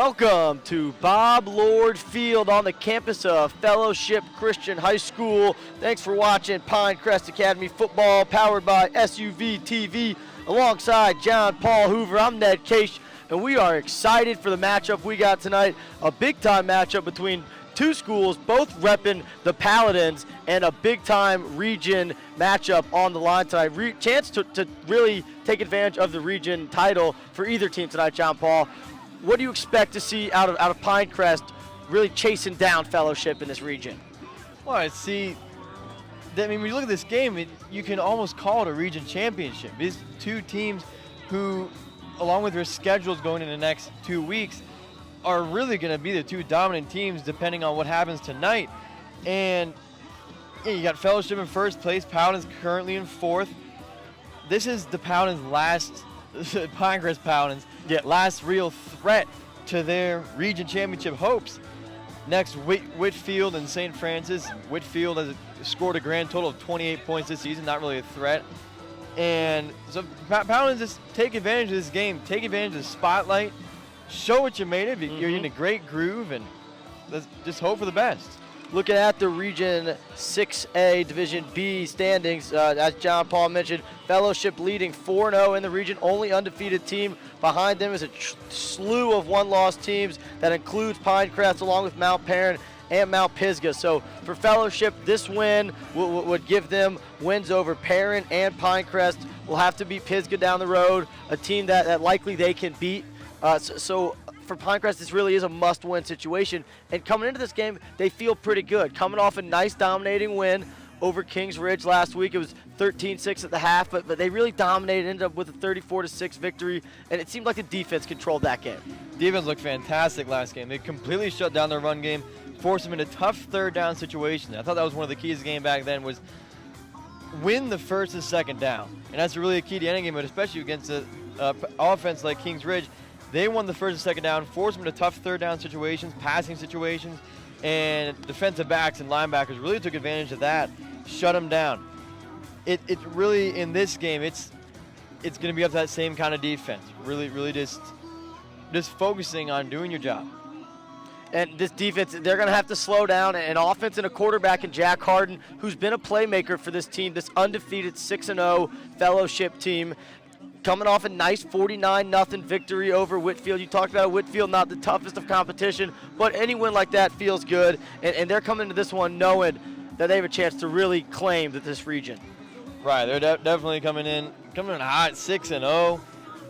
Welcome to Bob Lord Field on the campus of Fellowship Christian High School. Thanks for watching Pinecrest Academy Football, powered by SUVtv. Alongside John Paul Hoover, I'm Ned Case, and we are excited for the matchup we got tonight. A big-time matchup between two schools, both repping the Paladins, and a big-time region matchup on the line tonight. Chance to really take advantage of the region title for either team tonight, John Paul. What do you expect to see out of Pinecrest really chasing down Fellowship in this region? Well, I see. When you look at this game, you can almost call it a region championship. These two teams who, along with their schedules going in the next 2 weeks, are really going to be the two dominant teams depending on what happens tonight. And you got Fellowship in first place, Paladins currently in fourth. This is the Paladins' last, Pinecrest Paladins, last real threat to their region championship hopes. Next, Whitfield and St. Francis. Whitfield has scored a grand total of 28 points this season, not really a threat. And so Paladins just take advantage of this game, take advantage of the spotlight, show what you made of. You're in a great groove, and let's just hope for the best. Looking at the Region 6A Division B standings, as John Paul mentioned, Fellowship leading 4-0 in the region, only undefeated team. Behind them is a slew of one-loss teams that includes Pinecrest along with Mount Perrin and Mount Pisgah. So for Fellowship, this win would give them wins over Perrin and Pinecrest. Will have to beat Pisgah down the road, a team that likely they can beat. So for Pinecrest, this really is a must-win situation. And coming into this game, they feel pretty good. Coming off a nice dominating win over Kings Ridge last week. It was 13-6 at the half, but they really dominated, ended up with a 34-6 victory, and it seemed like the defense controlled that game. Defense looked fantastic last game. They completely shut down their run game, forced them into tough third down situations. I thought that was one of the keys of the game back then, was win the first and second down. And that's really a key to any game, but especially against an offense like Kings Ridge. They won the first and second down, forced them into tough third down situations, passing situations, and defensive backs and linebackers really took advantage of that, shut them down. It really, in this game, it's going to be up to that same kind of defense. Really just focusing on doing your job. And this defense, they're going to have to slow down. An offense and a quarterback in Jack Harden, who's been a playmaker for this team, this undefeated 6-0 Fellowship team. Coming off a nice 49-0 victory over Whitfield. You talked about Whitfield, not the toughest of competition, but any win like that feels good. And they're coming into this one knowing that they have a chance to really claim this region. Right, they're definitely coming in hot, 6-0.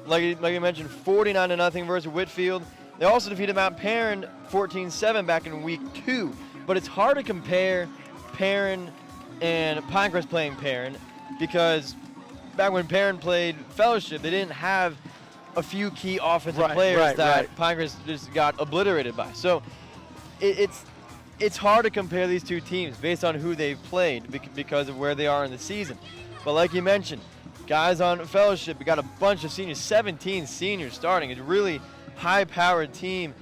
Like you mentioned, 49-0 versus Whitfield. They also defeated Mount Perrin 14-7 back in week 2. But it's hard to compare Perrin and Pinecrest playing Perrin, because back when Perrin played Fellowship, they didn't have a few key offensive players that Pinecrest just got obliterated by. So it's hard to compare these two teams based on who they've played because of where they are in the season. But like you mentioned, guys on Fellowship, we got a bunch of seniors, 17 seniors starting. It's a really high-powered team.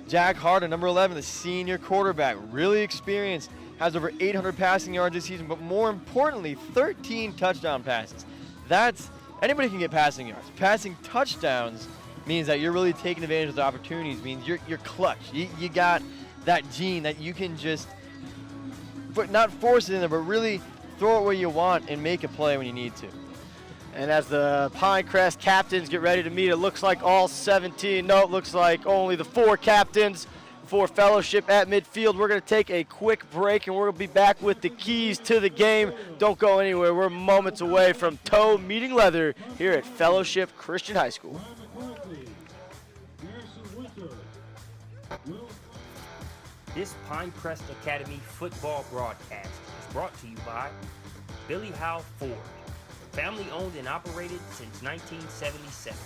Jack Harden, number 11, the senior quarterback, really experienced, has over 800 passing yards this season, but more importantly, 13 touchdown passes. Anybody can get passing yards. Passing touchdowns means that you're really taking advantage of the opportunities, means you're clutch. You got that gene that you can just, not force it in there, but really throw it where you want and make a play when you need to. And as the Pinecrest captains get ready to meet, it looks like all 17. No, it looks like only the 4 captains for Fellowship at midfield. We're going to take a quick break, and we're going to be back with the keys to the game. Don't go anywhere. We're moments away from toe meeting leather here at Fellowship Christian High School. This Pinecrest Academy football broadcast is brought to you by Billy Howe Ford, family owned and operated since 1977.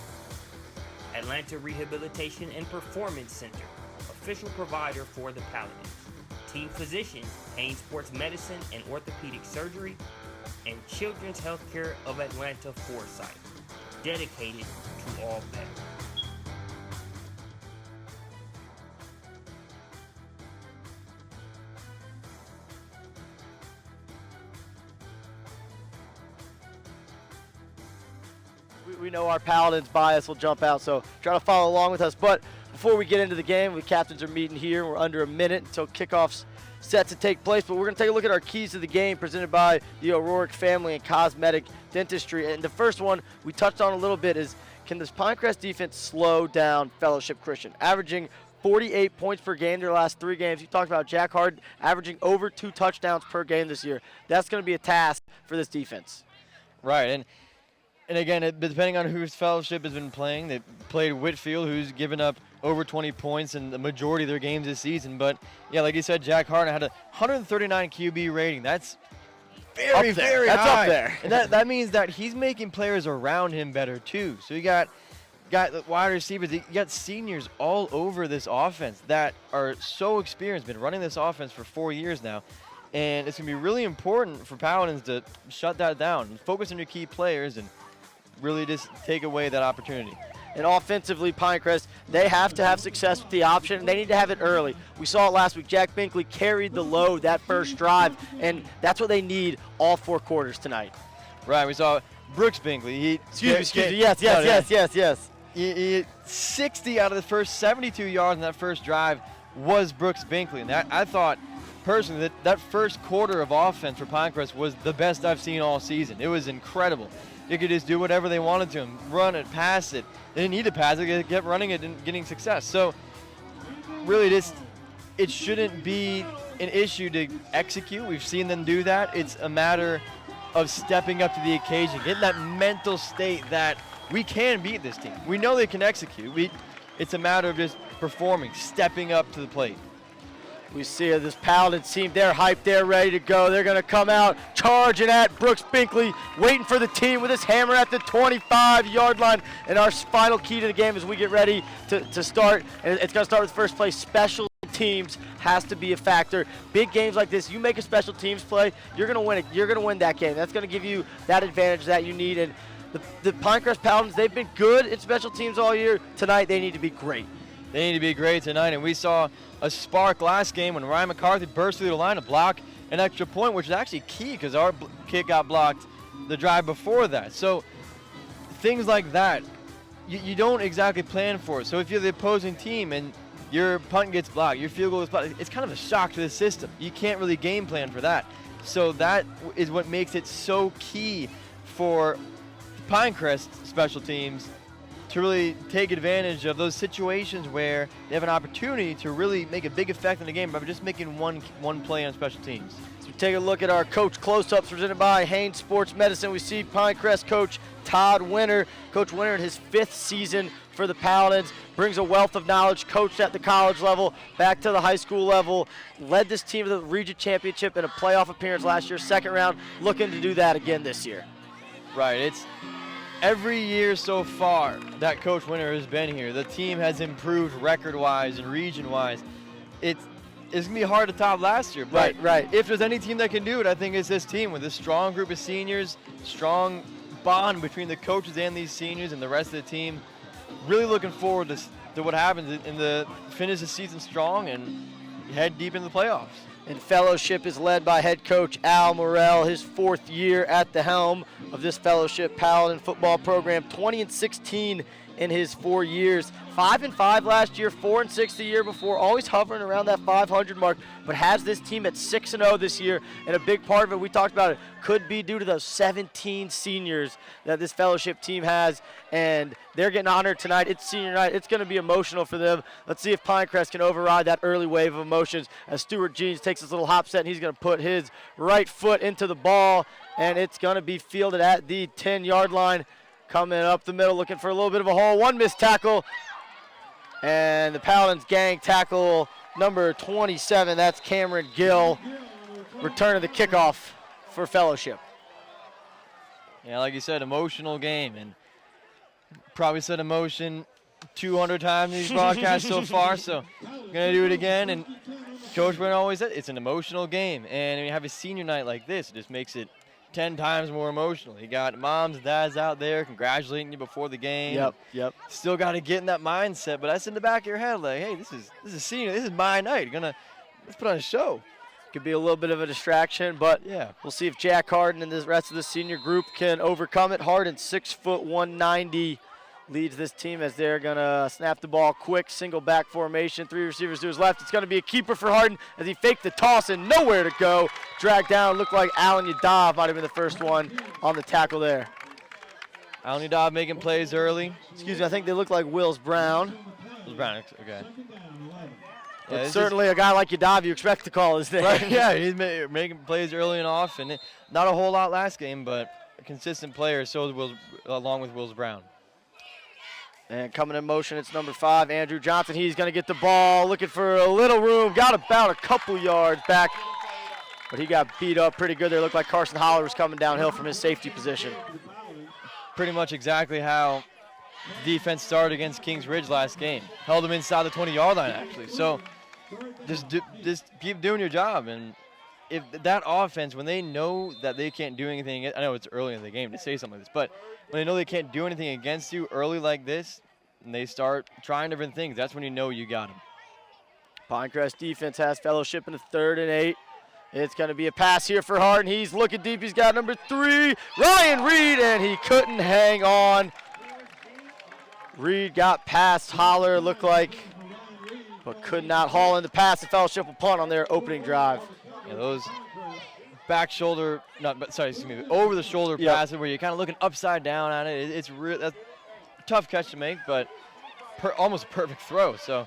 Atlanta Rehabilitation and Performance Center, official provider for the Paladins. Team physician, Payne Sports Medicine and Orthopedic Surgery, and Children's Healthcare of Atlanta Foresight, dedicated to all pets. We know our Paladins bias will jump out, so try to follow along with us. But Before we get into the game, the captains are meeting here. We're under a minute until kickoff's set to take place, but we're going to take a look at our keys to the game presented by the O'Rourke Family and Cosmetic Dentistry. And the first one we touched on a little bit is, can this Pinecrest defense slow down Fellowship Christian? Averaging 48 points per game their last 3 games. You talked about Jack Harden averaging over 2 touchdowns per game this year. That's going to be a task for this defense. Right, and again, depending on whose Fellowship has been playing, they played Whitfield, who's given up over 20 points in the majority of their games this season. But, yeah, like you said, Jack Harden had a 139 QB rating. That's very, very high. That's up there. And that means that he's making players around him better, too. So you got the wide receivers, you got seniors all over this offense that are so experienced, been running this offense for 4 years now. And it's going to be really important for Paladins to shut that down and focus on your key players and really just take away that opportunity. And offensively, Pinecrest, they have to have success with the option, and they need to have it early. We saw it last week. Jack Binkley carried the load that first drive, and that's what they need all 4 quarters tonight. Right, we saw Brooks Binkley. Excuse me. Yes. He 60 out of the first 72 yards in that first drive was Brooks Binkley. And I thought, personally, that first quarter of offense for Pinecrest was the best I've seen all season. It was incredible. You could just do whatever they wanted to him, run it, pass it. They didn't need to pass it, they kept running it and getting success. So really it shouldn't be an issue to execute. We've seen them do that. It's a matter of stepping up to the occasion, getting that mental state that we can beat this team. We know they can execute. It's a matter of just performing, stepping up to the plate. We see this Paladins team, they're hyped, they're ready to go. They're going to come out charging at Brooks Binkley, waiting for the team with his hammer at the 25-yard line. And our final key to the game as we get ready to start, and it's going to start with first play. Special teams has to be a factor. Big games like this, you make a special teams play, you're going to win it. You're going to win that game. That's going to give you that advantage that you need. And the Pinecrest Paladins, they've been good in special teams all year. Tonight, they need to be great. They need to be great tonight, and we saw a spark last game when Ryan McCarthy burst through the line to block an extra point, which is actually key because our kick got blocked the drive before that. So things like that, you don't exactly plan for it. So if you're the opposing team and your punt gets blocked, your field goal is blocked, it's kind of a shock to the system. You can't really game plan for that. So that is what makes it so key for Pinecrest special teams to really take advantage of those situations where they have an opportunity to really make a big effect in the game by just making one play on special teams. So we take a look at our coach close-ups presented by Haynes Sports Medicine. We see Pinecrest coach Todd Winter. Coach Winter in his 5th season for the Paladins, brings a wealth of knowledge, coached at the college level, back to the high school level, led this team to the region championship in a playoff appearance last year, 2nd round, looking to do that again this year. Right, it's every year so far that Coach Winter has been here, the team has improved record-wise and region-wise. It's going to be hard to top last year, but right. If there's any team that can do it, I think it's this team with a strong group of seniors, strong bond between the coaches and these seniors and the rest of the team. Really looking forward to what happens in the finish the season strong and head deep into the playoffs. And Fellowship is led by head coach Al Morrell, his 4th year at the helm of this Fellowship Paladin football program. 20-16 in his 4 years. 5-5 last year, 4-6 the year before, always hovering around that 500 mark, but has this team at 6-0 this year. And a big part of it, we talked about it, could be due to those 17 seniors that this Fellowship team has, and they're getting honored tonight. It's senior night. It's going to be emotional for them. Let's see if Pinecrest can override that early wave of emotions as Stuart Jeans takes his little hop set, and he's going to put his right foot into the ball, and it's going to be fielded at the 10-yard line. Coming up the middle, looking for a little bit of a hole. One missed tackle. And the Paladins gang tackle number 27. That's Cameron Gill. Return of the kickoff for Fellowship. Yeah, like you said, emotional game. And probably said emotion 200 times in these broadcasts so far. So I'm going to do it again. And Coach Brennan always said it's an emotional game. And when you have a senior night like this, it just makes it 10 times more emotional. You got moms and dads out there congratulating you before the game. Yep. Still got to get in that mindset, but that's in the back of your head, like, hey, this is senior, this is my night. Let's put on a show. Could be a little bit of a distraction, but yeah, we'll see if Jack Harden and the rest of the senior group can overcome it. Harden, 6 foot 190, leads this team as they're going to snap the ball quick, single back formation, 3 receivers to his left. It's going to be a keeper for Hardin as he faked the toss and nowhere to go. Dragged down, looked like Alan Yadav might have been the first one on the tackle there. Alan Yadav making plays early. Excuse me, I think they look like Wills Brown. Wills Brown, okay. But certainly a guy like Yadav you expect to call his name. Right, yeah, he's making plays early and often. Not a whole lot last game, but a consistent player, so is Wills, along with Wills Brown. And coming in motion, it's number 5, Andrew Johnson. He's going to get the ball, looking for a little room. Got about a couple yards back, but he got beat up pretty good there. Looked like Carson Holler was coming downhill from his safety position. Pretty much exactly how the defense started against Kings Ridge last game. Held them inside the 20-yard line, actually. So just keep doing your job. And if that offense, when they know that they can't do anything, I know it's early in the game to say something like this, but when they know they can't do anything against you early like this, and they start trying different things, that's when you know you got them. Pinecrest defense has fellowship in the 3rd and 8. It's going to be a pass here for Hardin. He's looking deep. He's got number 3, Ryan Reed, and he couldn't hang on. Reed got past Holler, looked like, but could not haul in the pass. The fellowship will punt on their opening drive. Yeah, those back shoulder, over the shoulder passes where you're kind of looking upside down on it. It's that's a tough catch to make, but almost a perfect throw. So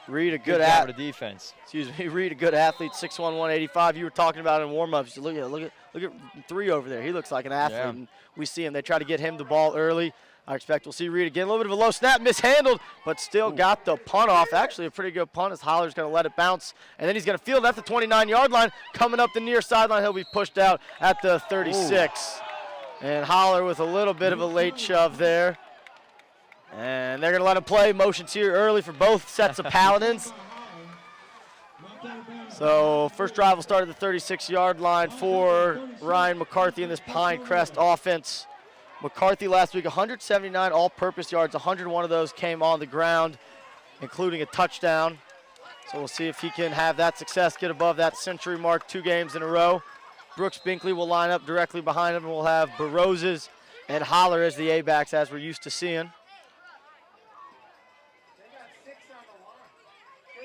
Reed, a good good for the defense. Excuse me, Reed, a good athlete, 6'1", 185. You were talking about in warm-ups. Look at 3 over there. He looks like an athlete. Yeah. And we see him. They try to get him the ball early. I expect we'll see Reed again. A little bit of a low snap, mishandled, but still got the punt off. Actually, a pretty good punt as Holler's going to let it bounce. And then he's going to field it at the 29-yard line. Coming up the near sideline, he'll be pushed out at the 36. And Holler with a little bit of a late shove there. And they're going to let him play. Motions here early for both sets of Paladins. So first drive will start at the 36-yard line for Ryan McCarthy in this Pinecrest offense. McCarthy last week, 179 all-purpose yards. 101 of those came on the ground, including a touchdown. So we'll see if he can have that success, get above that century mark 2 games in a row. Brooks Binkley will line up directly behind him, and we'll have Barozes and Holler as the A-backs, as we're used to seeing.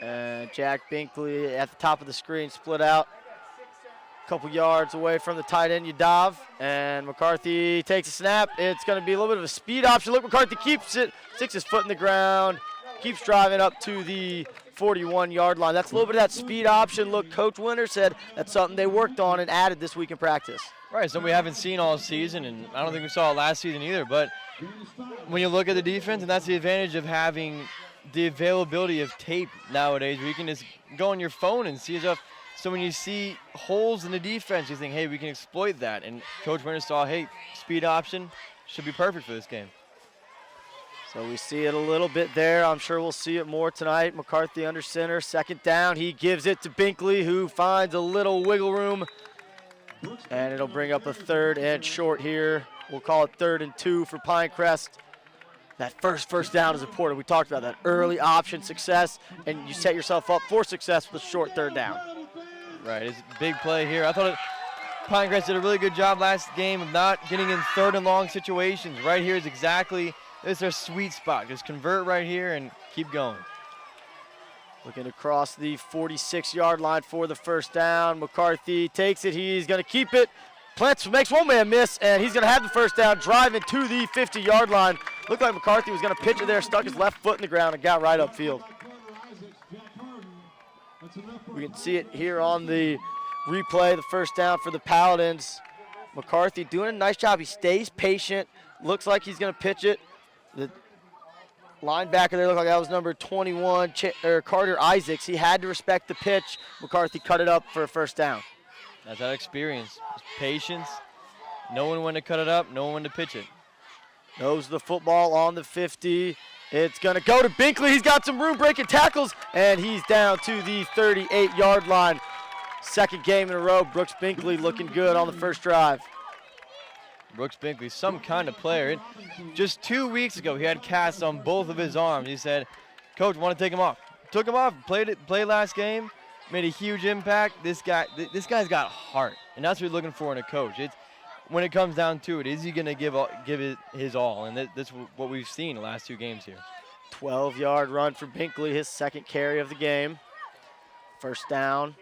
And Jack Binkley at the top of the screen, split out a couple yards away from the tight end, Yadav. And McCarthy takes a snap. It's going to be a little bit of a speed option. Look, McCarthy keeps it, sticks his foot in the ground, keeps driving up to the 41-yard line. That's a little bit of that speed option. Look, Coach Winter said that's something they worked on and added this week in practice. Right, something we haven't seen all season, and I don't think we saw it last season either. But when you look at the defense, and that's the advantage of having the availability of tape nowadays, where you can just go on your phone and see stuff. So when you see holes in the defense, you think, hey, we can exploit that. And Coach Winter saw, hey, speed option should be perfect for this game. So we see it a little bit there. I'm sure we'll see it more tonight. McCarthy under center, 2nd down. He gives it to Binkley, who finds a little wiggle room. And it'll bring up a 3rd and short here. We'll call it 3rd and 2 for Pinecrest. That first down is important. We talked about that early option success, and you set yourself up for success with a short 3rd down. Right, it's a big play here. I thought Pinecrest did a really good job last game of not getting in 3rd and long situations. Right here is exactly, it's their sweet spot. Just convert right here and keep going. Looking across the 46-yard line for the 1st down. McCarthy takes it. He's going to keep it. Plants makes one man miss, and he's going to have the 1st down, driving to the 50-yard line. Looked like McCarthy was going to pitch it there, stuck his left foot in the ground, and got right upfield. We can see it here on the replay, the 1st down for the Paladins. McCarthy doing a nice job. He stays patient. Looks like he's going to pitch it. The linebacker there looked like that was number 21, Carter Isaacs. He had to respect the pitch. McCarthy cut it up for a 1st down. That's that experience. Just patience, knowing when to cut it up, knowing when to pitch it. Knows the football on the 50. It's going to go to Binkley. He's got some room breaking tackles, and he's down to the 38-yard line. 2nd game in a row. Brooks Binkley looking good on the 1st drive. Brooks Binkley, some kind of player. Just 2 weeks ago, he had casts on both of his arms. He said, Coach, want to take him off. Took him off, played last game, made a huge impact. This guy's got heart, and that's what you're looking for in a coach. when it comes down to it, is he going to give it his all? And that's what we've seen the last 2 games here. 12-yard run for Binkley, his second carry of the game. First down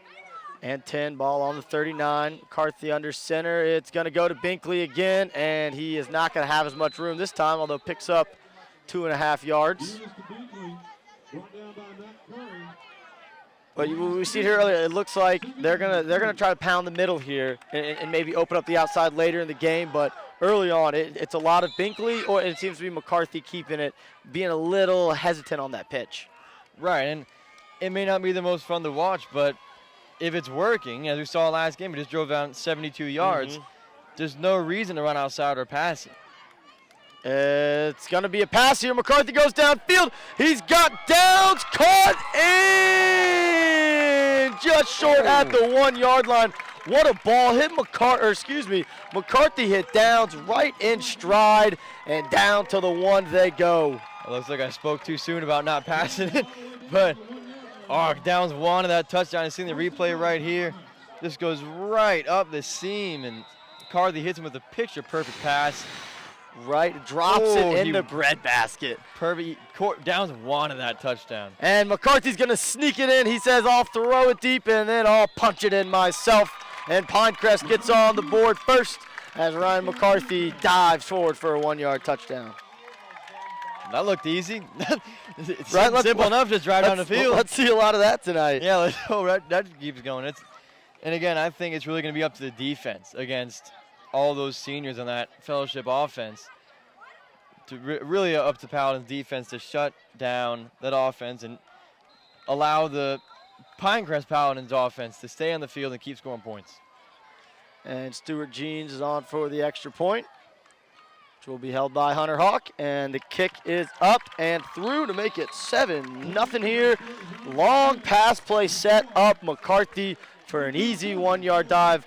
and 10, ball on the 39. McCarthy under center. It's going to go to Binkley again, and he is not going to have as much room this time, although picks up 2.5 yards. But we see it here earlier. It looks like they're gonna try to pound the middle here and maybe open up the outside later in the game. But early on, it's a lot of Binkley, or it seems to be McCarthy keeping it, being a little hesitant on that pitch. Right, and it may not be the most fun to watch, but if it's working, as we saw last game, it just drove down 72 yards. There's no reason to run outside or pass it. It's going to be a pass here. McCarthy goes downfield. He's got downs, caught in just short at the 1-yard line. What a ball. Hit McCarthy hit downs right in stride, and down to the 1 they go. It looks like I spoke too soon about not passing it, but Downs wanted that touchdown. I've seen the replay right here. This goes right up the seam, and McCarthy hits him with a picture-perfect pass. Right, drops it in the breadbasket. Perfect. Downs wanted that touchdown. And McCarthy's going to sneak it in. He says, I'll throw it deep, and then I'll punch it in myself. And Pinecrest gets on the board first as Ryan McCarthy dives forward for a 1-yard touchdown. That looked easy. It's right, simple enough, just drive down the field. Let's see a lot of that tonight. Yeah, that keeps going. And again, I think it's really going to be up to the defense against all those seniors on that fellowship offense, to really up to Paladins defense to shut down that offense and allow the Pinecrest Paladins offense to stay on the field and keep scoring points. And Stuart Jeans is on for the extra point, which will be held by Hunter Hawk, and the kick is up and through to make it 7-0 here. Long pass play set up McCarthy for an easy 1-yard dive.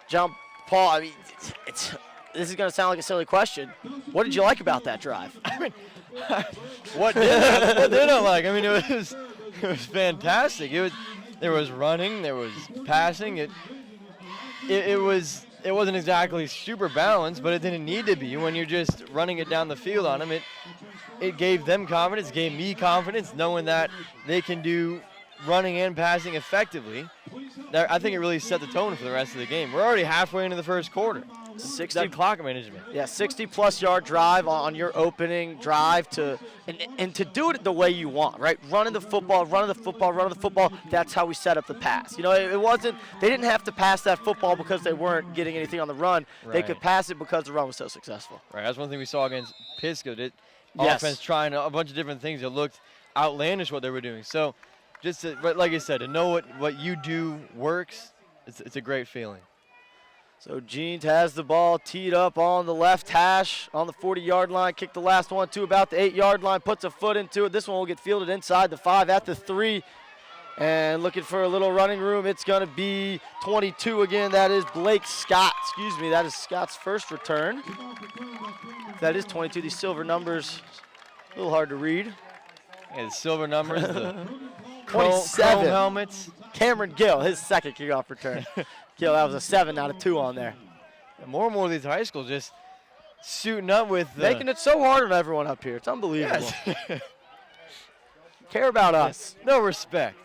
John Paul, I mean, this is going to sound like a silly question. What did you like about that drive? I mean, what did I like? I mean, it was fantastic. There was running, there was passing. It wasn't exactly super balanced, but it didn't need to be. When you're just running it down the field on them, it gave them confidence, gave me confidence, knowing that they can do running and passing effectively. I think it really set the tone for the rest of the game. We're already halfway into the first quarter. 60 clock management. Yeah, 60-plus yard drive on your opening drive and to do it the way you want, right? Running the football. That's how we set up the pass. You know, it wasn't. They didn't have to pass that football because they weren't getting anything on the run. Right. They could pass it because the run was so successful. Right. That's one thing we saw against Pisco. Offense trying a bunch of different things. It looked outlandish what they were doing. So, but like I said, to know what you do works, it's a great feeling. So Jeans has the ball teed up on the left hash on the 40-yard line. Kicked the last one to about the 8-yard line. Puts a foot into it. This one will get fielded inside the 5 at the 3. And looking for a little running room. It's going to be 22 again. That is Blake Scott. Excuse me. That is Scott's first return. That is 22. These silver numbers, a little hard to read. Yeah, the silver numbers, the 27 chrome helmets. Cameron Gill, his second kickoff return. Gill, that was a 7 out of 2 on there. And more and more of these high schools just suiting up with making it so hard on everyone up here. It's unbelievable. Yes. Care about us. No respect.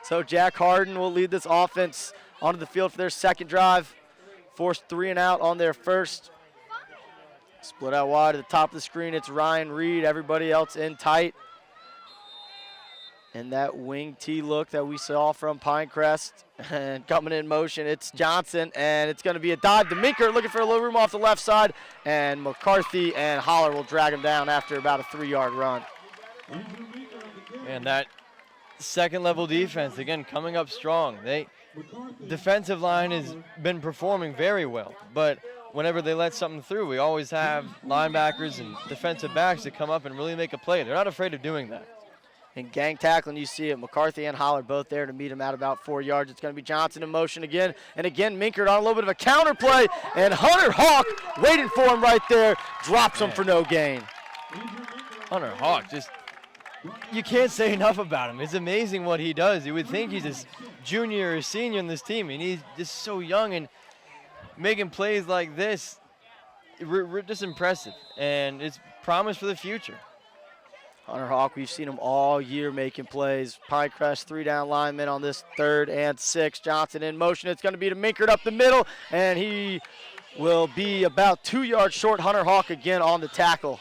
So Jack Harden will lead this offense onto the field for their second drive. Forced 3 and out on their first. Split out wide at the top of the screen. It's Ryan Reed. Everybody else in tight. And that wing T look that we saw from Pinecrest. And coming in motion, it's Johnson. And it's going to be a dive to Minker, looking for a little room off the left side. And McCarthy and Holler will drag him down after about a 3-yard run. And that second-level defense, again, coming up strong. Defensive line has been performing very well. But whenever they let something through, we always have linebackers and defensive backs that come up and really make a play. They're not afraid of doing that. And gang tackling, you see it. McCarthy and Holler both there to meet him at about 4 yards. It's going to be Johnson in motion again. And again, Minkert on a little bit of a counter play. And Hunter Hawk waiting for him right there. Drops him for no gain. Hunter Hawk, you can't say enough about him. It's amazing what he does. You would think he's a junior or senior in this team, and he's just so young. And making plays like this, just impressive, and it's promise for the future. Hunter Hawk, we've seen him all year making plays. Pinecrest 3-down lineman on this 3rd and 6. Johnson in motion. It's going to be to Minkert up the middle, and he will be about 2 yards short. Hunter Hawk again on the tackle.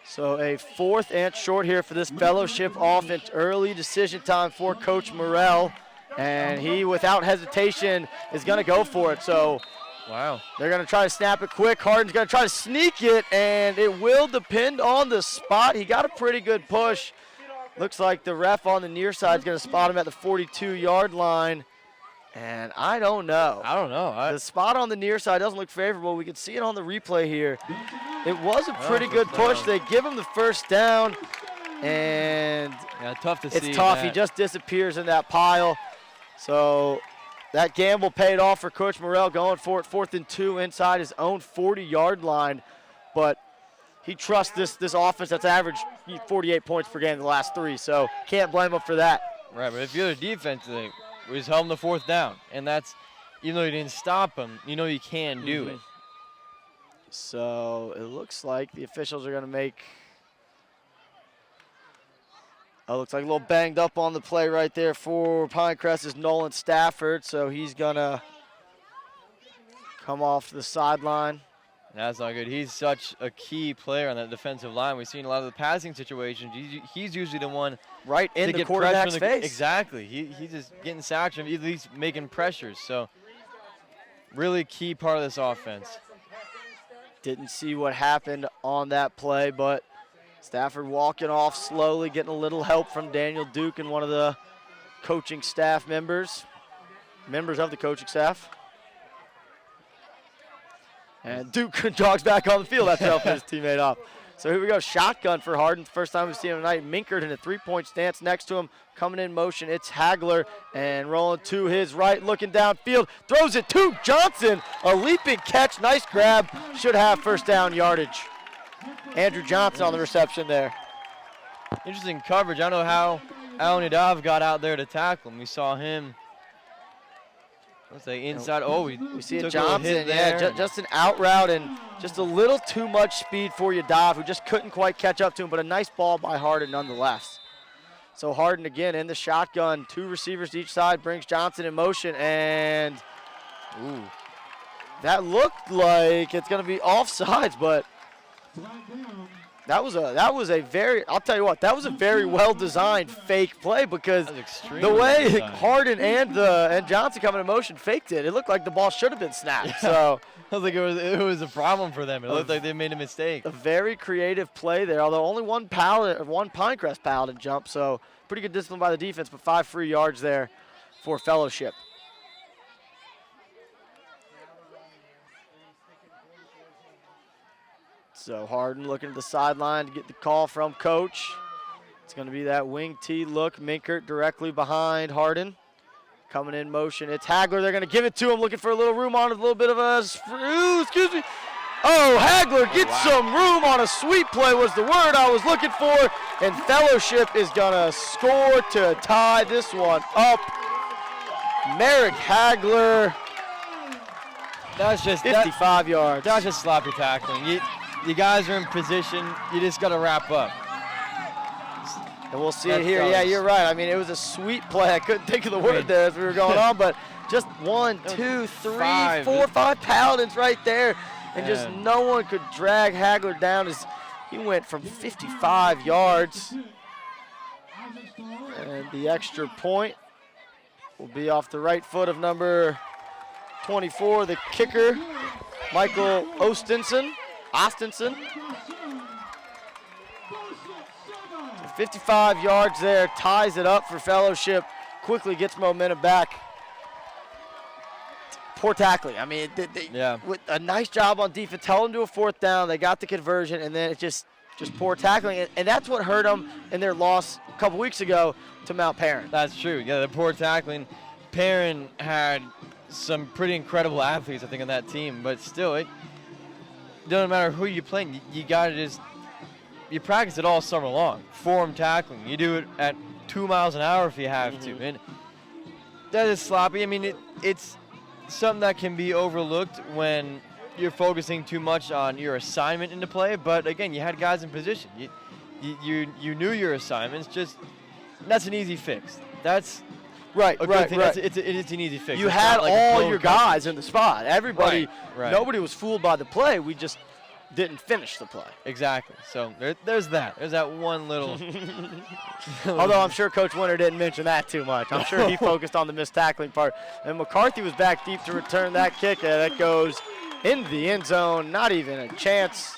So a 4th and short here for this Fellowship offense. Early decision time for Coach Morrell, and he, without hesitation, is going to go for it. So wow. They're going to try to snap it quick. Harden's going to try to sneak it, and it will depend on the spot. He got a pretty good push. Looks like the ref on the near side is going to spot him at the 42-yard line. And I don't know. The spot on the near side doesn't look favorable. We can see it on the replay here. It was a pretty good push. They give him the first down, and yeah, tough to see. It's tough. He just disappears in that pile. So that gamble paid off for Coach Morrell, going for it, 4th and 2 inside his own 40-yard line. But he trusts this offense that's averaged 48 points per game in the last 3, so can't blame him for that. Right, but if you're the defense, we just held him the 4th down, and that's, even though you didn't stop him, you know you can do it. So it looks like the officials are going to make. Oh, looks like a little banged up on the play right there for Pinecrest is Nolan Stafford, so he's going to come off to the sideline. That's not good. He's such a key player on that defensive line. We've seen a lot of the passing situations. He's usually the one right in the quarterback's face. Exactly. He's just getting sacked and at least making pressures. So really key part of this offense. Didn't see what happened on that play, but Stafford walking off slowly, getting a little help from Daniel Duke and one of the coaching staff members of the coaching staff. And Duke jogs back on the field after helping his teammate off. So here we go, shotgun for Harden. First time we've seen him tonight. Minkert in a 3-point stance next to him, coming in motion. It's Hagler, and rolling to his right, looking downfield. Throws it to Johnson. A leaping catch, nice grab. Should have first down yardage. Andrew Johnson on the reception there. Interesting coverage. I don't know how Al Nadav got out there to tackle him. We saw him. Let's say inside. Oh, we see it, Johnson. Yeah, just an out route and just a little too much speed for Nadav, who just couldn't quite catch up to him, but a nice ball by Harden nonetheless. So Harden again in the shotgun, 2 receivers to each side, brings Johnson in motion, and that looked like it's going to be offsides, but that was a very, I'll tell you what, that was a very well-designed fake play, because the way Harden and Johnson coming in motion faked it, it looked like the ball should have been snapped. Yeah. So I was like, it was a problem for them. It looked like they made a mistake. A very creative play there, although only one Pinecrest Paladin jump, so pretty good discipline by the defense, but 5 free yards there for Fellowship. So Harden looking at the sideline to get the call from Coach. It's going to be that wing T look. Minkert directly behind Harden. Coming in motion. It's Hagler. They're going to give it to him, looking for a little room on it. A little bit of a, excuse me. Oh, Hagler gets some room on a sweep play was the word I was looking for. And Fellowship is going to score to tie this one up. Merrick Hagler. That's just 55 yards. That's just sloppy tackling. You guys are in position. You just got to wrap up. And we'll see it here. Yeah, you're right. I mean, it was a sweet play. I couldn't think of the word there as we were going on, but just 1, 2, 3, 4, 5 Paladins right there. And just no one could drag Hagler down as he went from 55 yards. And the extra point will be off the right foot of number 24, the kicker, Michael Austinson. 55 yards there, ties it up for Fellowship, quickly gets momentum back. Poor tackling. I mean, with a nice job on defense, held them to a 4th down, they got the conversion, and then it just poor tackling. And that's what hurt them in their loss a couple weeks ago to Mount Perrin. That's true. Yeah, the poor tackling. Perrin had some pretty incredible athletes, I think, on that team, but still, it doesn't matter who you're playing. You got to you practice it all summer long. Form tackling. You do it at 2 miles an hour if you have to. And that is sloppy. I mean, it's something that can be overlooked when you're focusing too much on your assignment into play. But again, you had guys in position. You knew your assignments. Just that's an easy fix. That's right. a good thing. It's an easy fix. You It's had not like a all blown your coverage. guys in the spot. Everybody, Right. nobody was fooled by the play. We just didn't finish the play. Exactly. So there's that. There's that one little. Although I'm sure Coach Winter didn't mention that too much. I'm sure he focused on the missed tackling part. And McCarthy was back deep to return that kick, and that goes in the end zone. Not even a chance.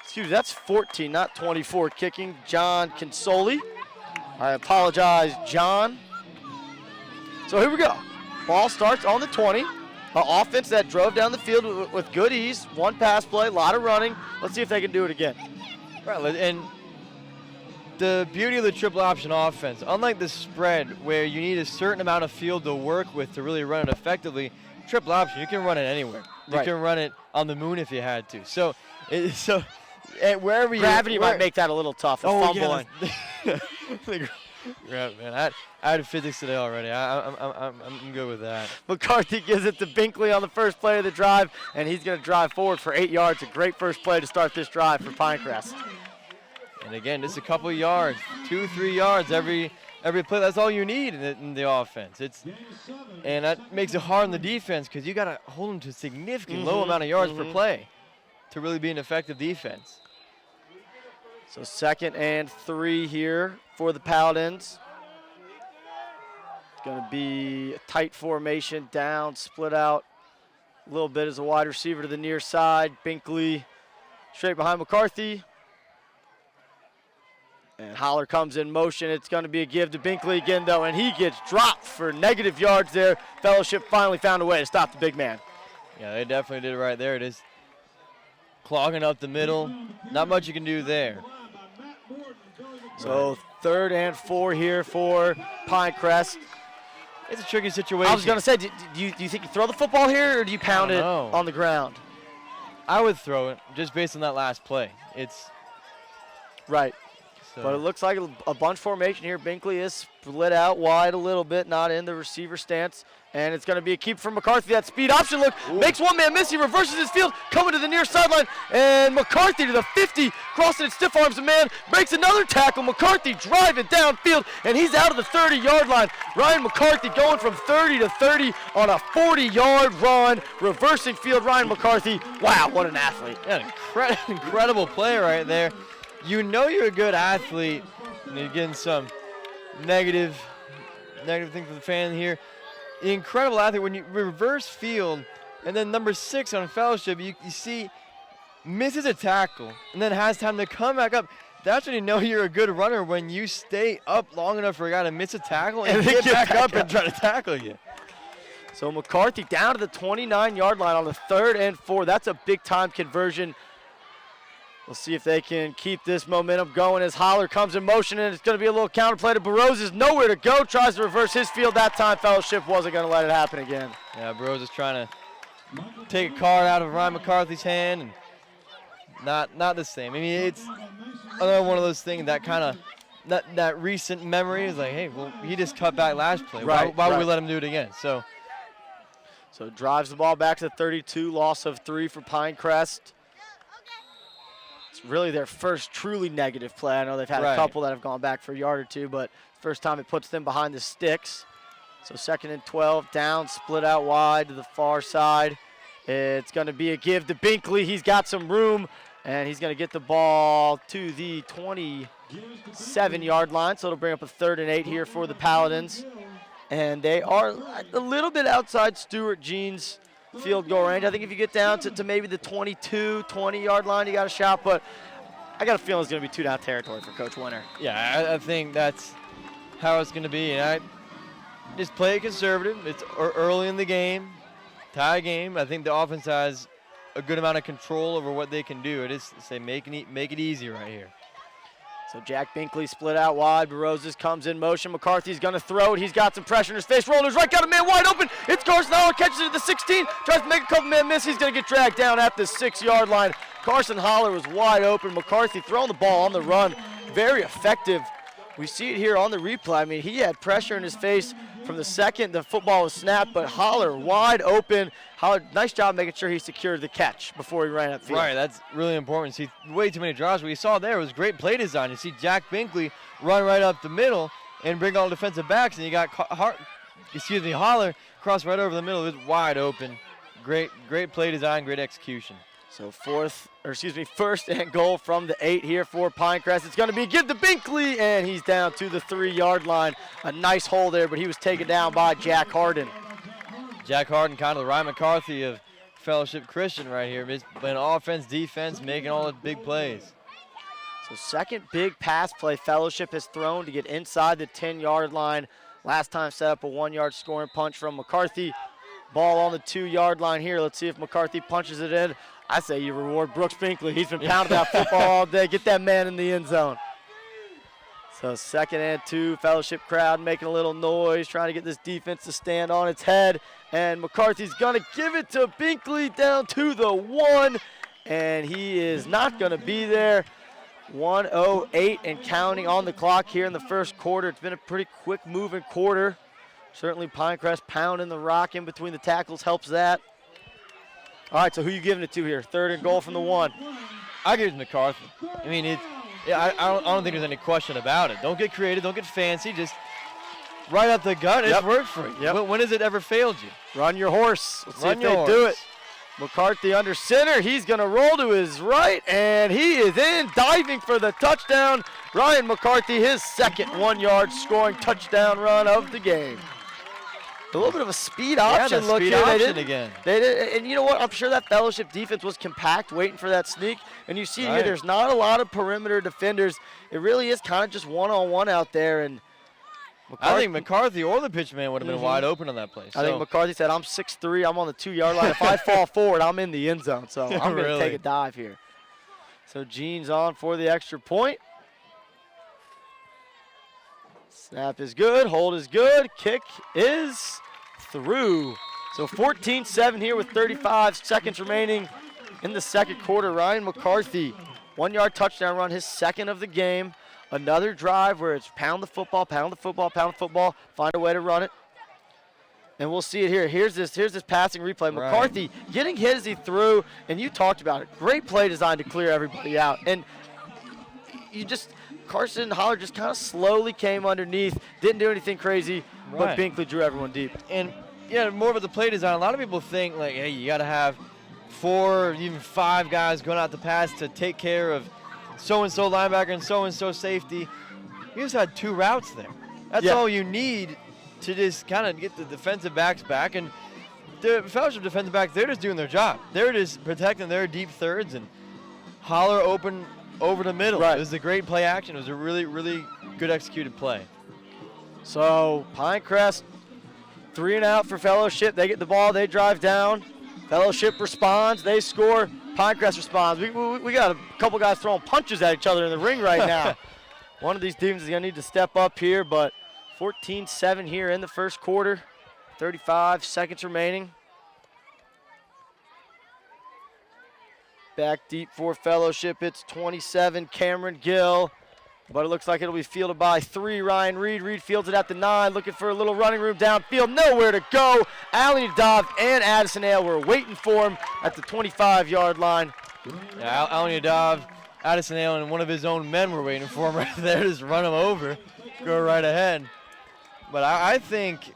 Excuse me, that's 14, not 24 kicking. John Consoli. I apologize, John. So here we go. Ball starts on the 20. An offense that drove down the field with good ease. One pass play, a lot of running. Let's see if they can do it again. Right, and the beauty of the triple option offense, unlike the spread where you need a certain amount of field to work with to really run it effectively, triple option, you can run it anywhere. You Right. can run it on the moon if you had to. So wherever you Gravity might make that a little tough. with fumbling. Yeah, man. I had physics today already. I'm good with that. McCarthy gives it to Binkley on the first play of the drive, and he's going to drive forward for 8 yards. A great first play to start this drive for Pinecrest. And again, just a couple yards, 2-3 yards every play. That's all you need in the offense. And that makes it hard on the defense because you got to hold them to a significant low amount of yards per play to really be an effective defense. So 2nd and 3 here for the Paladins. It's going to be a tight formation, down, split out a little bit as a wide receiver to the near side. Binkley straight behind McCarthy. And Holler comes in motion. It's going to be a give to Binkley again, though, and he gets dropped for negative yards there. Fellowship finally found a way to stop the big man. Yeah, they definitely did it right there. It is clogging up the middle. Not much you can do there. So 3rd and 4 here for Pinecrest. It's a tricky situation. I was going to say, do you think you throw the football here, or do you pound it on the ground? I would throw it just based on that last play. It's right. so. But it looks like a bunch formation here. Binkley is split out wide a little bit, not in the receiver stance. And it's going to be a keep from McCarthy. That speed option look makes one man miss. He reverses his field, coming to the near sideline. And McCarthy to the 50, crossing it, stiff arms a man, breaks another tackle. McCarthy driving downfield, and he's out of the 30-yard line. Ryan McCarthy going from 30 to 30 on a 40-yard run, reversing field. Ryan McCarthy, wow, what an athlete. Yeah, incredible play right there. You know you're a good athlete, and you're getting some negative thing from the fan here. The incredible athlete, when you reverse field, and then number 6 on Fellowship, you see misses a tackle, and then has time to come back up. That's when you know you're a good runner, when you stay up long enough for a guy to miss a tackle and get back up and try to tackle you. So McCarthy down to the 29-yard line on the 3rd and 4. That's a big-time conversion. We'll see if they can keep this momentum going as Holler comes in motion, and it's going to be a little counterplay to Burroughs. Is nowhere to go, tries to reverse his field. That time Fellowship wasn't going to let it happen again. Yeah, Burroughs is trying to take a card out of Ryan McCarthy's hand, and not the same. I mean, it's another one of those things that kind of that recent memory is like, hey, well, he just cut back last play. Right, why would we let him do it again? So drives the ball back to the 32, loss of 3 for Pinecrest. It's really their first truly negative play. I know they've had a couple that have gone back for a yard or two, but first time it puts them behind the sticks. So 2nd and 12, down, split out wide to the far side. It's going to be a give to Binkley. He's got some room, and he's going to get the ball to the 27-yard line. So it'll bring up a 3rd and 8 here for the Paladins. And they are a little bit outside Stuart Jean's field goal range. I think if you get down to maybe the 22, 20-yard line, you got a shot. But I got a feeling it's going to be 2-down territory for Coach Winter. Yeah, I think that's how it's going to be. And I just play it conservative. It's early in the game, tie game. I think the offense has a good amount of control over what they can do. It is say make it easy right here. So Jack Binkley split out wide. Burroughs comes in motion. McCarthy's going to throw it. He's got some pressure in his face. Rolling his right, got a man wide open. It's Carson Holler, catches it at the 16. Tries to make a couple man miss. He's going to get dragged down at the 6-yard line. Carson Holler was wide open. McCarthy throwing the ball on the run. Very effective. We see it here on the replay. I mean, he had pressure in his face from the second the football was snapped, but Holler wide open. Holler, nice job making sure he secured the catch before he ran up field. Right, that's really important. See, way too many drives. What you saw there was great play design. You see Jack Binkley run right up the middle and bring all the defensive backs, and you got Holler cross right over the middle. It was wide open. Great play design, great execution. So first and goal from the 8 here for Pinecrest. It's going to be give to Binkley, and he's down to the 3-yard line. A nice hole there, but he was taken down by Jack Harden. Jack Harden, kind of the Ryan McCarthy of Fellowship Christian right here. Playing offense, defense, making all the big plays. So second big pass play Fellowship has thrown to get inside the 10-yard line. Last time set up a 1-yard scoring punch from McCarthy. Ball on the 2-yard line here. Let's see if McCarthy punches it in. I say you reward Brooks Binkley. He's been pounding that football all day. Get that man in the end zone. So 2nd and 2, Fellowship crowd making a little noise, trying to get this defense to stand on its head. And McCarthy's going to give it to Binkley down to the 1. And he is not going to be there. 1:08 and counting on the clock here in the first quarter. It's been a pretty quick moving quarter. Certainly Pinecrest pounding the rock in between the tackles helps that. All right, so who you giving it to here? 3rd and goal from the 1. I give it to McCarthy. I mean, I don't think there's any question about it. Don't get creative, don't get fancy. Just right up the gut. It's worked for you. Yep. When has it ever failed you? Run your horse. Let's see if they do it. McCarthy under center. He's going to roll to his right, and he is in, diving for the touchdown. Ryan McCarthy, his 2nd 1-yard scoring touchdown run of the game. A little bit of a speed option look here. Again. They did, and you know what? I'm sure that Fellowship defense was compact, waiting for that sneak. And you see here, there's not a lot of perimeter defenders. It really is kind of just one-on-one out there. And I think McCarthy or the pitchman would have been wide open on that play. I think McCarthy said, I'm 6'3", I'm on the 2-yard line. If I fall forward, I'm in the end zone. So I'm going to take a dive here. So Gene's on for the extra point. Snap is good, hold is good, kick is through. So 14-7 here with 35 seconds remaining in the second quarter. Ryan McCarthy, 1-yard touchdown run, his 2nd of the game. Another drive where it's pound the football, pound the football, pound the football, find a way to run it. And we'll see it here. Here's this passing replay. McCarthy getting hit as he threw, and you talked about it. Great play design to clear everybody out. And Carson Holler just kind of slowly came underneath, didn't do anything crazy, but Binkley drew everyone deep. And yeah, more of the play design. A lot of people think like, hey, you got to have 4 or even 5 guys going out the pass to take care of so-and-so linebacker and so-and-so safety. You just had 2 routes there. That's all you need to just kind of get the defensive backs back. And the Fellowship defensive backs, they're just doing their job. They're just protecting their deep thirds, and Holler open over the middle. It was a great play action. It was a really, really good executed play. So Pinecrest, 3 and out for Fellowship. They get the ball, they drive down. Fellowship responds, they score. Pinecrest responds. We got a couple guys throwing punches at each other in the ring right now. One of these teams is going to need to step up here, but 14-7 here in the first quarter. 35 seconds remaining. Back deep for Fellowship. It's 27, Cameron Gill. But it looks like it'll be fielded by 3, Ryan Reed. Reed fields it at the 9, looking for a little running room downfield. Nowhere to go. Allen Yadav and Addison Ale were waiting for him at the 25-yard line. Yeah, Allen Yadav, Addison Ale, and one of his own men were waiting for him right there. Just run him over, go right ahead. But I think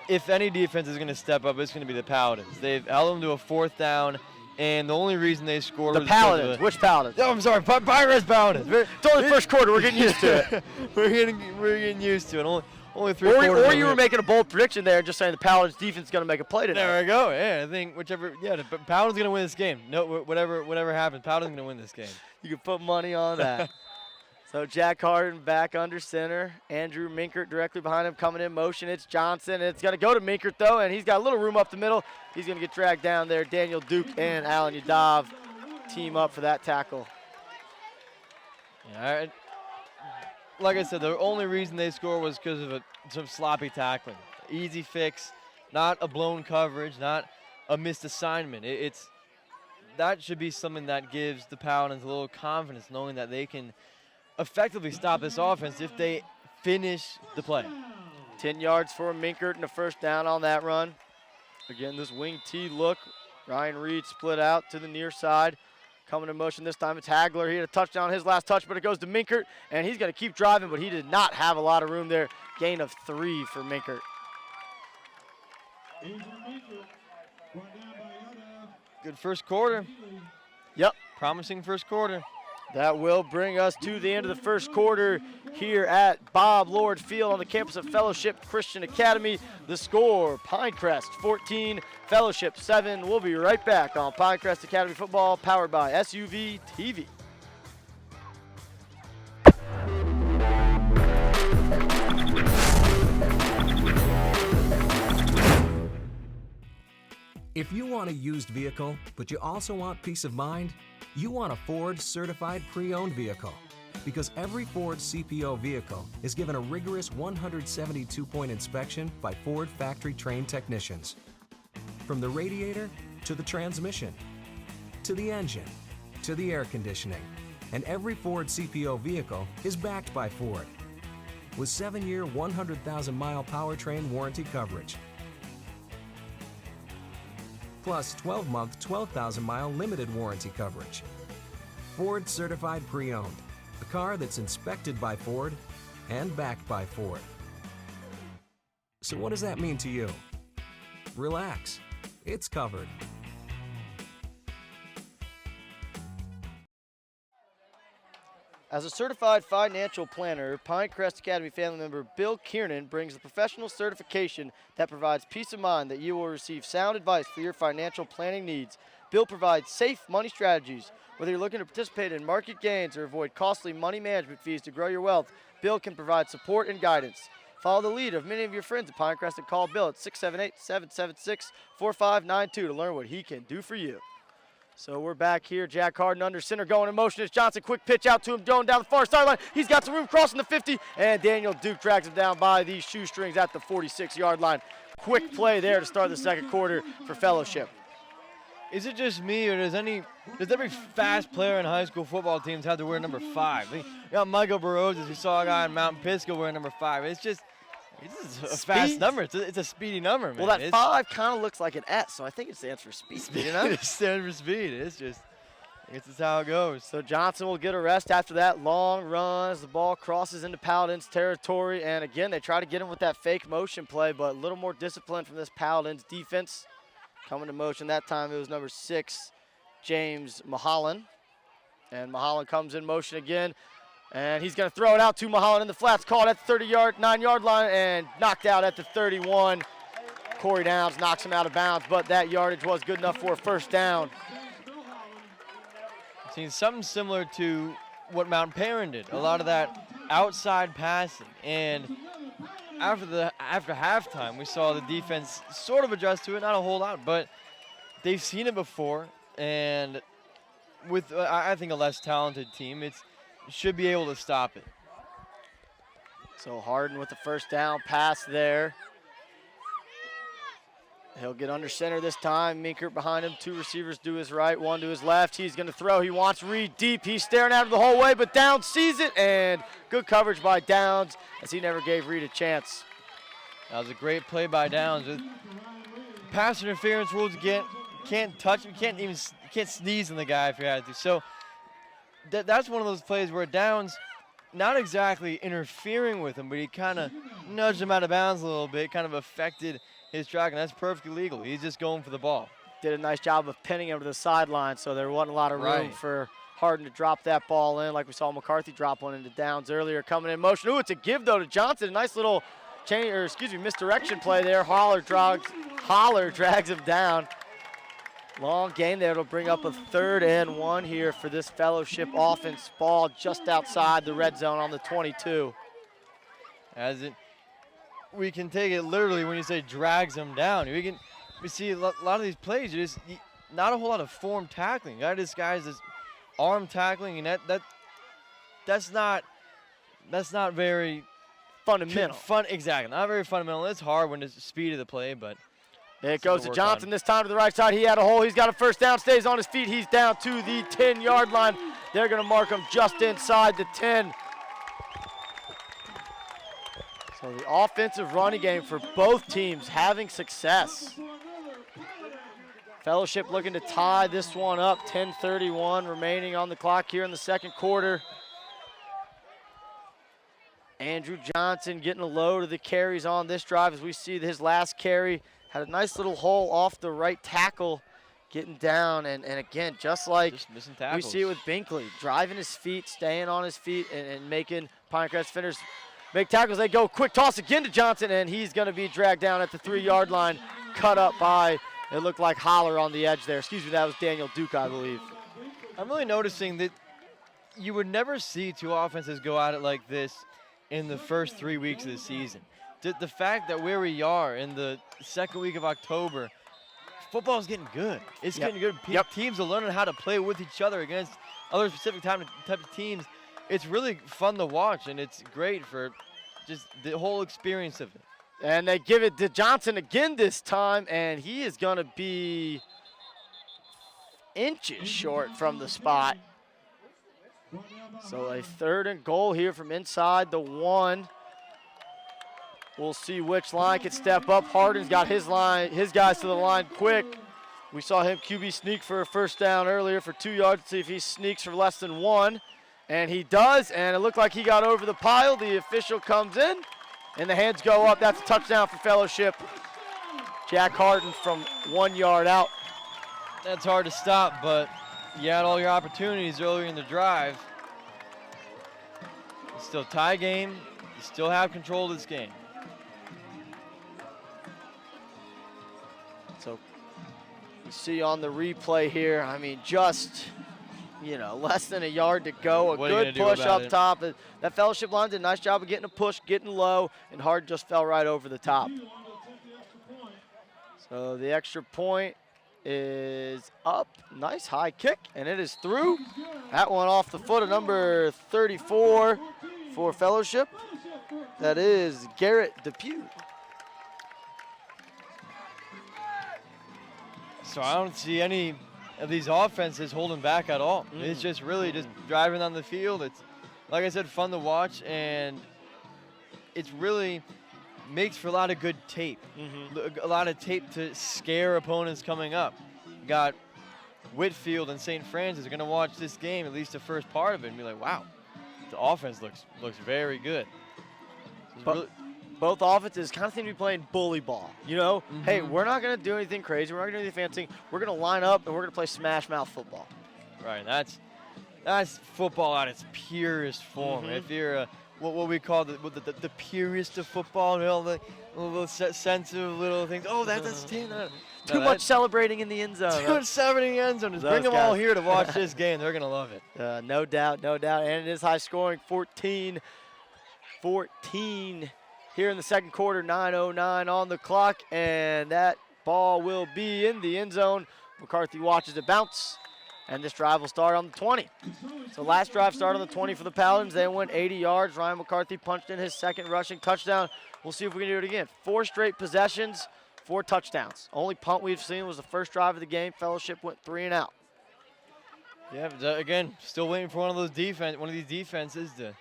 if any defense is going to step up, it's going to be the Paladins. They've held them to a 4th down. And the only reason they scored was Paladins. Which Paladins? Oh, I'm sorry, Pinecrest Paladins. It's only the first quarter. We're getting used to it. We're getting used to it. Only 3 quarters. Or you were making a bold prediction there, just saying the Paladins defense is going to make a play today. There we go. Yeah, I think the Paladins going to win this game. No, whatever happens, Paladins going to win this game. You can put money on that. So Jack Harden back under center. Andrew Minkert directly behind him, coming in motion. It's Johnson, and it's going to go to Minkert, though, and he's got a little room up the middle. He's going to get dragged down there. Daniel Duke and Allen Yadav team up for that tackle. Yeah, like I said, the only reason they scored was because of some sloppy tackling. Easy fix, not a blown coverage, not a missed assignment. That should be something that gives the Paladins a little confidence, knowing that they can effectively stop this offense if they finish the play. 10 yards for Minkert and a first down on that run. Again, this wing T look. Ryan Reed split out to the near side. Coming in motion this time, it's Hagler. He had a touchdown on his last touch, but it goes to Minkert, and he's going to keep driving, but he did not have a lot of room there. Gain of 3 for Minkert. Good first quarter. Yep. Promising first quarter. That will bring us to the end of the first quarter here at Bob Lord Field on the campus of Fellowship Christian Academy. The score, Pinecrest 14, Fellowship 7. We'll be right back on Pinecrest Academy Football, powered by SUVtv. If you want a used vehicle, but you also want peace of mind, you want a Ford certified pre-owned vehicle. Because every Ford CPO vehicle is given a rigorous 172-point inspection by Ford factory-trained technicians. From the radiator to the transmission, to the engine, to the air conditioning. And every Ford CPO vehicle is backed by Ford. With 7-year, 100,000-mile powertrain warranty coverage. Plus 12-month, 12,000-mile limited warranty coverage. Ford Certified Pre-Owned, a car that's inspected by Ford and backed by Ford. So what does that mean to you? Relax, it's covered. As a certified financial planner, Pinecrest Academy family member Bill Kiernan brings the professional certification that provides peace of mind that you will receive sound advice for your financial planning needs. Bill provides safe money strategies. Whether you're looking to participate in market gains or avoid costly money management fees to grow your wealth, Bill can provide support and guidance. Follow the lead of many of your friends at Pinecrest and call Bill at 678-776-4592 to learn what he can do for you. So we're back here. Jack Harden under center going in motion. It's Johnson. Quick pitch out to him, going down the far sideline. He's got some room crossing the 50, and Daniel Duke drags him down by these shoestrings at the 46-yard line. Quick play there to start the second quarter for Fellowship. Is it just me, or does every fast player in high school football teams have to wear number 5? You got Michael Burrows, as we saw a guy in Mountain Pisgah wearing number 5. It's just a fast number. It's a speedy number, man. Well, that 5 kind of looks like an S, so I think it stands for speed. You know? It stands for speed. It's just, this is how it goes. So Johnson will get a rest after that long run as the ball crosses into Paladins territory. And again, they try to get him with that fake motion play, but a little more discipline from this Paladins defense. Coming to motion that time, it was number 6, James Mahalan. And Mahalan comes in motion again. And he's going to throw it out to Mahalan in the flats, caught at the 9-yard line and knocked out at the 31. Corey Downs knocks him out of bounds, but that yardage was good enough for a first down. I've seen something similar to what Mount Perrin did, a lot of that outside passing. And after halftime, we saw the defense sort of adjust to it, not a whole lot, but they've seen it before. And with, I think, a less talented team, should be able to stop it. So Harden with the first down pass there. He'll get under center this time. Minkert behind him. 2 receivers to his right, 1 to his left. He's going to throw. He wants Reed deep. He's staring at him the whole way, but Downs sees it, and good coverage by Downs as he never gave Reed a chance. That was a great play by Downs. With pass interference rules, can't touch him. You can't sneeze on the guy if you had to. So that's one of those plays where Downs, not exactly interfering with him, but he kind of nudged him out of bounds a little bit, kind of affected his track, and that's perfectly legal. He's just going for the ball. Did a nice job of pinning him to the sideline, so there wasn't a lot of room for Harden to drop that ball in, like we saw McCarthy drop one into Downs earlier. Coming in motion. Ooh, it's a give, though, to Johnson. A nice little misdirection play there. Holler drags him down. Long gain there. It'll bring up a 3rd and 1 here for this Fellowship offense. Ball just outside the red zone on the 22. We can take it literally when you say drags him down. We see a lot of these plays, not a whole lot of form tackling. This guy's just arm tackling, and that's not very fundamental. Exactly, not very fundamental. It's hard when it's the speed of the play, but it goes to Johnson this time to the right side. He had a hole. He's got a first down, stays on his feet. He's down to the 10-yard line. They're going to mark him just inside the 10. So the offensive running game for both teams having success. Fellowship looking to tie this one up. 10:31 remaining on the clock here in the second quarter. Andrew Johnson getting a load of the carries on this drive as we see his last carry. Had a nice little hole off the right tackle, getting down. And again, just like missing we tackles. see it with Binkley, driving his feet, staying on his feet, and making Pinecrest defenders make tackles. They go quick toss again to Johnson, and he's going to be dragged down at the 3-yard line, cut up by, it looked like Holler on the edge there. Excuse me, that was Daniel Duke, I believe. I'm really noticing that you would never see two offenses go at it like this in the first 3 weeks of the season. The fact that where we are in the second week of October, football's getting good. It's getting good. Teams are learning how to play with each other against other specific type of teams. It's really fun to watch, and it's great for just the whole experience of it. And they give it to Johnson again this time, and he is going to be inches short from the spot. So a 3rd and goal here from inside the 1. We'll see which line can step up. Hardin's got his guys to the line quick. We saw him QB sneak for a first down earlier for 2 yards. See if he sneaks for less than 1. And he does, and it looked like he got over the pile. The official comes in, and the hands go up. That's a touchdown for Fellowship. Jack Hardin from 1 yard out. That's hard to stop, but you had all your opportunities earlier in the drive. It's still tie game. You still have control of this game. So you see on the replay here, I mean, just, less than a yard to go. A good push up top. That Fellowship line did a nice job of getting a push, getting low, and Hardin just fell right over the top. So the extra point is up. Nice high kick, and it is through. That one off the foot of number 34 for Fellowship. That is Garrett Depew. So I don't see any of these offenses holding back at all. It's just really just driving on the field. It's, like I said, fun to watch, and it's really makes for a lot of good tape. A lot of tape to scare opponents coming up. Got Whitfield and St. Francis are going to watch this game, at least the first part of it, and be like, wow, the offense looks very good. Both offenses kind of seem to be playing bully ball. Hey, we're not going to do anything crazy. We're not going to do anything fancy. We're going to line up, and we're going to play smash mouth football. Right, that's football at its purest form. If you're what we call the purest of football, the little sensitive little things. Oh, that's too much celebrating in the end zone. Too much celebrating in the end zone. Just bring them all here to watch this game. They're going to love it. No doubt. And it is high scoring, 14-14 here in the second quarter, 9:09 on the clock, and that ball will be in the end zone. McCarthy watches it bounce, and this drive will start on the 20. So last drive started on the 20 for the Paladins. They went 80 yards. Ryan McCarthy punched in his second rushing touchdown. We'll see if we can do it again. 4 straight possessions, 4 touchdowns. Only punt we've seen was the first drive of the game. Fellowship went 3 and out. Yeah, but again, still waiting for one of these defenses to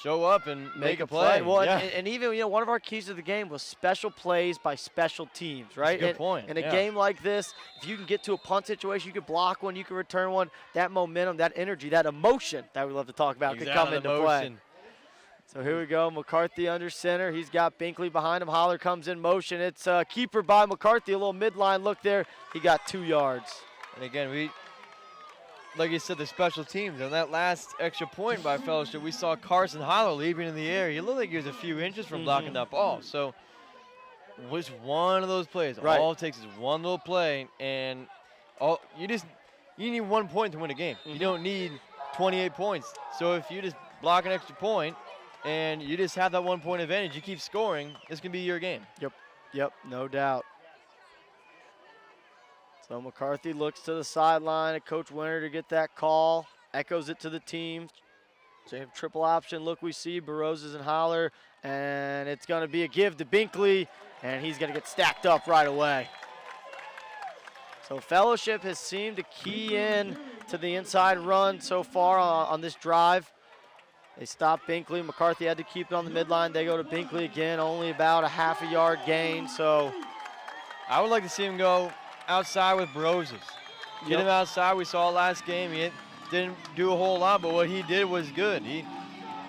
show up and make a play. Well, and even one of our keys to the game was special plays by special teams, right? That's a good point. In a game like this, if you can get to a punt situation, you can block one, you can return one. That momentum, that energy, that emotion that we love to talk about could come into play. So here we go, McCarthy under center. He's got Binkley behind him. Holler comes in motion. It's a keeper by McCarthy. A little midline look there. He got 2 yards. And again, like you said, the special teams. On that last extra point by Fellowship, we saw Carson Holler leaping in the air. He looked like he was a few inches from blocking that ball. So was one of those plays. Right. All it takes is one little play, and you need 1 point to win a game. You don't need 28 points. So if you just block an extra point and you just have that 1 point advantage, you keep scoring, this can be your game. Yep, no doubt. So McCarthy looks to the sideline at Coach Winter to get that call. Echoes it to the team. Same triple option look we see. Barozas and Holler. And it's going to be a give to Binkley. And he's going to get stacked up right away. So Fellowship has seemed to key in to the inside run so far on this drive. They stopped Binkley. McCarthy had to keep it on the midline. They go to Binkley again, only about a half a yard gain. So I would like to see him go outside with Broses. Get him outside. We saw last game. He didn't do a whole lot, but what he did was good. He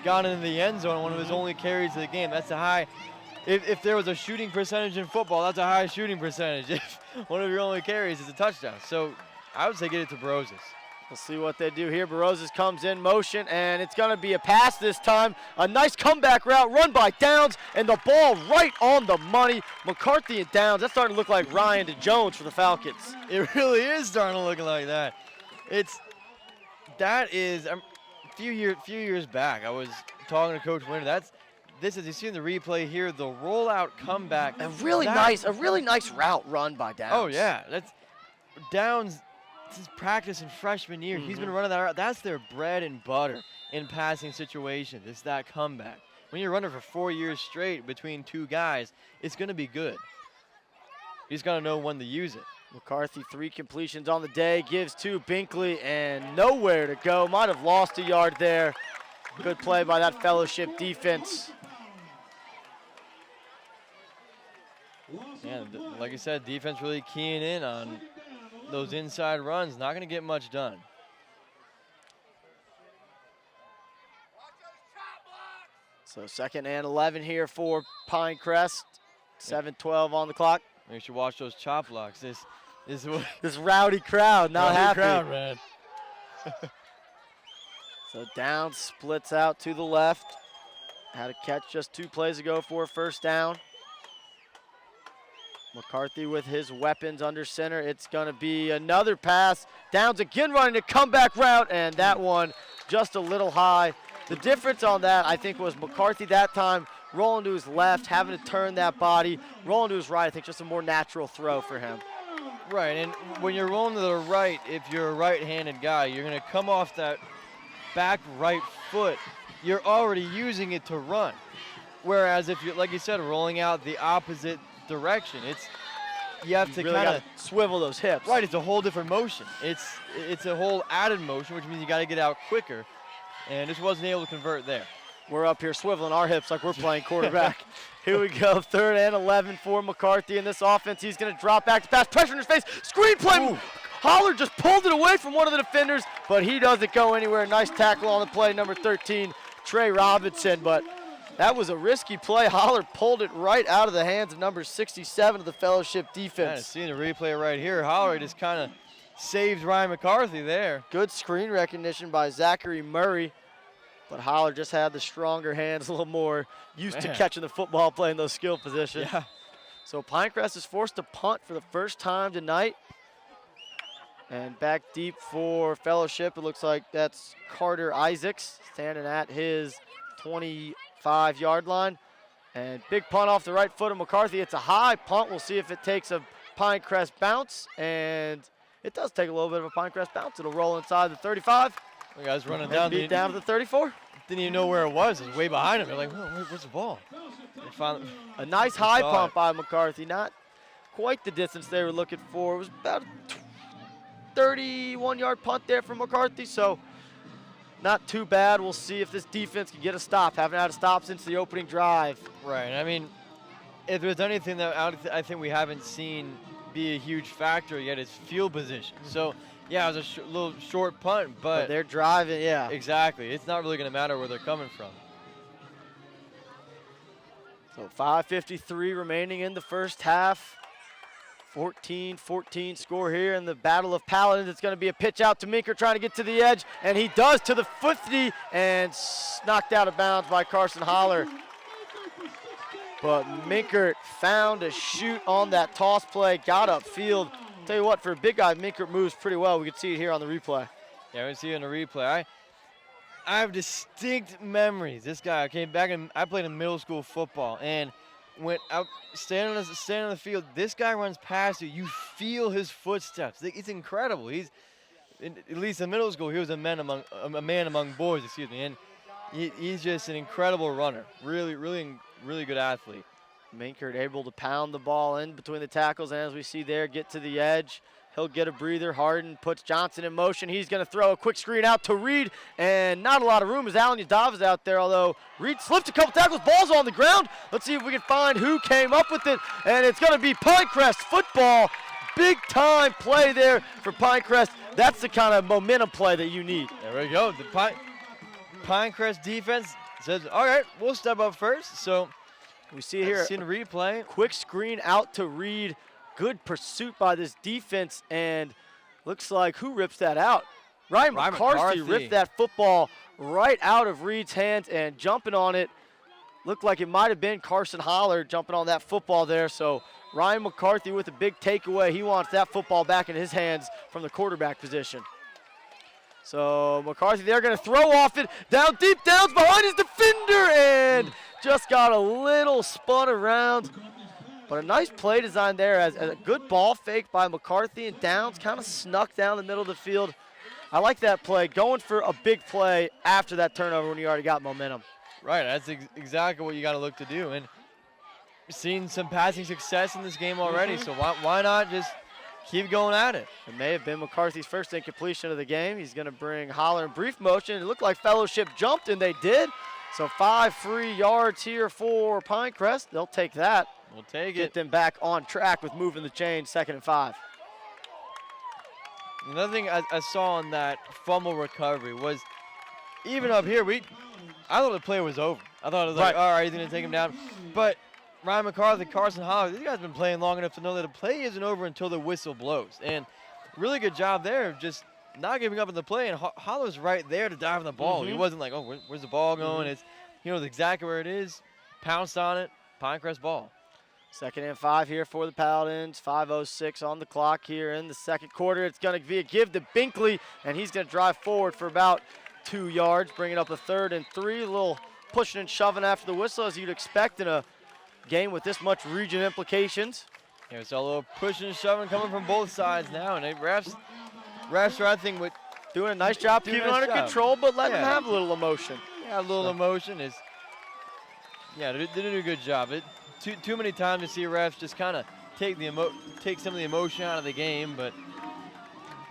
got into the end zone, one of his only carries of the game. That's a high. If there was a shooting percentage in football, that's a high shooting percentage. If one of your only carries is a touchdown. So I would say get it to Broses. we'll see what they do here. Barozas comes in motion, and it's going to be a pass this time. A nice comeback route run by Downs, and the ball right on the money. McCarthy and Downs, that's starting to look like Ryan to Jones for the Falcons. It really is starting to look like that. That is a few years back. I was talking to Coach Winter. This is, you see in the replay here, the rollout comeback. A really nice route run by Downs. Oh yeah, that's Downs. His practice in freshman year. He's been running that route. That's their bread and butter in passing situations. It's that comeback. When you're running for 4 years straight between two guys, it's going to be good. He's got to know when to use it. McCarthy, 3 completions on the day, gives to Binkley, and nowhere to go. Might have lost a yard there. Good play by that Fellowship defense. Yeah, like I said, defense really keying in on those inside runs. Not going to get much done. So 2nd and 11 here for Pinecrest. 7:12 on the clock. You should watch those chop blocks. This rowdy crowd not happy. Crowd, man. So Downs splits out to the left. Had a catch just 2 plays ago for a first down. McCarthy with his weapons under center. It's going to be another pass. Downs again running a comeback route, and that one just a little high. The difference on that, I think, was McCarthy that time rolling to his left, having to turn that body, rolling to his right. I think just a more natural throw for him. Right, and when you're rolling to the right, if you're a right-handed guy, you're going to come off that back right foot. You're already using it to run. Whereas if you're, like you said, rolling out the opposite direction, you have to really kind of swivel those hips. Right, it's a whole different motion. It's a whole added motion, which means you got to get out quicker, and just wasn't able to convert there. We're up here swiveling our hips like we're playing quarterback. Here we go, 3rd and 11 for McCarthy in this offense. He's going to drop back to pass, pressure in his face, screen play. Ooh. Holler just pulled it away from one of the defenders, but he doesn't go anywhere. Nice tackle on the play, number 13, Trey Robinson, but that was a risky play. Holler pulled it right out of the hands of number 67 of the Fellowship defense. Yeah, seeing the replay right here, Holler just kind of saved Ryan McCarthy there. Good screen recognition by Zachary Murray, but Holler just had the stronger hands, a little more used to catching the football, playing those skill positions. Yeah. So Pinecrest is forced to punt for the first time tonight. And back deep for Fellowship, it looks like that's Carter Isaacs standing at his 25-yard line. And big punt off the right foot of McCarthy. It's a high punt. We'll see if it takes a Pinecrest bounce. And it does take a little bit of a Pinecrest bounce. It'll roll inside the 35. The guy's running And down. beat down to the 34. Didn't even know where it was. It was way behind him. They're like, where's the ball? A nice high pump by McCarthy. Not quite the distance they were looking for. It was about a 31-yard punt there from McCarthy, so not too bad. We'll see if this defense can get a stop. Haven't had a stop since the opening drive. Right. I mean, if there's anything that I think we haven't seen be a huge factor yet, it's field position. So, yeah, it was a little short punt, but they're driving, yeah. Exactly. It's not really going to matter where they're coming from. So 5:53 remaining in the first half. 14-14 score here in the Battle of Paladins. It's going to be a pitch out to Minker trying to get to the edge, and he does to the 50 and knocked out of bounds by Carson Holler. But Minkert found a shoot on that toss play, got upfield. Tell you what, for a big guy, Minkert moves pretty well. We can see it here on the replay. Yeah, we see it in the replay. I have distinct memories. This guy came back, and I played in middle school football, and when out standing on the field, this guy runs past you. You feel his footsteps. It's incredible. He's, at least in middle school, he was a man among boys. Excuse me, and he's just an incredible runner. Really good athlete. Minkert able to pound the ball in between the tackles, and as we see there, get to the edge. He'll get a breather. Harden puts Johnson in motion. He's going to throw a quick screen out to Reed, and not a lot of room as Alan Yadav is out there, although Reed slipped a couple tackles. Ball's on the ground. Let's see if we can find who came up with it, and it's going to be Pinecrest football. Big time play there for Pinecrest. That's the kind of momentum play that you need. There we go. The Pinecrest defense says, all right, we'll step up first. So we see here. See the replay. Quick screen out to Reed. Good pursuit by this defense, and looks like who rips that out? Ryan McCarthy ripped that football right out of Reed's hands and jumping on it. Looked like it might have been Carson Holler jumping on that football there. So Ryan McCarthy with a big takeaway. He wants that football back in his hands from the quarterback position. So McCarthy, they're going to throw off it. Down deep, Downs behind his defender, and just got a little spun around. But a nice play design there as a good ball fake by McCarthy, and Downs kind of snuck down the middle of the field. I like that play, going for a big play after that turnover when you already got momentum. Right, that's exactly what you got to look to do. And we've seen some passing success in this game already, so why not just keep going at it? It may have been McCarthy's first incompletion of the game. He's going to bring Holler in brief motion. It looked like Fellowship jumped, and they did. So 5 free yards here for Pinecrest. They'll take that. We'll take Get it. them back on track with moving the chain, 2nd and 5. Another thing I saw on that fumble recovery was, even up here, I thought the play was over. I thought it was like, all right, he's going to take him down. But Ryan McCarthy, Carson Holler, these guys have been playing long enough to know that a play isn't over until the whistle blows. And really good job there of just not giving up on the play. And Holler's right there to dive on the ball. He wasn't like, oh, where's the ball going? He knows exactly where it is. Pounced on it. Pinecrest ball. 2nd and 5 here for the Paladins. 5:06 on the clock here in the second quarter. It's going to be a give to Binkley, and he's going to drive forward for about 2 yards, bringing up a 3rd and 3. A little pushing and shoving after the whistle, as you'd expect in a game with this much region implications. Yeah, we saw a little pushing and shoving coming from both sides now, and refs are, I think, doing a nice job keeping it under control, but letting them have a little emotion. Yeah, a little emotion is. Yeah, they did a good job. Too many times to see refs just kind of take some of the emotion out of the game, but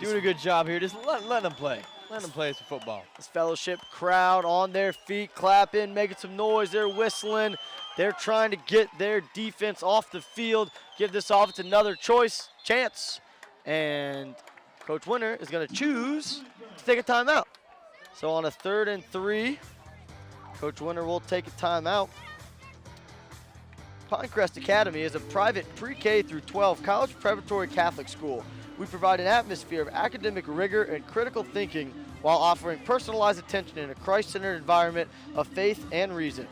doing a good job here. Just let them play. Let them play some football. This Fellowship crowd on their feet, clapping, making some noise. They're whistling. They're trying to get their defense off the field, give this offense another chance. And Coach Winter is going to choose to take a timeout. So on a 3rd and 3, Coach Winter will take a timeout. Pinecrest Academy is a private pre-K through 12 college preparatory Catholic school. We provide an atmosphere of academic rigor and critical thinking while offering personalized attention in a Christ-centered environment of faith and reason.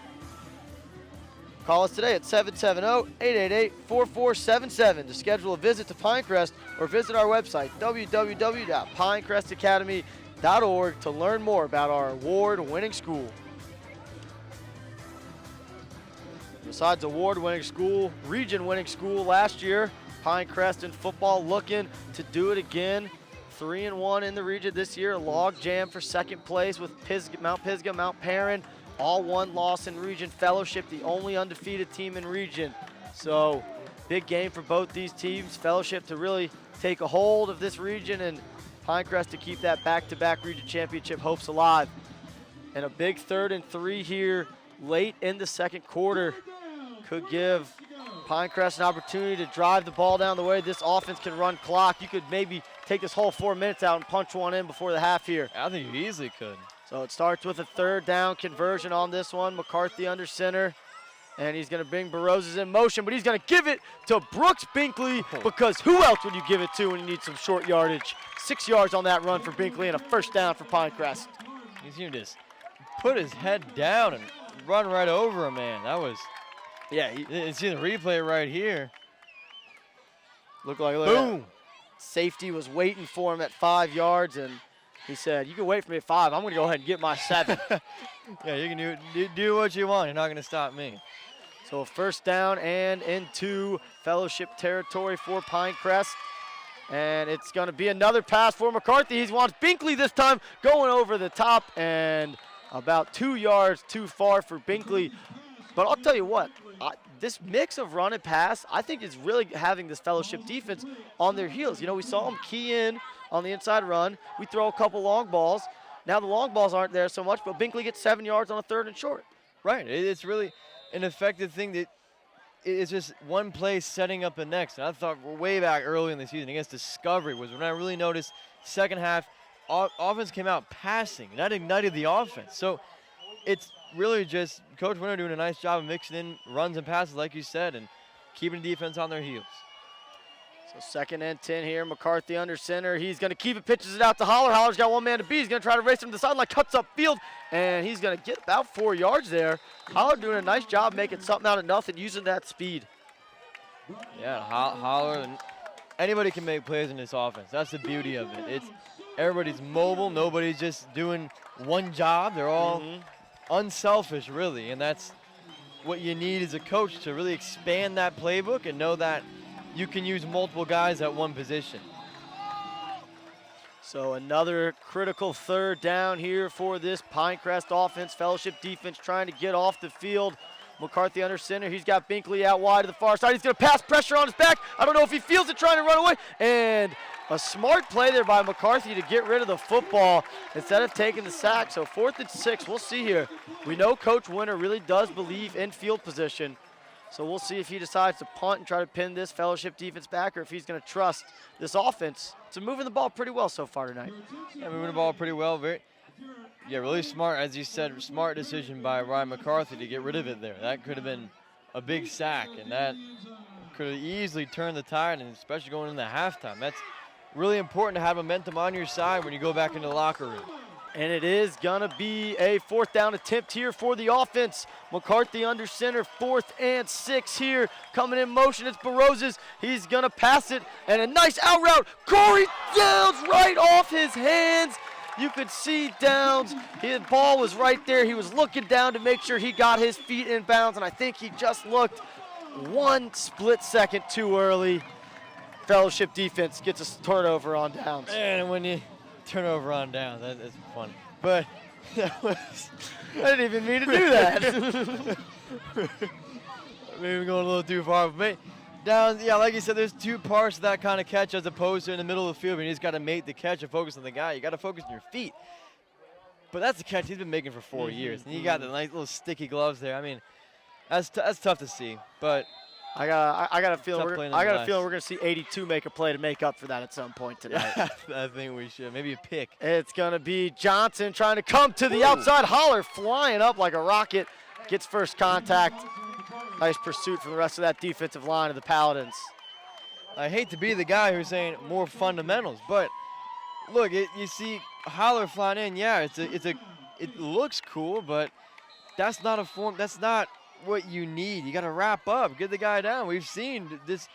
Call us today at 770-888-4477 to schedule a visit to Pinecrest, or visit our website, www.pinecrestacademy.org, to learn more about our award-winning school. Besides award-winning school, region-winning school last year, Pinecrest in football looking to do it again. 3-1 in the region this year, log jam for 2nd place with Mount Pisgah, Mount Perrin, all 1 loss in region. Fellowship, the only undefeated team in region. So big game for both these teams. Fellowship to really take a hold of this region, and Pinecrest to keep that back-to-back region championship hopes alive. And a big 3rd and 3 here late in the second quarter could give Pinecrest an opportunity to drive the ball down the way this offense can run clock. You could maybe take this whole 4 minutes out and punch one in before the half here. I think you easily could. So it starts with a 3rd down conversion on this one. McCarthy under center, and he's going to bring Barozas in motion, but he's going to give it to Brooks Binkley, because who else would you give it to when you need some short yardage? 6 yards on that run for Binkley, and a 1st down for Pinecrest. He's going to just put his head down and run right over him, man. That was... Yeah, you see the replay right here. Look like boom. Safety was waiting for him at 5 yards, and he said, "You can wait for me at 5. I'm going to go ahead and get my 7." Yeah, you can do what you want. You're not going to stop me. So a 1st down and into Fellowship territory for Pinecrest. And it's going to be another pass for McCarthy. He wants Binkley this time, going over the top, and about 2 yards too far for Binkley. But I'll tell you what, this mix of run and pass, I think is really having this Fellowship defense on their heels. You know, we saw them key in on the inside run. We throw a couple long balls. Now the long balls aren't there so much, but Binkley gets 7 yards on a 3rd and short. Right. It's really an effective thing that it's just one play setting up the next. And I thought way back early in the season against Discovery was when I really noticed second half offense came out passing, and that ignited the offense. So it's really just Coach Winter doing a nice job of mixing in runs and passes, like you said, and keeping the defense on their heels. So 2nd and 10 here. McCarthy under center. He's going to keep it, pitches it out to Holler. Holler's got one man to beat. He's going to try to race him to the sideline, cuts up field, and he's going to get about 4 yards there. Holler doing a nice job making something out of nothing, using that speed. Yeah, Holler, and anybody can make plays in this offense. That's the beauty of it. Everybody's mobile. Nobody's just doing one job. They're all unselfish, really, and that's what you need as a coach to really expand that playbook and know that you can use multiple guys at one position. So another critical 3rd down here for this Pinecrest offense. Fellowship defense trying to get off the field. McCarthy under center. He's got Binkley out wide to the far side. He's going to pass pressure on his back. I don't know if he feels it trying to run away. And a smart play there by McCarthy to get rid of the football instead of taking the sack. So 4th and 6. We'll see here. We know Coach Winter really does believe in field position. So we'll see if he decides to punt and try to pin this Fellowship defense back, or if he's going to trust this offense to moving the ball pretty well so far tonight. Yeah, moving the ball pretty well. Really smart, as you said, smart decision by Ryan McCarthy to get rid of it there. That could have been a big sack, and that could have easily turned the tide, and especially going into halftime. That's really important to have momentum on your side when you go back into the locker room. And it is going to be a 4th down attempt here for the offense. McCarthy under center, 4th and 6 here. Coming in motion, it's Baroses. He's going to pass it, and a nice out route. Corey Downs right off his hands. You could see Downs. His ball was right there. He was looking down to make sure he got his feet in bounds, and I think he just looked 1 split second too early. Fellowship defense gets a turnover on Downs. And when you turnover on Downs, that's fun. But that was, I didn't even mean to do that. Maybe we're going a little too far. But Downs, yeah, like you said, there's 2 parts to that kind of catch as opposed to in the middle of the field. You just got to make the catch and focus on the guy. You got to focus on your feet. But that's the catch he's been making for 4 years. And you got the nice little sticky gloves there. I mean, that's tough to see. But I got a feeling we're nonetheless. going to see 82 make a play to make up for that at some point tonight. I think we should. Maybe a pick. It's going to be Johnson trying to come to the outside. Holler flying up like a rocket. Gets first contact. Nice pursuit from the rest of that defensive line of the Paladins. I hate to be the guy who's saying more fundamentals, but look, you see Holler flying in. Yeah, it looks cool, but that's not a form. That's not what you need. You got to wrap up, get the guy down. We've seen this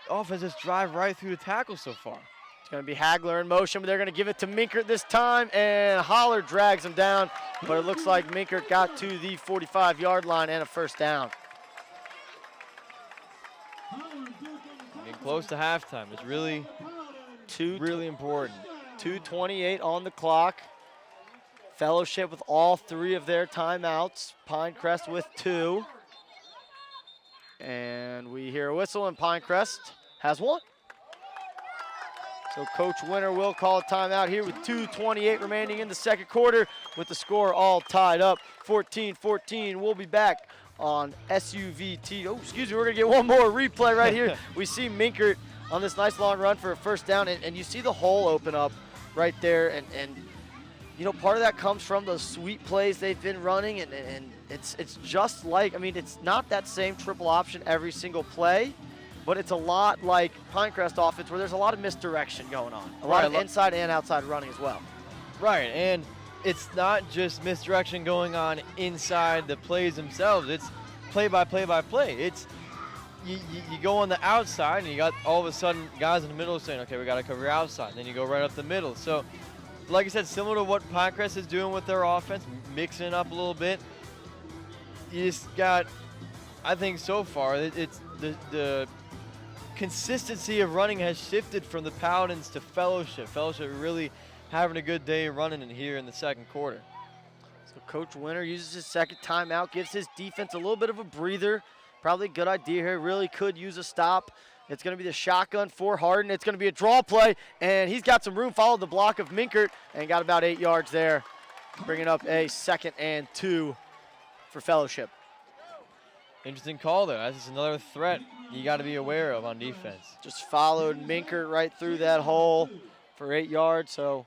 offense just drive right through the tackle so far. It's going to be Hagler in motion, but they're going to give it to Minkert this time, and Holler drags him down, but it looks like Minkert got to the 45-yard line and a first down. Getting close to halftime. It's really important. 2:28 on the clock. Fellowship with all 3 of their timeouts. Pinecrest with 2. And we hear a whistle, and Pinecrest has 1. So Coach Winter will call a timeout here with 2:28 remaining in the second quarter with the score all tied up. 14-14. We'll be back on SUVtv. Oh, excuse me, we're going to get one more replay right here. We see Minkert on this nice long run for a first down, and you see the hole open up right there, and you know, part of that comes from those sweep plays they've been running, and it's just like, I mean, it's not that same triple option every single play, but it's a lot like Pinecrest offense where there's a lot of misdirection going on. A lot of inside and outside running as well. Right, and it's not just misdirection going on inside the plays themselves. It's play by play by play. It's you go on the outside, and you got all of a sudden guys in the middle saying, okay, we got to cover your outside. Then you go right up the middle. So, like I said, similar to what Pinecrest is doing with their offense, mixing it up a little bit. You just got, I think so far, it's the consistency of running has shifted from the Paladins to Fellowship. Fellowship really having a good day running in here in the second quarter. So Coach Winter uses his second timeout, gives his defense a little bit of a breather. Probably a good idea here. Really could use a stop. It's going to be the shotgun for Harden. It's going to be a draw play, and he's got some room. Followed the block of Minkert and got about 8 yards there, bringing up a 2nd and 2 for Fellowship. Interesting call there. That's just another threat you got to be aware of on defense. Just followed Minkert right through that hole for 8 yards. So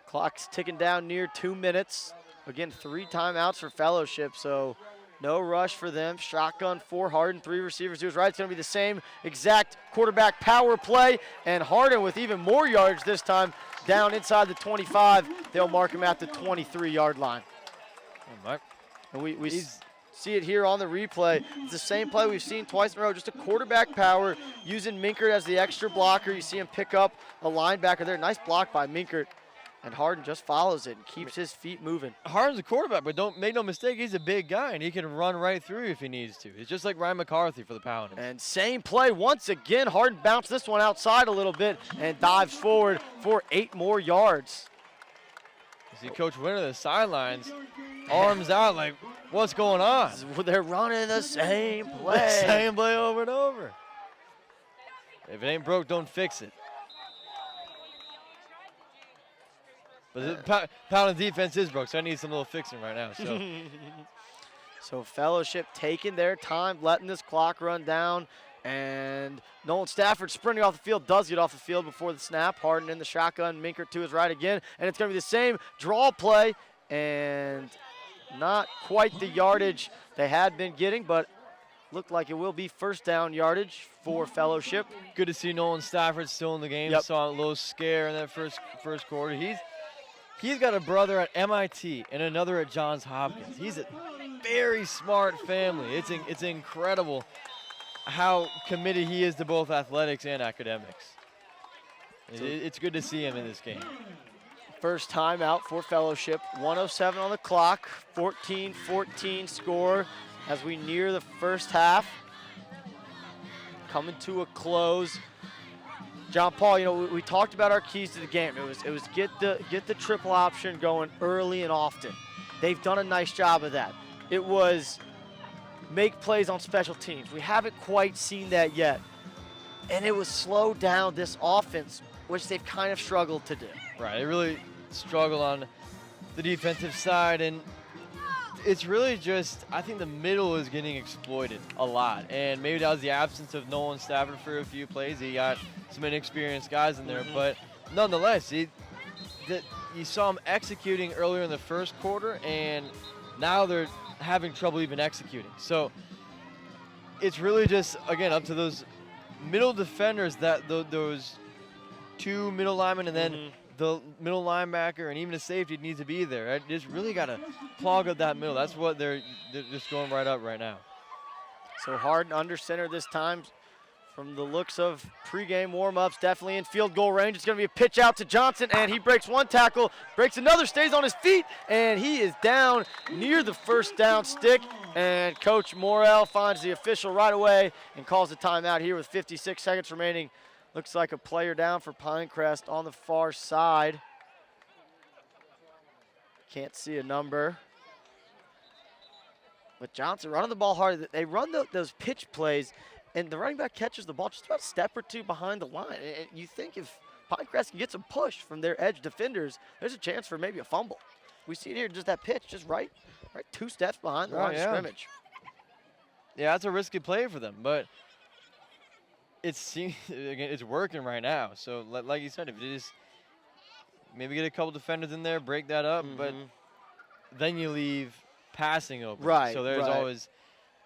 clock's ticking down near 2 minutes. Again, 3 timeouts for Fellowship, so no rush for them. Shotgun for Harden, 3 receivers to his right. It's going to be the same exact quarterback power play, and Harden with even more yards this time down inside the 25. They'll mark him at the 23-yard line. Oh, Mike. And we see it here on the replay. It's the same play we've seen twice in a row, just a quarterback power using Minkert as the extra blocker. You see him pick up a linebacker there. Nice block by Minkert. And Harden just follows it and keeps his feet moving. Harden's a quarterback, but don't make no mistake, he's a big guy, and he can run right through if he needs to. It's just like Ryan McCarthy for the Paladins. And same play once again. Harden bounced this one outside a little bit and dives forward for 8 more yards. You see Coach Winter, the sidelines, arms out like, what's going on? They're running the same play. The same play over and over. If it ain't broke, don't fix it. But the Paladins defense is broke, so I need some little fixing right now. So. So Fellowship taking their time, letting this clock run down, and Nolan Stafford sprinting off the field, does get off the field before the snap. Harden in the shotgun, Minkert to his right again, and it's going to be the same draw play, and not quite the yardage they had been getting, but looked like it will be first down yardage for Fellowship. Good to see Nolan Stafford still in the game. Yep. Saw a little scare in that first quarter. He's got a brother at MIT and another at Johns Hopkins. He's a very smart family. It's incredible how committed he is to both athletics and academics. It's good to see him in this game. First time out for Fellowship. 1:07 on the clock. 14-14 score as we near the first half. Coming to a close. John Paul, you know, we talked about our keys to the game. It was get the triple option going early and often. They've done a nice job of that. It was make plays on special teams. We haven't quite seen that yet. And it was slow down this offense, which they've kind of struggled to do. Right, they really struggle on the defensive side, and it's really just, I think the middle is getting exploited a lot. And maybe that was the absence of Nolan Stafford for a few plays. He got some inexperienced guys in there, but nonetheless, you saw him executing earlier in the first quarter, and now they're having trouble even executing. So it's really just, again, up to those middle defenders, that those 2 middle linemen and then the middle linebacker and even a safety needs to be there. Right? Just really got to clog up that middle. That's what they're just going right up right now. So Harden under center this time. From the looks of pregame warm-ups, definitely in field goal range. It's going to be a pitch out to Johnson, and he breaks one tackle, breaks another, stays on his feet, and he is down near the first down stick. And Coach Morrell finds the official right away and calls a timeout here with 56 seconds remaining. Looks like a player down for Pinecrest on the far side. Can't see a number. But Johnson running the ball hard. They run those pitch plays, and the running back catches the ball just about a step or two behind the line. And you think if Pinecrest can get some push from their edge defenders, there's a chance for maybe a fumble. We see it here, just that pitch, just right 2 steps behind the line of scrimmage. Yeah, that's a risky play for them, but it's working right now. So like you said, if you just maybe get a couple defenders in there, break that up, but then you leave passing open. Right. So there's always.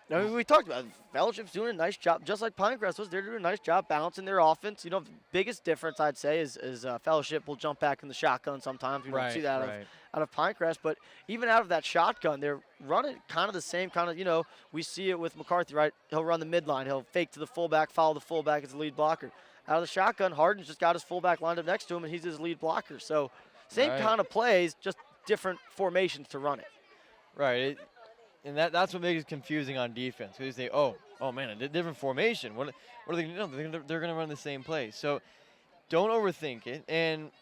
I mean, we talked about it. Fellowship's doing a nice job, just like Pinecrest was. They're doing a nice job balancing their offense. You know, the biggest difference I'd say is Fellowship will jump back in the shotgun sometimes. We don't see that out of Pinecrest, but even out of that shotgun, they're running kind of the same kind of, you know, we see it with McCarthy, right? He'll run the midline. He'll fake to the fullback, follow the fullback as the lead blocker. Out of the shotgun, Harden's just got his fullback lined up next to him, and he's his lead blocker. So same kind of plays, just different formations to run it. Right. And that's what makes it confusing on defense. Because they say, oh man, a different formation. What are they going to do? They're going to run the same play. So don't overthink it. And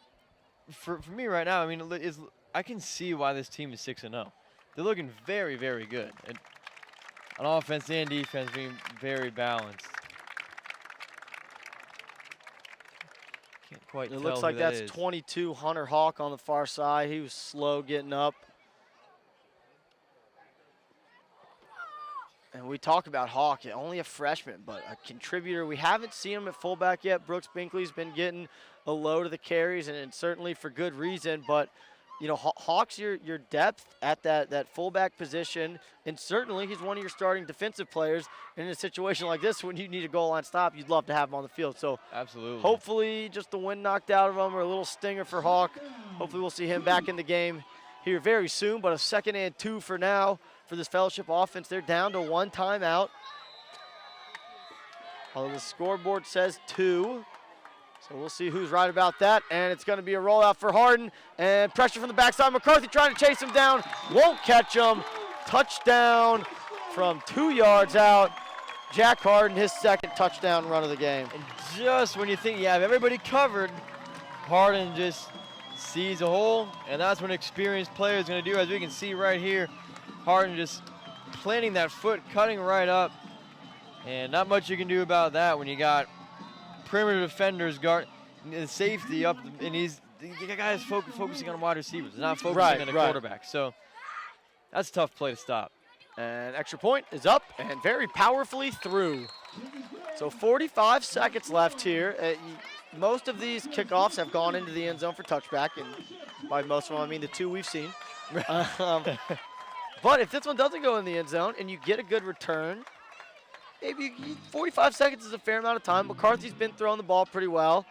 for me right now, I mean, I can see why this team is 6-0. they're looking very, very good. And on offense and defense being very balanced. Can't quite tell It looks who like that that's is. 22 Hunter Hawk on the far side. He was slow getting up. And we talk about Hawk, only a freshman, but a contributor. We haven't seen him at fullback yet. Brooks Binkley's been getting a load of the carries, and certainly for good reason. But, you know, Hawk's your depth at that fullback position, and certainly he's one of your starting defensive players. And in a situation like this, when you need a goal line stop, you'd love to have him on the field. So Absolutely. hopefully just the wind knocked out of him or a little stinger for Hawk. Hopefully we'll see him back in the game here very soon, but a 2nd and 2 for now. For this Fellowship offense, they're down to 1 timeout. Although the scoreboard says 2. So we'll see who's right about that. And it's going to be a rollout for Harden. And pressure from the backside. McCarthy trying to chase him down. Won't catch him. Touchdown from 2 yards out. Jack Harden, his 2nd touchdown run of the game. And just when you think you have everybody covered, Harden just sees a hole, and that's what an experienced player is going to do. As we can see right here, Harden just planting that foot, cutting right up, and not much you can do about that when you got perimeter defenders guard the safety up, and the guy's focusing on wide receivers, not focusing on the quarterback. So that's a tough play to stop. And extra point is up and very powerfully through. So 45 seconds left here. Most of these kickoffs have gone into the end zone for touchback, and by most of them I mean the 2 we've seen. But if this one doesn't go in the end zone and you get a good return, maybe 45 seconds is a fair amount of time. McCarthy's been throwing the ball pretty well.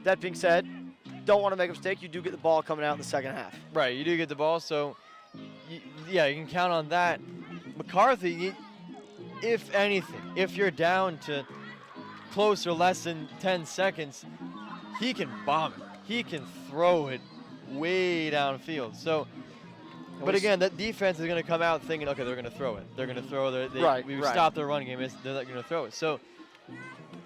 That being said, don't want to make a mistake. You do get the ball coming out in the second half. Right, you do get the ball, so yeah, you can count on that. McCarthy, if anything, if you're down to close or less than 10 seconds, he can bomb it. He can throw it way downfield. So, but again, that defense is going to come out thinking, okay, they're going to throw it. They're going to throw it. We've stopped their run game. They're not going to throw it. So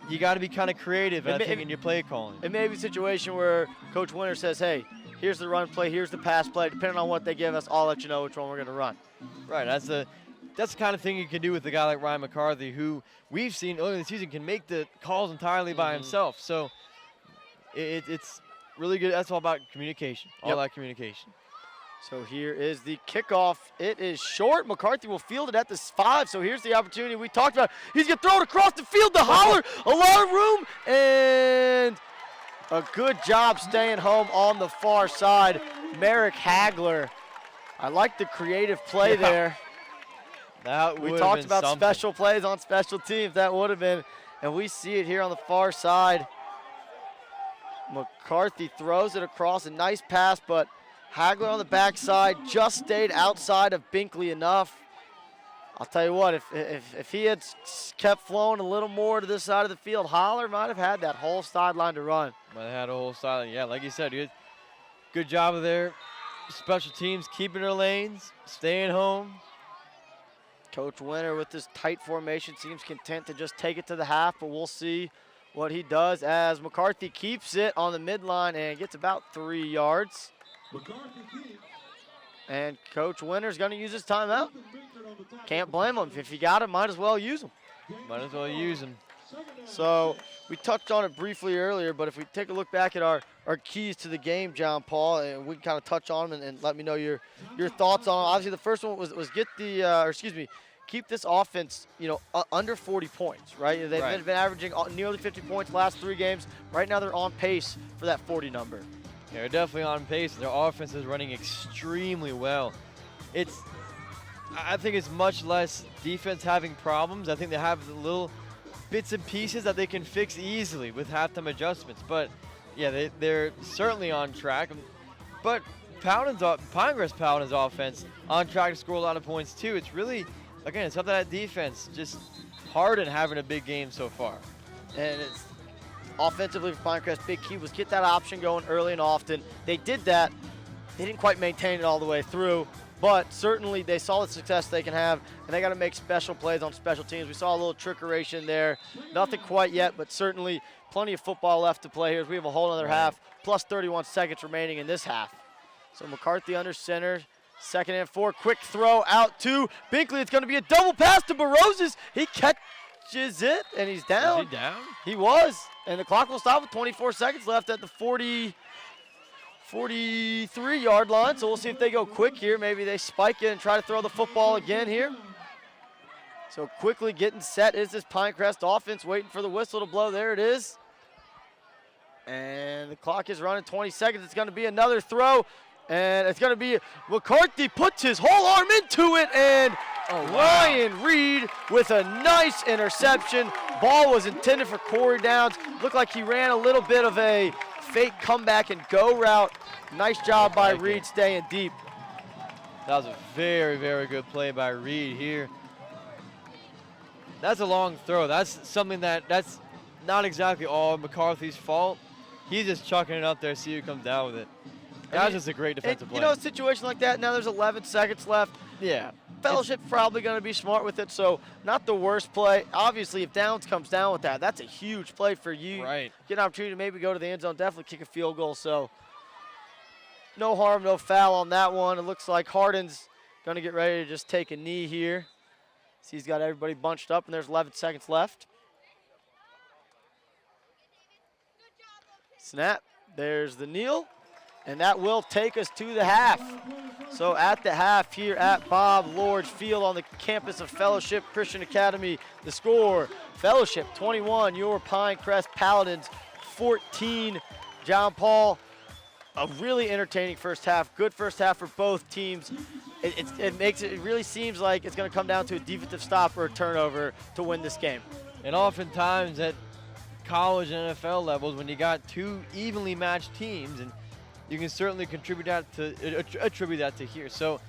you got to be kind of creative, I think, in your play calling. It may be a situation where Coach Winter says, hey, here's the run play, here's the pass play. Depending on what they give us, I'll let you know which one we're going to run. Right. That's the kind of thing you can do with a guy like Ryan McCarthy, who we've seen earlier in the season can make the calls entirely by himself. So it's really good. That's all about communication. All that communication. So here is the kickoff. It is short. McCarthy will field it at the 5. So here's the opportunity we talked about. He's going to throw it across the field to Holler. A lot of room. And a good job staying home on the far side. Merrick Hagler. I like the creative play there. We talked about special plays on special teams. That would have been. And we see it here on the far side. McCarthy throws it across. A nice pass, but Hagler on the backside just stayed outside of Binkley enough. I'll tell you what, if he had kept flowing a little more to this side of the field, Holler might have had that whole sideline to run. Might have had a whole sideline. Yeah, like you said, good job of their special teams keeping their lanes, staying home. Coach Winter with this tight formation seems content to just take it to the half, but we'll see what he does as McCarthy keeps it on the midline and gets about 3 yards. And Coach Winter's going to use his timeout. Can't blame him. If you got him, might as well use him. Might as well use him. So we touched on it briefly earlier, but if we take a look back at our keys to the game, John Paul, and we can kind of touch on them and let me know your thoughts on them. Obviously, the first one was get the, keep this offense, under 40 points, right? They've been averaging nearly 50 points last 3 games. Right now they're on pace for that 40 number. Yeah, they're definitely on pace. Their offense is running extremely well. I think it's much less defense having problems. I think they have the little bits and pieces that they can fix easily with halftime adjustments. But yeah, they're certainly on track. But Pinecrest Paladins offense on track to score a lot of points too. It's really, again, it's up to that defense. Just Harden having a big game so far. And it's offensively for Pinecrest, big key was get that option going early and often. They did that. They didn't quite maintain it all the way through, but certainly they saw the success they can have, and they got to make special plays on special teams. We saw a little trickeration there. Nothing quite yet, but certainly plenty of football left to play here as we have a whole other half, plus 31 seconds remaining in this half. So McCarthy under center, 2nd and 4, quick throw out to Binkley. It's going to be a double pass to Baroses. He catches it, and he's down. Is he down? He was, and the clock will stop with 24 seconds left at the 43-yard line, so we'll see if they go quick here. Maybe they spike it and try to throw the football again here. So quickly getting set is this Pinecrest offense, waiting for the whistle to blow. There it is. And the clock is running 20 seconds. It's going to be another throw. And it's going to be McCarthy puts his whole arm into it, and Ryan Reed with a nice interception. Ball was intended for Corey Downs. Looked like he ran a little bit of a fake comeback and go route. Nice job by Reed staying deep. That was a very, very good play by Reed here. That's a long throw. That's something that's not exactly all McCarthy's fault. He's just chucking it up there, see who comes down with it. That was just a great defensive play. You know, a situation like that, now there's 11 seconds left. Yeah. Fellowship's probably going to be smart with it, so not the worst play. Obviously, if Downs comes down with that, that's a huge play for you. Right. Get an opportunity to maybe go to the end zone, definitely kick a field goal. So no harm, no foul on that one. It looks like Hardin's going to get ready to just take a knee here. See, he's got everybody bunched up, and there's 11 seconds left. Snap. There's the kneel. And that will take us to the half. So at the half here at Bob Lord's Field on the campus of Fellowship Christian Academy, the score, Fellowship 21, your Pinecrest Paladins 14. John Paul, a really entertaining first half. Good first half for both teams. It really seems like it's going to come down to a defensive stop or a turnover to win this game. And oftentimes at college and NFL levels, when you got two evenly matched teams, and you can certainly attribute that to here. So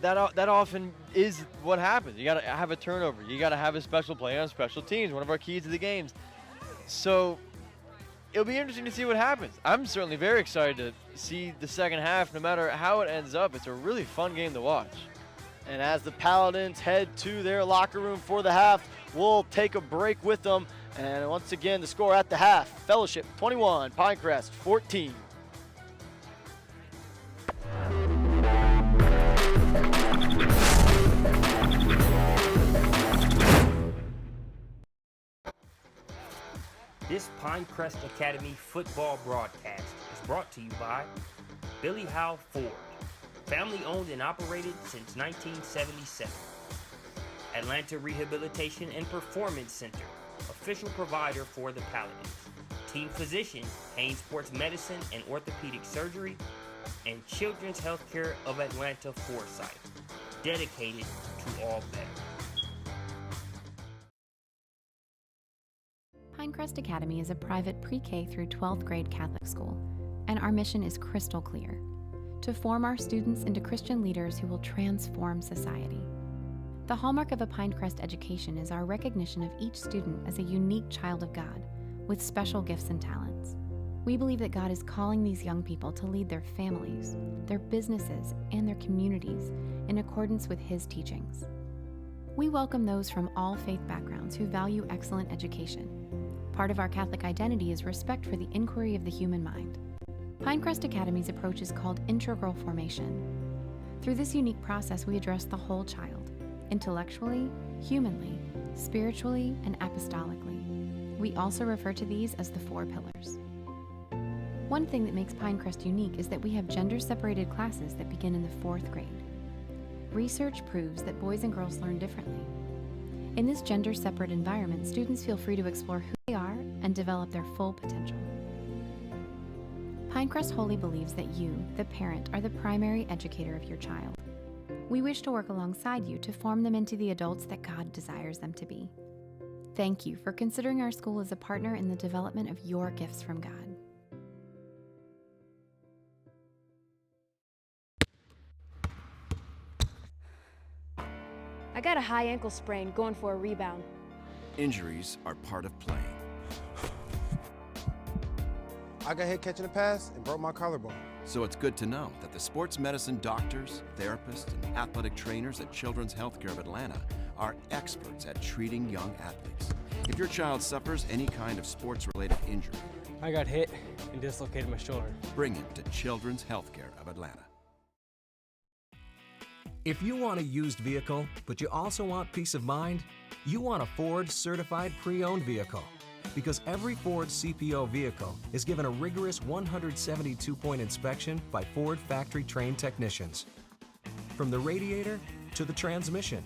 that often is what happens. You got to have a turnover. You got to have a special play on special teams, one of our keys to the games. So it'll be interesting to see what happens. I'm certainly very excited to see the second half, no matter how it ends up. It's a really fun game to watch. And as the Paladins head to their locker room for the half, we'll take a break with them. And once again, the score at the half, Fellowship 21, Pinecrest 14. This Pinecrest Academy football broadcast is brought to you by Billy Howe Ford, family owned and operated since 1977. Atlanta Rehabilitation and Performance Center, official provider for the Paladins. Team physician, Haynes Sports Medicine and Orthopedic Surgery, and Children's Healthcare of Atlanta Foresight, dedicated to all better. Pinecrest Academy is a private pre-K through 12th grade Catholic school, and our mission is crystal clear: to form our students into Christian leaders who will transform society. The hallmark of a Pinecrest education is our recognition of each student as a unique child of God with special gifts and talents. We believe that God is calling these young people to lead their families, their businesses, and their communities in accordance with His teachings. We welcome those from all faith backgrounds who value excellent education. Part of our Catholic identity is respect for the inquiry of the human mind. Pinecrest Academy's approach is called integral formation. Through this unique process, we address the whole child, intellectually, humanly, spiritually, and apostolically. We also refer to these as the 4 pillars. One thing that makes Pinecrest unique is that we have gender-separated classes that begin in the 4th grade. Research proves that boys and girls learn differently. In this gender-separate environment, students feel free to explore who they are and develop their full potential. Pinecrest wholly believes that you, the parent, are the primary educator of your child. We wish to work alongside you to form them into the adults that God desires them to be. Thank you for considering our school as a partner in the development of your gifts from God. I got a high ankle sprain going for a rebound. Injuries are part of playing. I got hit catching a pass and broke my collarbone. So it's good to know that the sports medicine doctors, therapists, and athletic trainers at Children's Healthcare of Atlanta are experts at treating young athletes. If your child suffers any kind of sports-related injury, I got hit and dislocated my shoulder. bring him to Children's Healthcare of Atlanta. If you want a used vehicle, but you also want peace of mind, you want a Ford certified pre-owned vehicle. Because every Ford CPO vehicle is given a rigorous 172-point inspection by Ford factory-trained technicians. From the radiator to the transmission,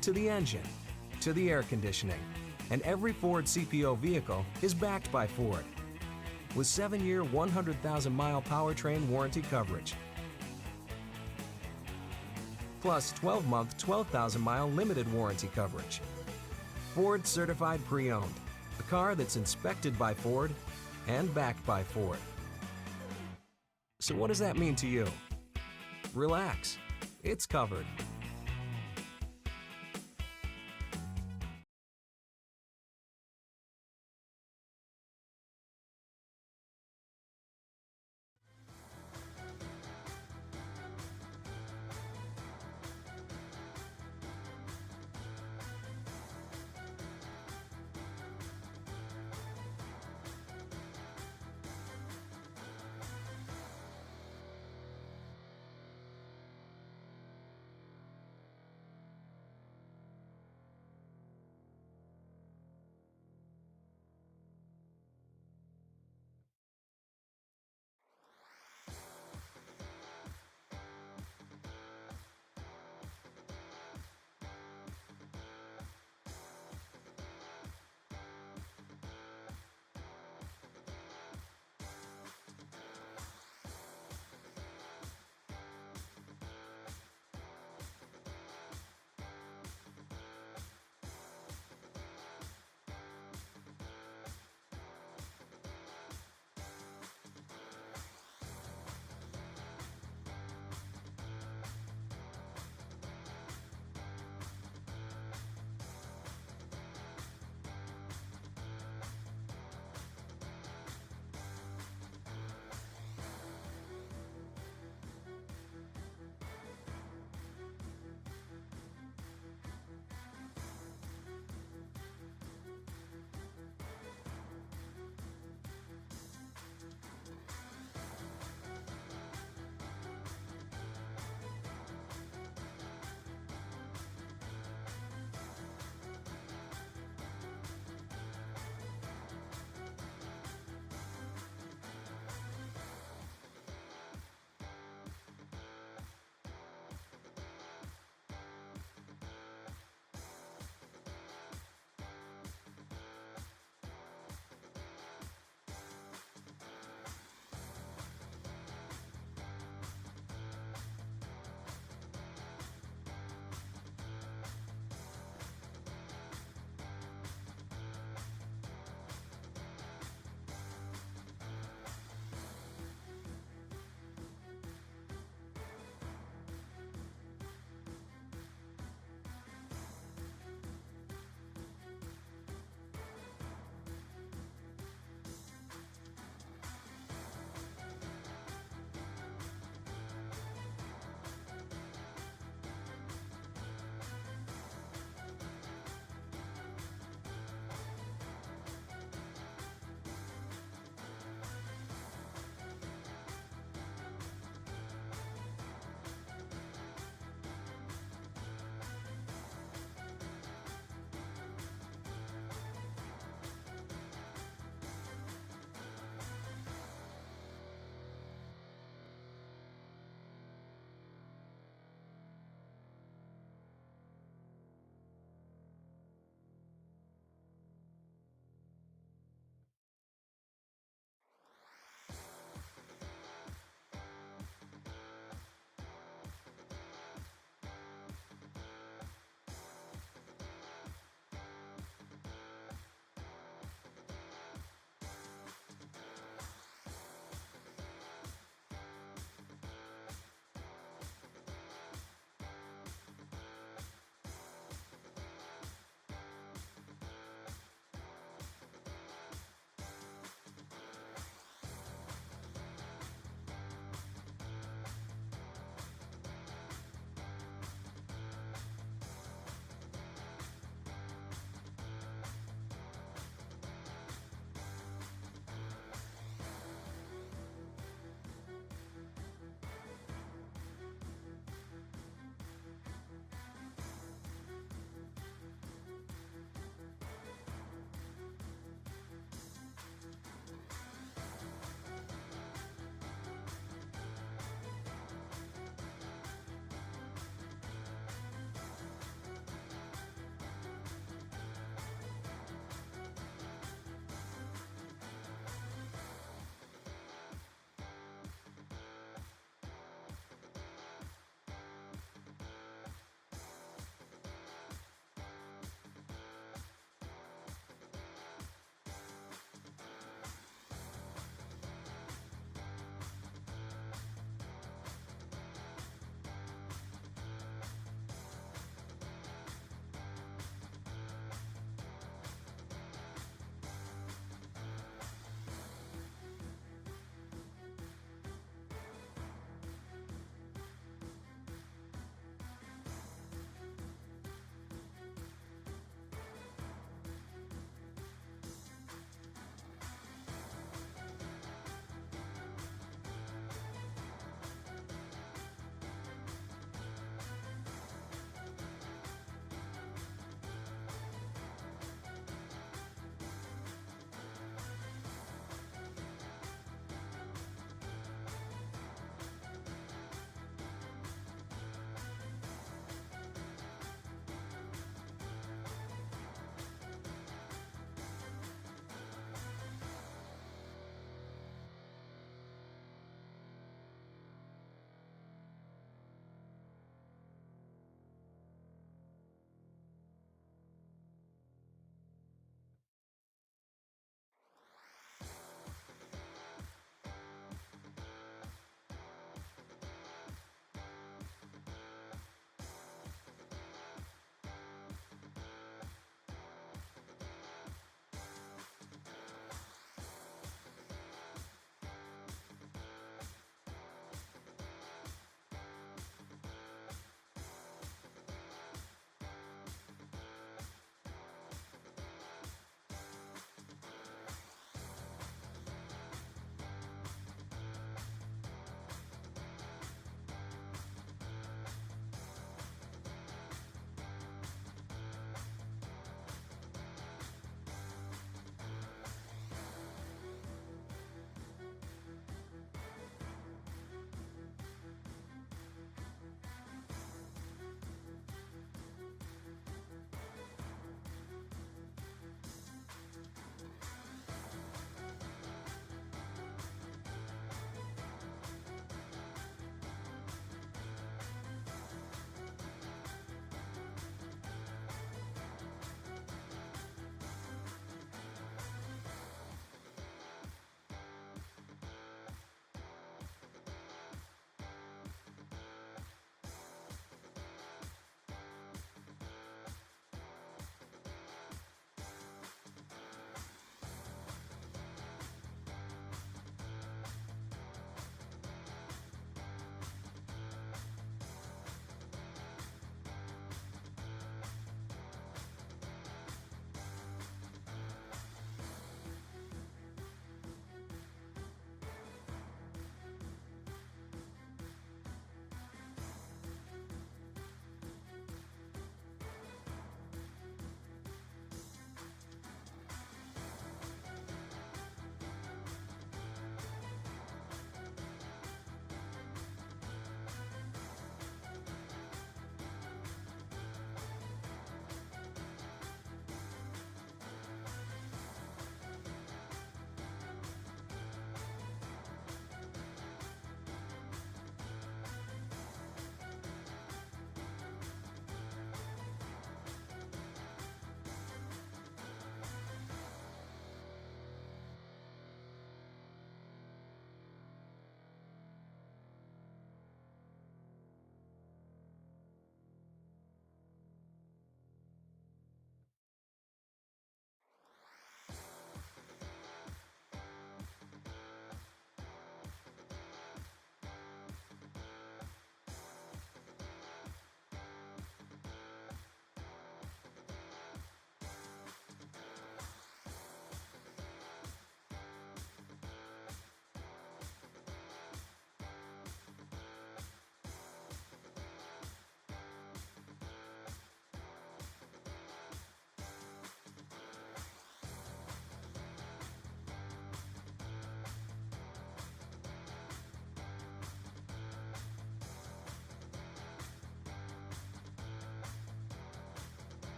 to the engine, to the air conditioning, and every Ford CPO vehicle is backed by Ford with 7-year, 100,000-mile powertrain warranty coverage, plus 12-month, 12,000-mile limited warranty coverage. Ford certified pre-owned, a car that's inspected by Ford and backed by Ford. So what does that mean to you? Relax, it's covered.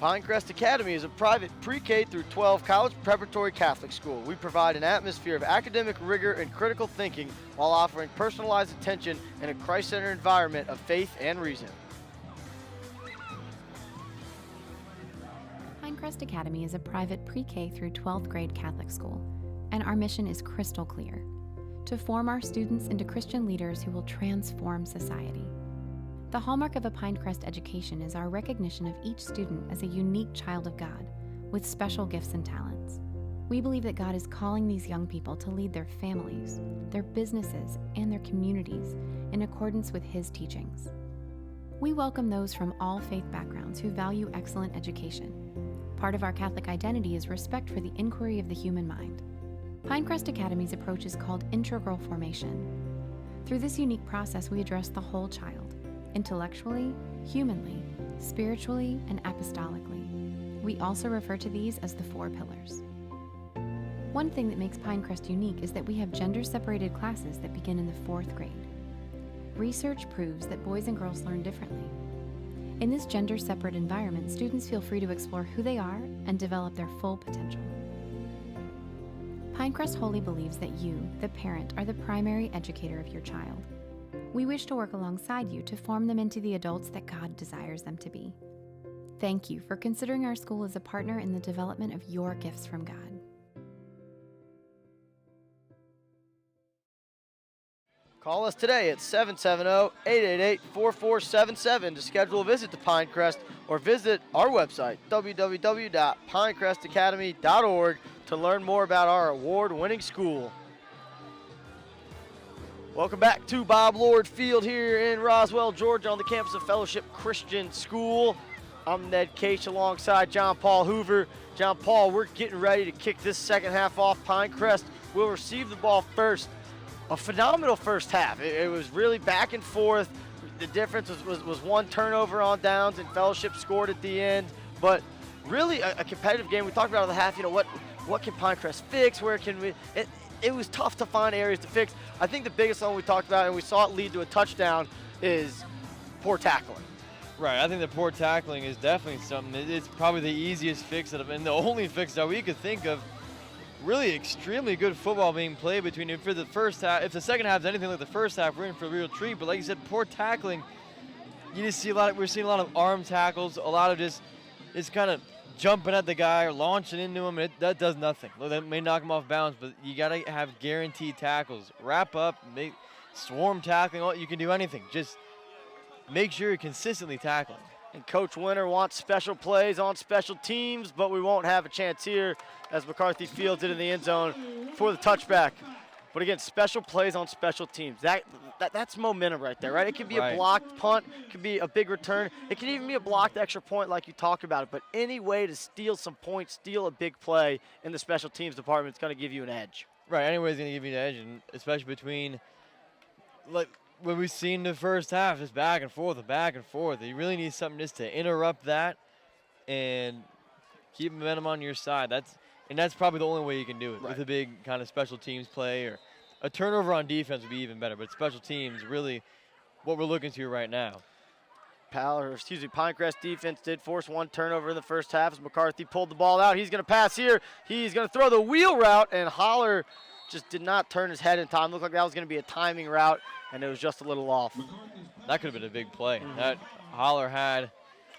Pinecrest Academy is a private pre-K through 12 college preparatory Catholic school. We provide an atmosphere of academic rigor and critical thinking while offering personalized attention in a Christ-centered environment of faith and reason. Pinecrest Academy is a private pre-K through 12th grade Catholic school, and our mission is crystal clear: to form our students into Christian leaders who will transform society. The hallmark of a Pinecrest education is our recognition of each student as a unique child of God with special gifts and talents. We believe that God is calling these young people to lead their families, their businesses, and their communities in accordance with His teachings. We welcome those from all faith backgrounds who value excellent education. Part of our Catholic identity is respect for the inquiry of the human mind. Pinecrest Academy's approach is called integral formation. Through this unique process, we address the whole child, intellectually, humanly, spiritually, and apostolically. We also refer to these as the 4 pillars. One thing that makes Pinecrest unique is that we have gender-separated classes that begin in the 4th grade. Research proves that boys and girls learn differently. In this gender-separate environment, students feel free to explore who they are and develop their full potential. Pinecrest wholly believes that you, the parent, are the primary educator of your child. We wish to work alongside you to form them into the adults that God desires them to be. Thank you for considering our school as a partner in the development of your gifts from God. Call us today at 770-888-4477 to schedule a visit to Pinecrest or visit our website, www.pinecrestacademy.org, to learn more about our award-winning school. Welcome back to Bob Lord Field here in Roswell, Georgia, on the campus of Fellowship Christian School. I'm Ned Case alongside John Paul Hoover. John Paul, we're getting ready to kick this second half off. Pinecrest will receive the ball first. A phenomenal first half. It was really back and forth. The difference was one turnover on downs, and Fellowship scored at the end. But really a competitive game. We talked about in the half, what can Pinecrest fix? Where can we? It was tough to find areas to fix. I think the biggest one we talked about, and we saw it lead to a touchdown, is poor tackling. Right, I think the poor tackling is definitely something. It's probably the easiest fix, and the only fix that we could think of. Really extremely good football being played between them for the first half. If the second half is anything like the first half, we're in for a real treat. But like you said, poor tackling. You just see we're seeing a lot of arm tackles, a lot of just kind of jumping at the guy or launching into him. That does nothing. That may knock him off balance, but you got to have guaranteed tackles. Wrap up, make swarm tackling. You can do anything. Just make sure you're consistently tackling. And Coach Winter wants special plays on special teams, but we won't have a chance here as McCarthy fields it in the end zone for the touchback. But again, special plays on special teams. That's momentum right there, right? It could be a blocked punt, it could be a big return, it could even be a blocked extra point like you talked about it. But any way to steal some points, steal a big play in the special teams department is going to give you an edge. Right, any way is going to give you an edge, and especially between what we've seen in the first half, just back and forth. You really need something just to interrupt that and keep momentum on your side. That's probably the only way you can do it, with a big kind of special teams play, or a turnover on defense would be even better. But special teams, really what we're looking to right now. Pinecrest defense did force one turnover in the first half as McCarthy pulled the ball out. He's going to pass here. He's going to throw the wheel route, and Holler just did not turn his head in time. Looked like that was going to be a timing route, and it was just a little off. That could have been a big play. That Holler had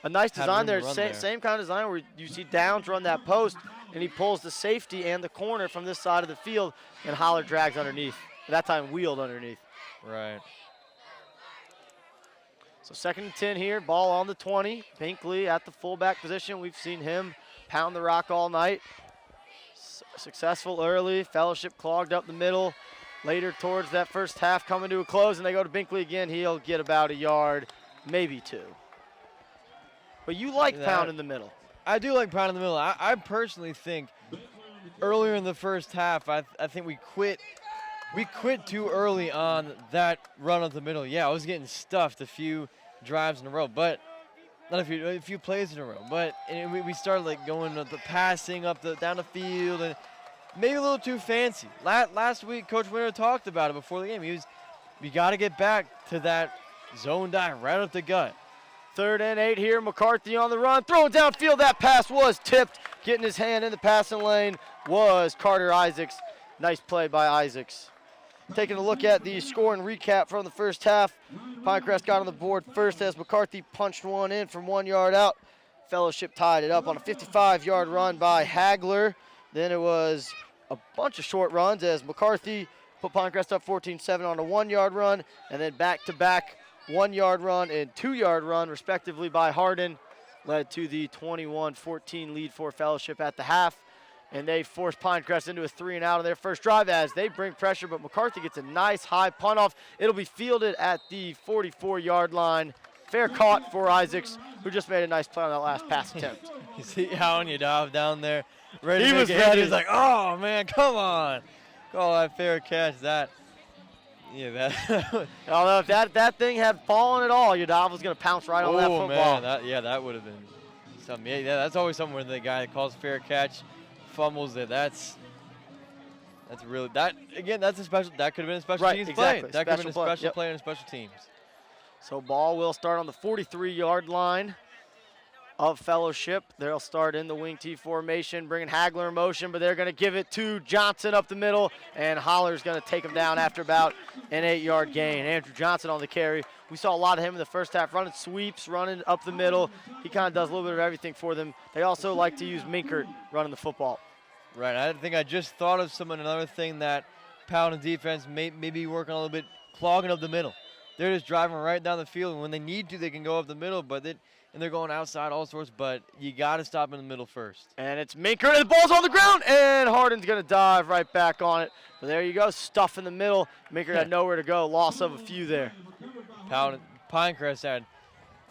a nice design there. Same kind of design where you see Downs run that post, and he pulls the safety and the corner from this side of the field, and Holler drags underneath. That time wheeled underneath. Right. So 2nd and 10 here, ball on the 20. Binkley at the fullback position. We've seen him pound the rock all night. Successful early. Fellowship clogged up the middle. Later towards that first half coming to a close, and they go to Binkley again. He'll get about a yard, maybe 2. But you like pounding the middle. I do like pounding the middle. I personally think earlier in the first half, I think we quit too early on that run up the middle. Yeah, I was getting stuffed a few drives in a row, but not a few plays in a row. But we started going to the passing down the field, and maybe a little too fancy. Last week, Coach Winter talked about it before the game. We got to get back to that zone dive right up the gut. 3rd and 8 here. McCarthy on the run, throwing downfield. That pass was tipped. Getting his hand in the passing lane was Carter Isaacs. Nice play by Isaacs. Taking a look at the score and recap from the first half. Pinecrest got on the board first as McCarthy punched one in from 1 yard out. Fellowship tied it up on a 55-yard run by Hagler. Then it was a bunch of short runs as McCarthy put Pinecrest up 14-7 on a 1-yard run, and then back-to-back 1-yard run and 2-yard run, respectively, by Hardin, led to the 21-14 lead for Fellowship at the half. And they force Pinecrest into a 3-and-out on their first drive as they bring pressure, but McCarthy gets a nice high punt off. It'll be fielded at the 44-yard line. Fair caught for Isaacs, who just made a nice play on that last pass attempt. You see how when you dive down there, ready He to was make a hit, ready. He's like, oh, man, come on. Call that fair catch. That, yeah, that. Although if that thing had fallen at all, Yadav was going to pounce right on that Oh, football. man, that would have been something. Yeah, that's always something where the guy that calls fair catch fumbles it. That's really, that could have been a special teams play. Exactly. That could have been a Special play. special Yep. play in special teams. So ball will start on the 43-yard line of Fellowship. They'll start in the wing T formation, bringing Hagler in motion, but they're going to give it to Johnson up the middle, and Holler's going to take him down after about an 8-yard gain. Andrew Johnson on the carry. We saw a lot of him in the first half, running sweeps, running up the middle. He kind of does a little bit of everything for them. They also like to use Minkert running the football. Right, I think I just thought of another thing that Paladins defense may be working on a little bit, clogging up the middle. They're just driving right down the field, and when they need to, they can go up the middle, and they're going outside all sorts, but you got to stop in the middle first. And it's Minkert, and the ball's on the ground, and Hardin's going to dive right back on it. But there you go, stuff in the middle. Minkert had nowhere to go, loss of a few there. Pinecrest had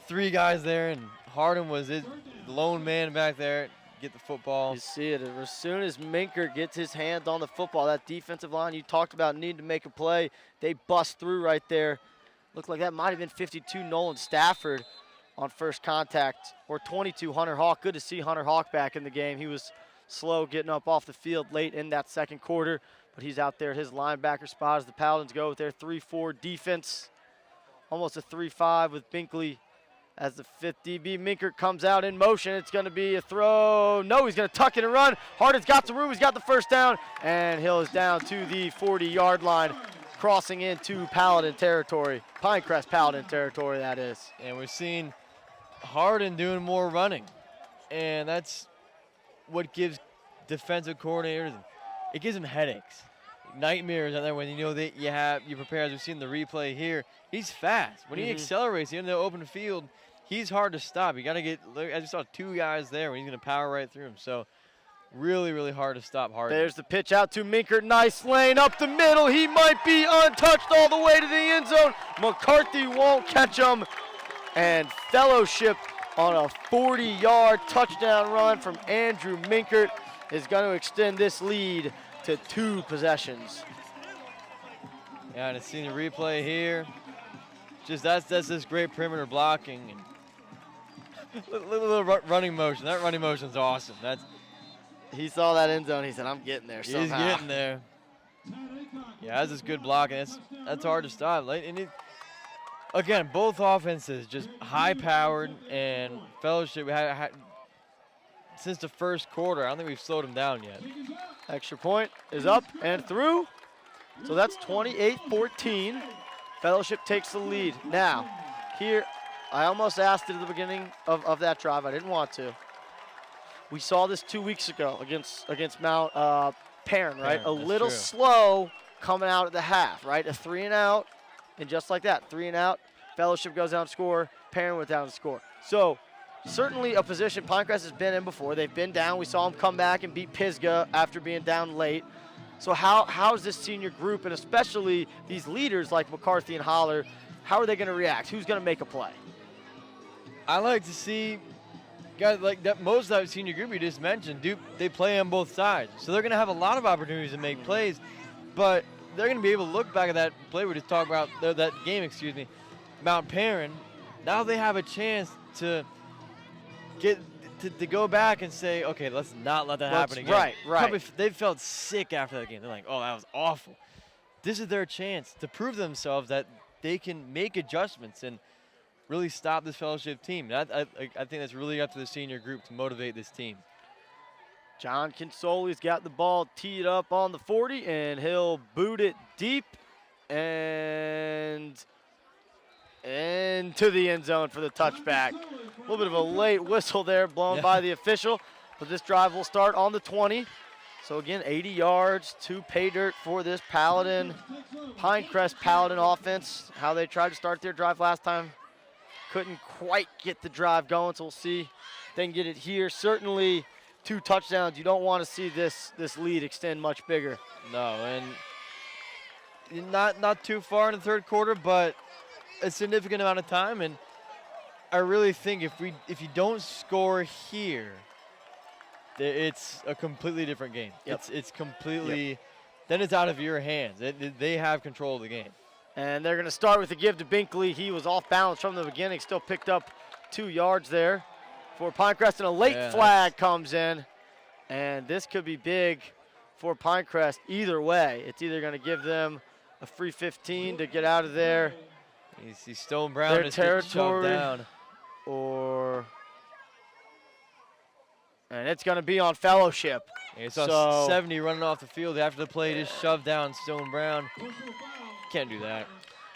3 guys there, and Hardin was his lone man back there. Get the football. You see it, as soon as Minkert gets his hands on the football, that defensive line you talked about needing to make a play, they bust through right there. Looked like that might have been 52 Nolan Stafford on first contact, or 22 Hunter Hawk. Good to see Hunter Hawk back in the game. He was slow getting up off the field late in that second quarter, but he's out there at his linebacker spot as the Paladins go with their 3-4 defense. Almost a 3-5 with Binkley as the 5th DB. Minkert comes out in motion. It's going to be a throw. No, he's going to tuck it and run. Hardin's got the room. He's got the first down, and Hill is down to the 40-yard line, crossing into Paladin territory. Pinecrest Paladin territory, that is. And we're seeing Hardin doing more running, and that's what gives defensive coordinators, it gives them headaches, nightmares out there when you know that you prepare. As we've seen the replay here, he's fast. When he accelerates into the open field, he's hard to stop. You got to get, as you saw, 2 guys there when he's going to power right through him. So really, really hard to stop Hardin. There's the pitch out to Minkert. Nice lane up the middle. He might be untouched all the way to the end zone. McCarthy won't catch him. And Fellowship on a 40-yard touchdown run from Andrew Minkert is going to extend this lead to 2 possessions. Yeah, and it's seen the replay here. Just that's this great perimeter blocking and little running motion. That running motion's awesome. He saw that end zone. He said, "I'm getting there somehow." He's getting there. Yeah, that's just good blocking. That's hard to stop. And again, both offenses just high-powered, and Fellowship since the first quarter. I don't think we've slowed them down yet. Extra point is up and through. So that's 28-14. Fellowship takes the lead. Now, here, I almost asked it at the beginning of that drive. I didn't want to. We saw this 2 weeks ago against Mount Perrin, right? A little slow coming out at the half, right? A 3-and-out, and just like that, 3-and-out. Fellowship goes down to score. Perrin went down to score. So certainly a position Pinecrest has been in before. They've been down. We saw them come back and beat Pisgah after being down late. So how's this senior group, and especially these leaders like McCarthy and Holler, how are they going to react? Who's going to make a play? I like to see guys like that. Most of that senior group you just mentioned, they play on both sides. So they're going to have a lot of opportunities to make plays, but they're going to be able to look back at that play we just talked about, that game, Mount Perrin. Now they have a chance to go back and say, okay, let's not let that happen again. Right. Probably they felt sick after that game. They're like, oh, that was awful. This is their chance to prove themselves that they can make adjustments. And really stop this Fellowship team. I think that's really up to the senior group to motivate this team. John Consoli's got the ball teed up on the 40, and he'll boot it deep and into the end zone for the touchback. A little bit of a late whistle there blown by the official, but this drive will start on the 20. So again, 80 yards to pay dirt for this Pinecrest Paladin offense. How they tried to start their drive last time, couldn't quite get the drive going, so we'll see if they can get it here. Certainly 2 touchdowns. You don't want to see this lead extend much bigger. No, and not too far in the third quarter, but a significant amount of time. And I really think if you don't score here, it's a completely different game. Yep. It's completely, then it's out of your hands. They have control of the game. And they're going to start with a give to Binkley. He was off balance from the beginning, still picked up 2 yards there for Pinecrest, and a late flag comes in. And this could be big for Pinecrest either way. It's either going to give them a free 15 to get out of there. You see Stone Brown is getting shoved down. And it's going to be on Fellowship. You saw 70 running off the field after the play, just shoved down Stone Brown. Can't do that.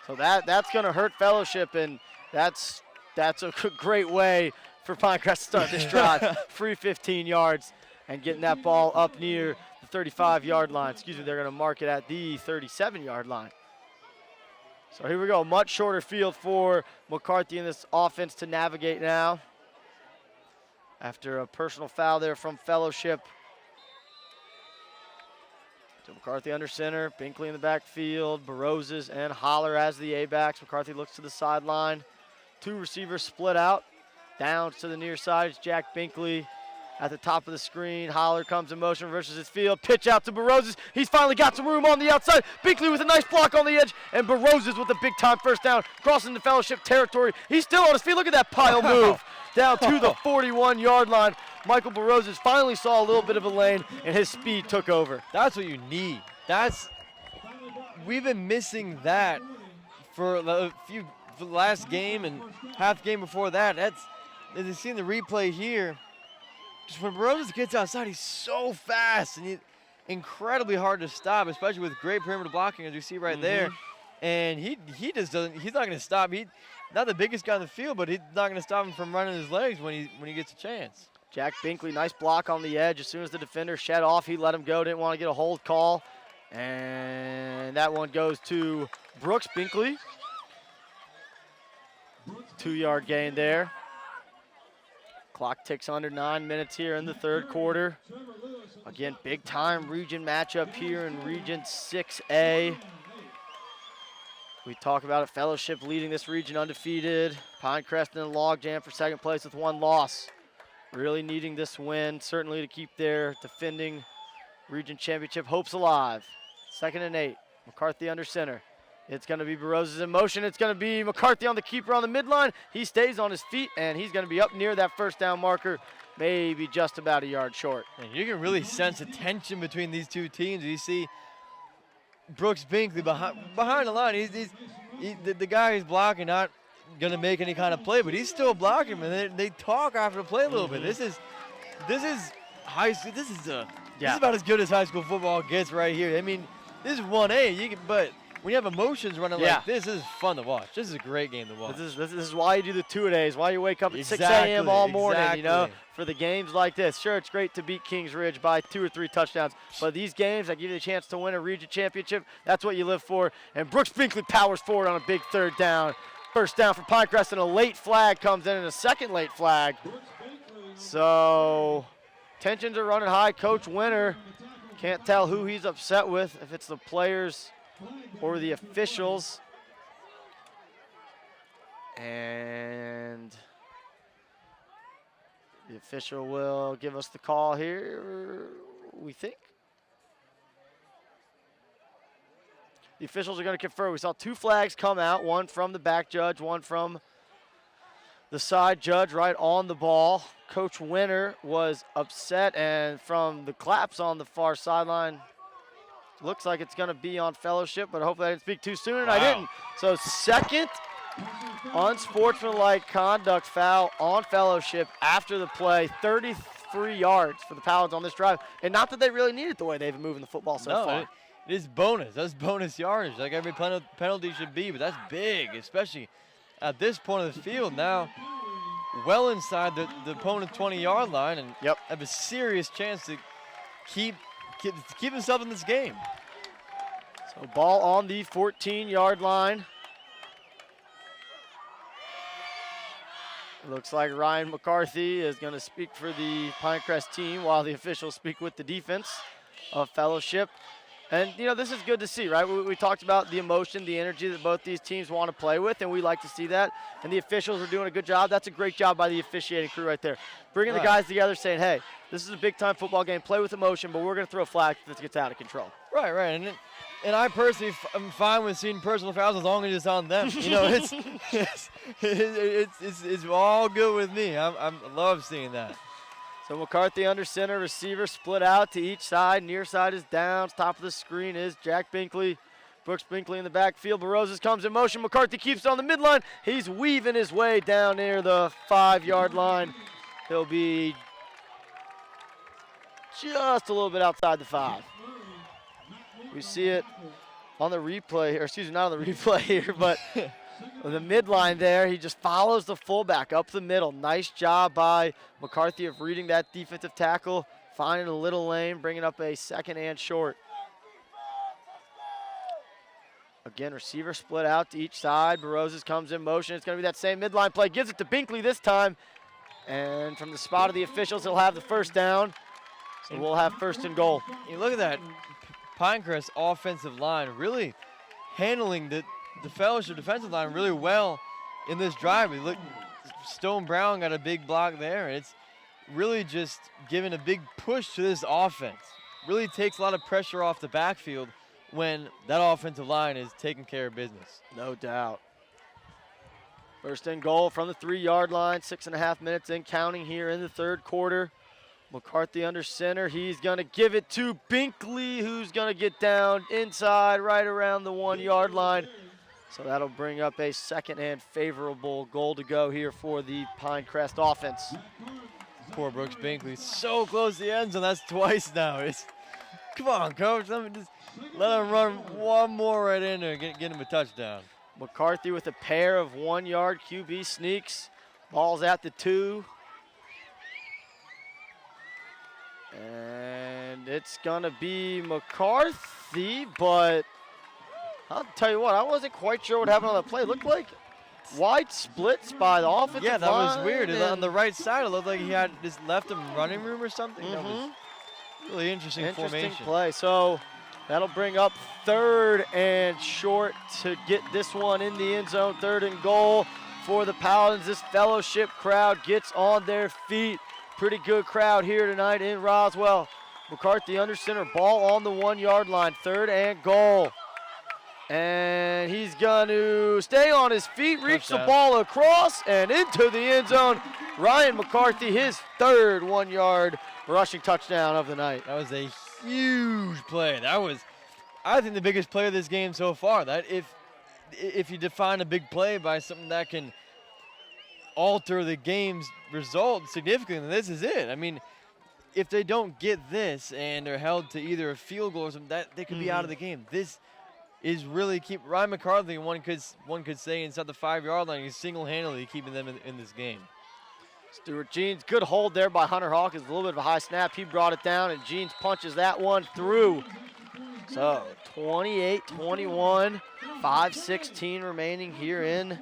So that's going to hurt Fellowship, and that's a great way for Pinecrest to start this drive. Free 15 yards and getting that ball up near the 35-yard line. Excuse me, they're going to mark it at the 37-yard line. So here we go, much shorter field for McCarthy in this offense to navigate now. After a personal foul there from Fellowship. So McCarthy under center, Binkley in the backfield, Baroses and Holler as the A-backs. McCarthy looks to the sideline. 2 receivers split out. Down to the near side, it's Jack Binkley at the top of the screen. Holler comes in motion versus his field. Pitch out to Baroses. He's finally got some room on the outside. Binkley with a nice block on the edge, and Baroses with a big-time first down, crossing the Fellowship territory. He's still on his feet. Look at that pile move down to the 41-yard line. Michael Baroses finally saw a little bit of a lane, and his speed took over. That's what you need. We've been missing that for the last game and half game before that. As you've seen the replay here, just when Baroses gets outside, he's so fast and he's incredibly hard to stop, especially with great perimeter blocking, as you see right there. And he just doesn't. He's not going to stop. He's not the biggest guy on the field, but he's not going to stop him from running his legs when he gets a chance. Jack Binkley, nice block on the edge. As soon as the defender shed off, he let him go. Didn't want to get a hold call, and that one goes to Brooks Binkley. 2-yard gain there. Clock ticks under 9 minutes here in the third quarter. Again, big time region matchup here in Region 6A. We talk about it, Fellowship leading this region undefeated. Pinecrest in a logjam for second place with 1 loss. Really needing this win, certainly to keep their defending region championship hopes alive. 2nd and 8, McCarthy under center. It's going to be Baroses in motion. It's going to be McCarthy on the keeper on the midline. He stays on his feet, and he's going to be up near that first down marker, maybe just about a yard short. And you can really sense the tension between these two teams. You see Brooks Binkley behind the line. The guy who's blocking not going to make any kind of play, but he's still blocking, and they talk after the play a little bit. This is high school. This is about as good as high school football gets right here. I mean, this is 1A, but when you have emotions running like this is fun to watch. This is a great game to watch. This is why you do the 2-a-days, why you wake up at 6 a.m. all morning, you know, for the games like this. Sure, it's great to beat Kings Ridge by 2 or 3 touchdowns, but these games that give you the chance to win a region championship, that's what you live for. And Brooks Binkley powers forward on a big 3rd down. First down for Pinecrest, and a late flag comes in, and a second late flag. So tensions are running high. Coach Winter can't tell who he's upset with, if it's the players or the officials. And the official will give us the call here, we think. The officials are going to confer. We saw 2 flags come out, one from the back judge, one from the side judge right on the ball. Coach Winter was upset, and from the claps on the far sideline, looks like it's going to be on Fellowship, but hopefully I didn't speak too soon, and I didn't. So 2nd Unsportsmanlike conduct foul on Fellowship after the play. 33 yards for the Paladins on this drive. And not that they really need it the way they've been moving the football so far. It is bonus. That's bonus yardage, like every penalty should be, but that's big, especially at this point of the field now, well inside the opponent's 20-yard line, and have a serious chance to keep himself in this game. So ball on the 14-yard line. It looks like Ryan McCarthy is going to speak for the Pinecrest team while the officials speak with the defense of Fellowship. And, you know, this is good to see, right? We talked about the emotion, the energy that both these teams want to play with, and we like to see that. And the officials are doing a good job. That's a great job by the officiating crew right there. Bringing the guys together saying, hey, this is a big-time football game. Play with emotion, but we're going to throw a flag if it gets out of control. Right. And I personally am fine with seeing personal fouls as long as it's on them. You know, it's all good with me. I love seeing that. So McCarthy under center, receiver split out to each side. Near side is down. Top of the screen is Jack Binkley. Brooks Binkley in the backfield. Barozas comes in motion. McCarthy keeps on the midline. He's weaving his way down near the 5-yard line. He'll be just a little bit outside the 5. We see it on the replay, or excuse me, not on the replay here, but the midline there. He just follows the fullback up the middle. Nice job by McCarthy of reading that defensive tackle, finding a little lane, bringing up a 2nd and short. Again, receiver split out to each side. Barozas comes in motion. It's going to be that same midline play. Gives it to Binkley this time. And from the spot of the officials, he'll have the first down. So we'll have 1st and goal. You look at that Pinecrest offensive line really handling the Fellowship defensive line really well in this drive. Look, Stone Brown got a big block there. It's really just giving a big push to this offense. Really takes a lot of pressure off the backfield when that offensive line is taking care of business. No doubt. 1st and goal from the 3-yard line. 6.5 minutes in, counting here in the 3rd quarter. McCarthy under center. He's going to give it to Binkley, who's going to get down inside right around the 1-yard line. So that'll bring up a 2nd and favorable goal to go here for the Pinecrest offense. Poor Brooks Binkley, so close to the end zone. That's twice now. Come on, coach. Let him run one more right in there and get him a touchdown. McCarthy with a pair of 1-yard QB sneaks. Ball's at the 2. And it's going to be McCarthy, but I'll tell you what, I wasn't quite sure what happened on that play. It looked like wide splits by the offensive line. Yeah, that was weird. On the right side, it looked like he had just left him running room or something. That was really interesting formation. Play. So that'll bring up 3rd and short to get this one in the end zone. 3rd and goal for the Paladins. This Fellowship crowd gets on their feet. Pretty good crowd here tonight in Roswell. McCarthy under center, ball on the 1-yard line. 3rd and goal. And he's going to stay on his feet, reach the ball across and into the end zone. Ryan McCarthy, his 3rd 1-yard rushing touchdown of the night. That was a huge play. That was, I think, the biggest play of this game so far. That if you define a big play by something that can alter the game's result significantly, this is it. I mean, if they don't get this and they're held to either a field goal or something, that they could be out of the game. This is really keep Ryan McCarthy, one could say, inside the 5-yard line. He's single-handedly keeping them in this game. Stuart Jeans, good hold there by Hunter Hawkins. A little bit of a high snap. He brought it down, and Jeans punches that one through. So 28-21, 5:16 remaining here in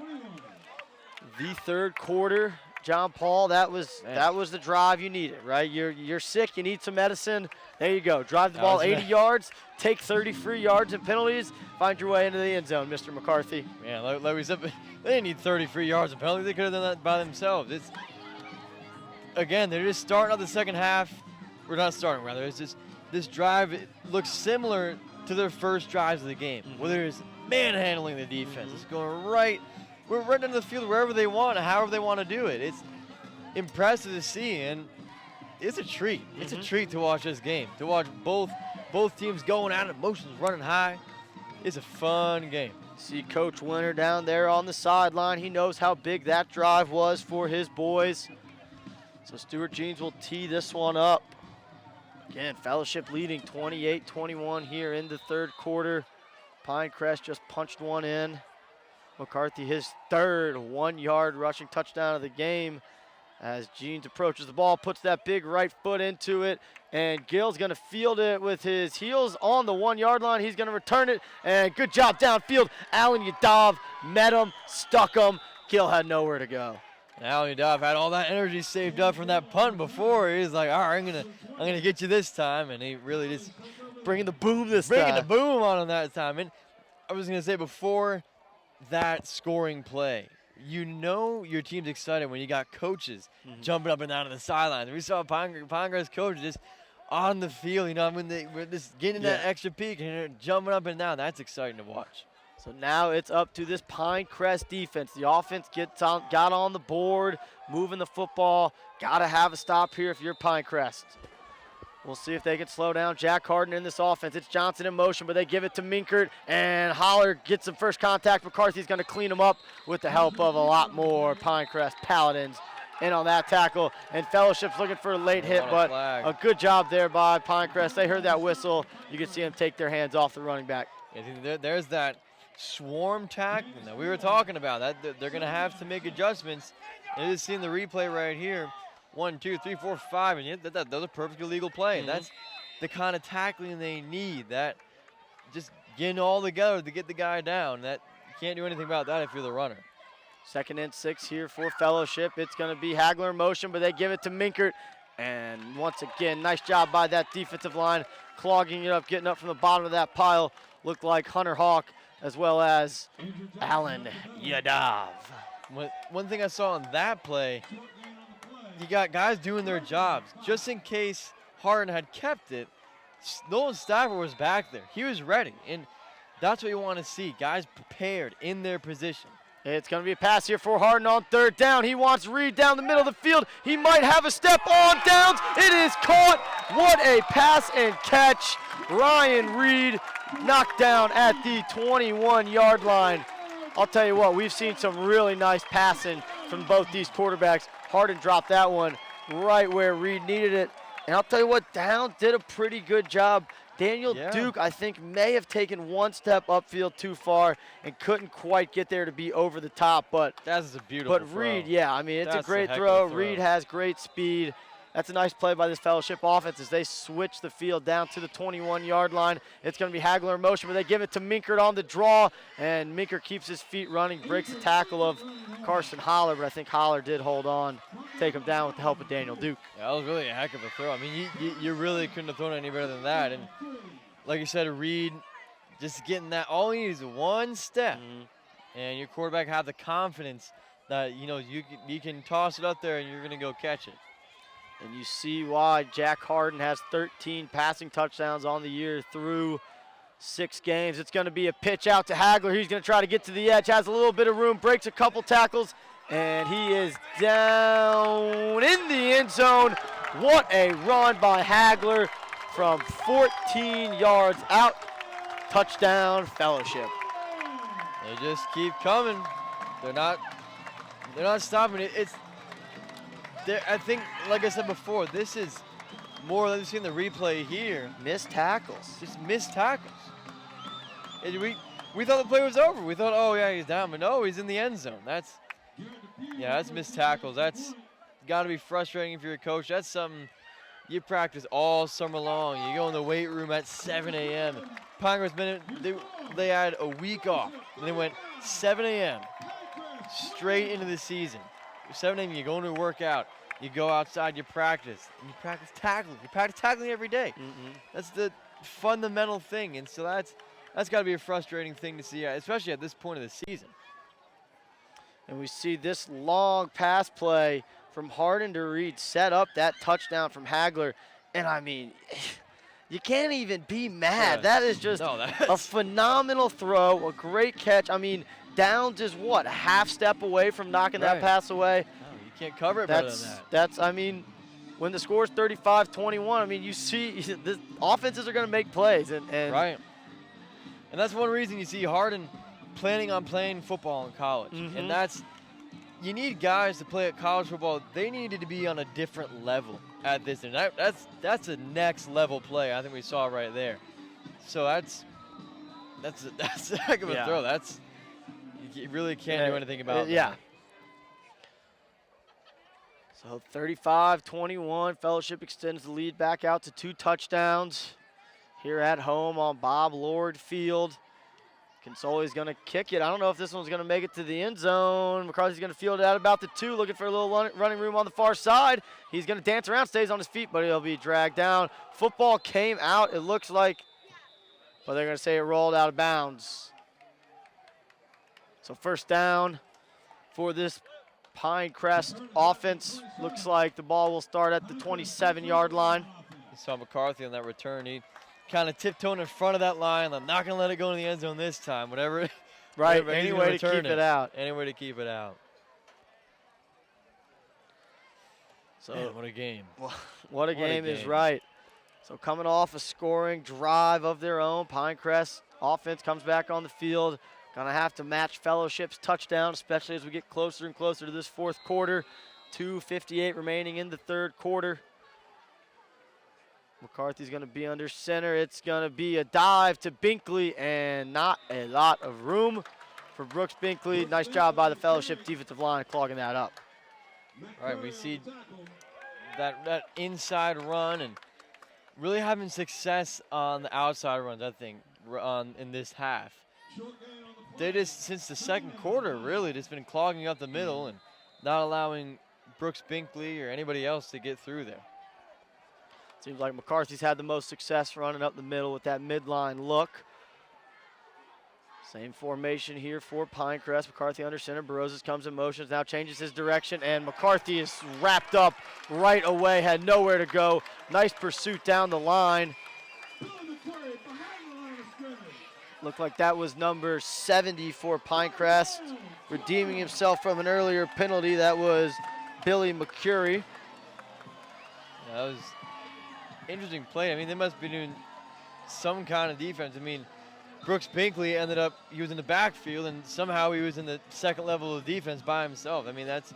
the 3rd quarter. John Paul, that was the drive you needed, right? You're sick, you need some medicine. There you go. Drive the ball 80 yards, take 33 yards in penalties, find your way into the end zone, Mr. McCarthy. Yeah, like we said, they didn't need 33 yards in penalties. They could have done that by themselves. Again, they're just starting out the second half. We're not starting, rather. It's just this drive, it looks similar to their first drives of the game, where there's manhandling the defense. It's going we're right into the field wherever they want, however they want to do it. It's impressive to see, and it's a treat. It's a treat to watch this game, to watch both teams going at it, emotions running high. It's a fun game. See Coach Winter down there on the sideline. He knows how big that drive was for his boys. So Stuart Jeans will tee this one up. Again, Fellowship leading 28-21 here in the third quarter. Pinecrest just punched one in. McCarthy, his third 1-yard rushing touchdown of the game. As Jeans approaches the ball, puts that big right foot into it, and Gill's going to field it with his heels on the 1-yard line. He's going to return it, and good job downfield. Alan Yadav met him, stuck him. Gill had nowhere to go. Alan Yadav had all that energy saved up from that punt before. He's like, all right, I'm gonna get you this time, and he really just bringing the boom this time. Bringing the boom on him that time. And I was going to say, before that scoring play, you know your team's excited when you got coaches jumping up and down on the sidelines. We saw Pinecrest coaches just on the field, you know, when they were just getting that extra peek and they're jumping up and down. That's exciting to watch. So now it's up to this Pinecrest defense. The offense got on the board, moving the football. Got to have a stop here if you're Pinecrest. We'll see if they can slow down Jack Harden in this offense. It's Johnson in motion, but they give it to Minkert, and Holler gets some first contact. McCarthy's going to clean him up with the help of a lot more Pinecrest Paladins in on that tackle. And Fellowship's looking for a late hit, but a good job there by Pinecrest. They heard that whistle. You can see them take their hands off the running back. Yeah, there's that swarm tackle that we were talking about. That they're going to have to make adjustments. And just seeing the replay right here. 1, 2, 3, 4, 5, and those are perfectly legal play. And that's the kind of tackling they need. That just getting all together to get the guy down. That you can't do anything about that if you're the runner. 2nd and 6 here for Fellowship. It's going to be Hagler in motion, but they give it to Minkert. And once again, nice job by that defensive line, clogging it up, getting up from the bottom of that pile. Looked like Hunter Hawk as well as Alan Yadav. One thing I saw on that play, you got guys doing their jobs. Just in case Harden had kept it, Nolan Stafford was back there. He was ready, and that's what you want to see. Guys prepared in their position. It's going to be a pass here for Harden on 3rd down. He wants Reed down the middle of the field. He might have a step on downs. It is caught. What a pass and catch. Ryan Reed knocked down at the 21-yard line. I'll tell you what, we've seen some really nice passing from both these quarterbacks. Harden dropped that one right where Reed needed it. And I'll tell you what, Downs did a pretty good job. Daniel Duke, I think, may have taken one step upfield too far and couldn't quite get there to be over the top. But that's a beautiful throw. Reed, I mean, it's a great throw. Reed has great speed. That's a nice play by this Fellowship offense as they switch the field down to the 21-yard line. It's going to be Hagler in motion, but they give it to Minkert on the draw, and Minkert keeps his feet running, breaks the tackle of Carson Holler, but I think Holler did hold on, take him down with the help of Daniel Duke. Yeah, that was really a heck of a throw. I mean, you really couldn't have thrown any better than that. And like you said, Reed just getting that. All he needs is one step, and your quarterback have the confidence that, you know, you can toss it up there and you're going to go catch it. And you see why Jack Harden has 13 passing touchdowns on the year through 6 games. It's going to be a pitch out to Hagler. He's going to try to get to the edge, has a little bit of room, breaks a couple tackles, and he is down in the end zone. What a run by Hagler from 14 yards out. Touchdown, Fellowship. They just keep coming. They're not stopping it. I think, like I said before, this is more than we've seen the replay here. Missed tackles. Just missed tackles. We thought the play was over. We thought, oh, yeah, he's down. But no, he's in the end zone. That's missed tackles. That's got to be frustrating if you're a coach. That's something you practice all summer long. You go in the weight room at 7 a.m. Pinecrest, they had a week off. And they went 7 a.m. straight into the season. 7 a.m., you go into a workout. You go outside, you practice, and you practice tackling. You practice tackling every day. That's the fundamental thing, and so that's got to be a frustrating thing to see, especially at this point of the season. And we see this long pass play from Harden to Reed set up that touchdown from Hagler, and I mean, you can't even be mad. That is just a phenomenal throw, a great catch. I mean, Downs is what, a half step away from knocking that pass away? Can't cover it better than that. I mean, when the score is 35-21, I mean, you see the offenses are going to make plays. And right. And that's one reason you see Harden planning on playing football in college. And that's, you need guys to play at college football. They needed to be on a different level at this. And that's a next level play I think we saw right there. So that's a heck of a throw. That's, you really can't do anything about that. Yeah. So 35-21, Fellowship extends the lead back out to 2 touchdowns here at home on Bob Lord Field. Consoli's going to kick it. I don't know if this one's going to make it to the end zone. McCarthy's going to field it out about the 2, looking for a little running room on the far side. He's going to dance around, stays on his feet, but he'll be dragged down. Football came out, it looks like, but they're going to say it rolled out of bounds. So first down for this Pinecrest offense. Looks like the ball will start at the 27-yard line. You saw McCarthy on that return. He kind of tiptoed in front of that line. I'm not going to let it go in the end zone this time. Whatever. Right, whatever, any way to keep it out. Any way to keep it out. So Man, what a game. What a game is right. So coming off a scoring drive of their own, Pinecrest offense comes back on the field. Gonna have to match Fellowship's touchdown, especially as we get closer and closer to this fourth quarter. 2:58 remaining in the third quarter. McCarthy's gonna be under center. It's gonna be a dive to Binkley, and not a lot of room for Brooks Binkley. Nice job by the Fellowship defensive line clogging that up. All right, we see that inside run and really having success on the outside runs, I think, in this half. They just, since the second quarter, really just been clogging up the middle and not allowing Brooks Binkley or anybody else to get through there. Seems like McCarthy's had the most success running up the middle with that midline look. Same formation here for Pinecrest. McCarthy under center. Barozas comes in motion, now changes his direction, and McCarthy is wrapped up right away, had nowhere to go. Nice pursuit down the line. Looked like that was number 70 for Pinecrest, redeeming himself from an earlier penalty. That was Billy McCurry. Yeah, that was interesting play. I mean, they must be doing some kind of defense. I mean, Brooks Binkley ended up, he was in the backfield, and somehow he was in the second level of defense by himself. I mean, that's...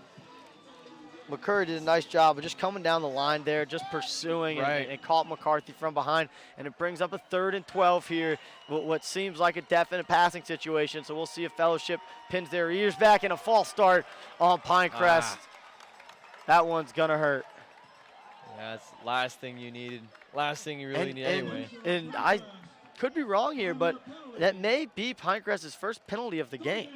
McCurry did a nice job of just coming down the line there, just pursuing and caught McCarthy from behind. And it brings up a 3rd and 12 here, what seems like a definite passing situation. So we'll see if Fellowship pins their ears back in a false start on Pinecrest. That one's going to hurt. Yeah, that's the last thing you needed. Last thing you really need anyway. And I could be wrong here, but that may be Pinecrest's first penalty of the game.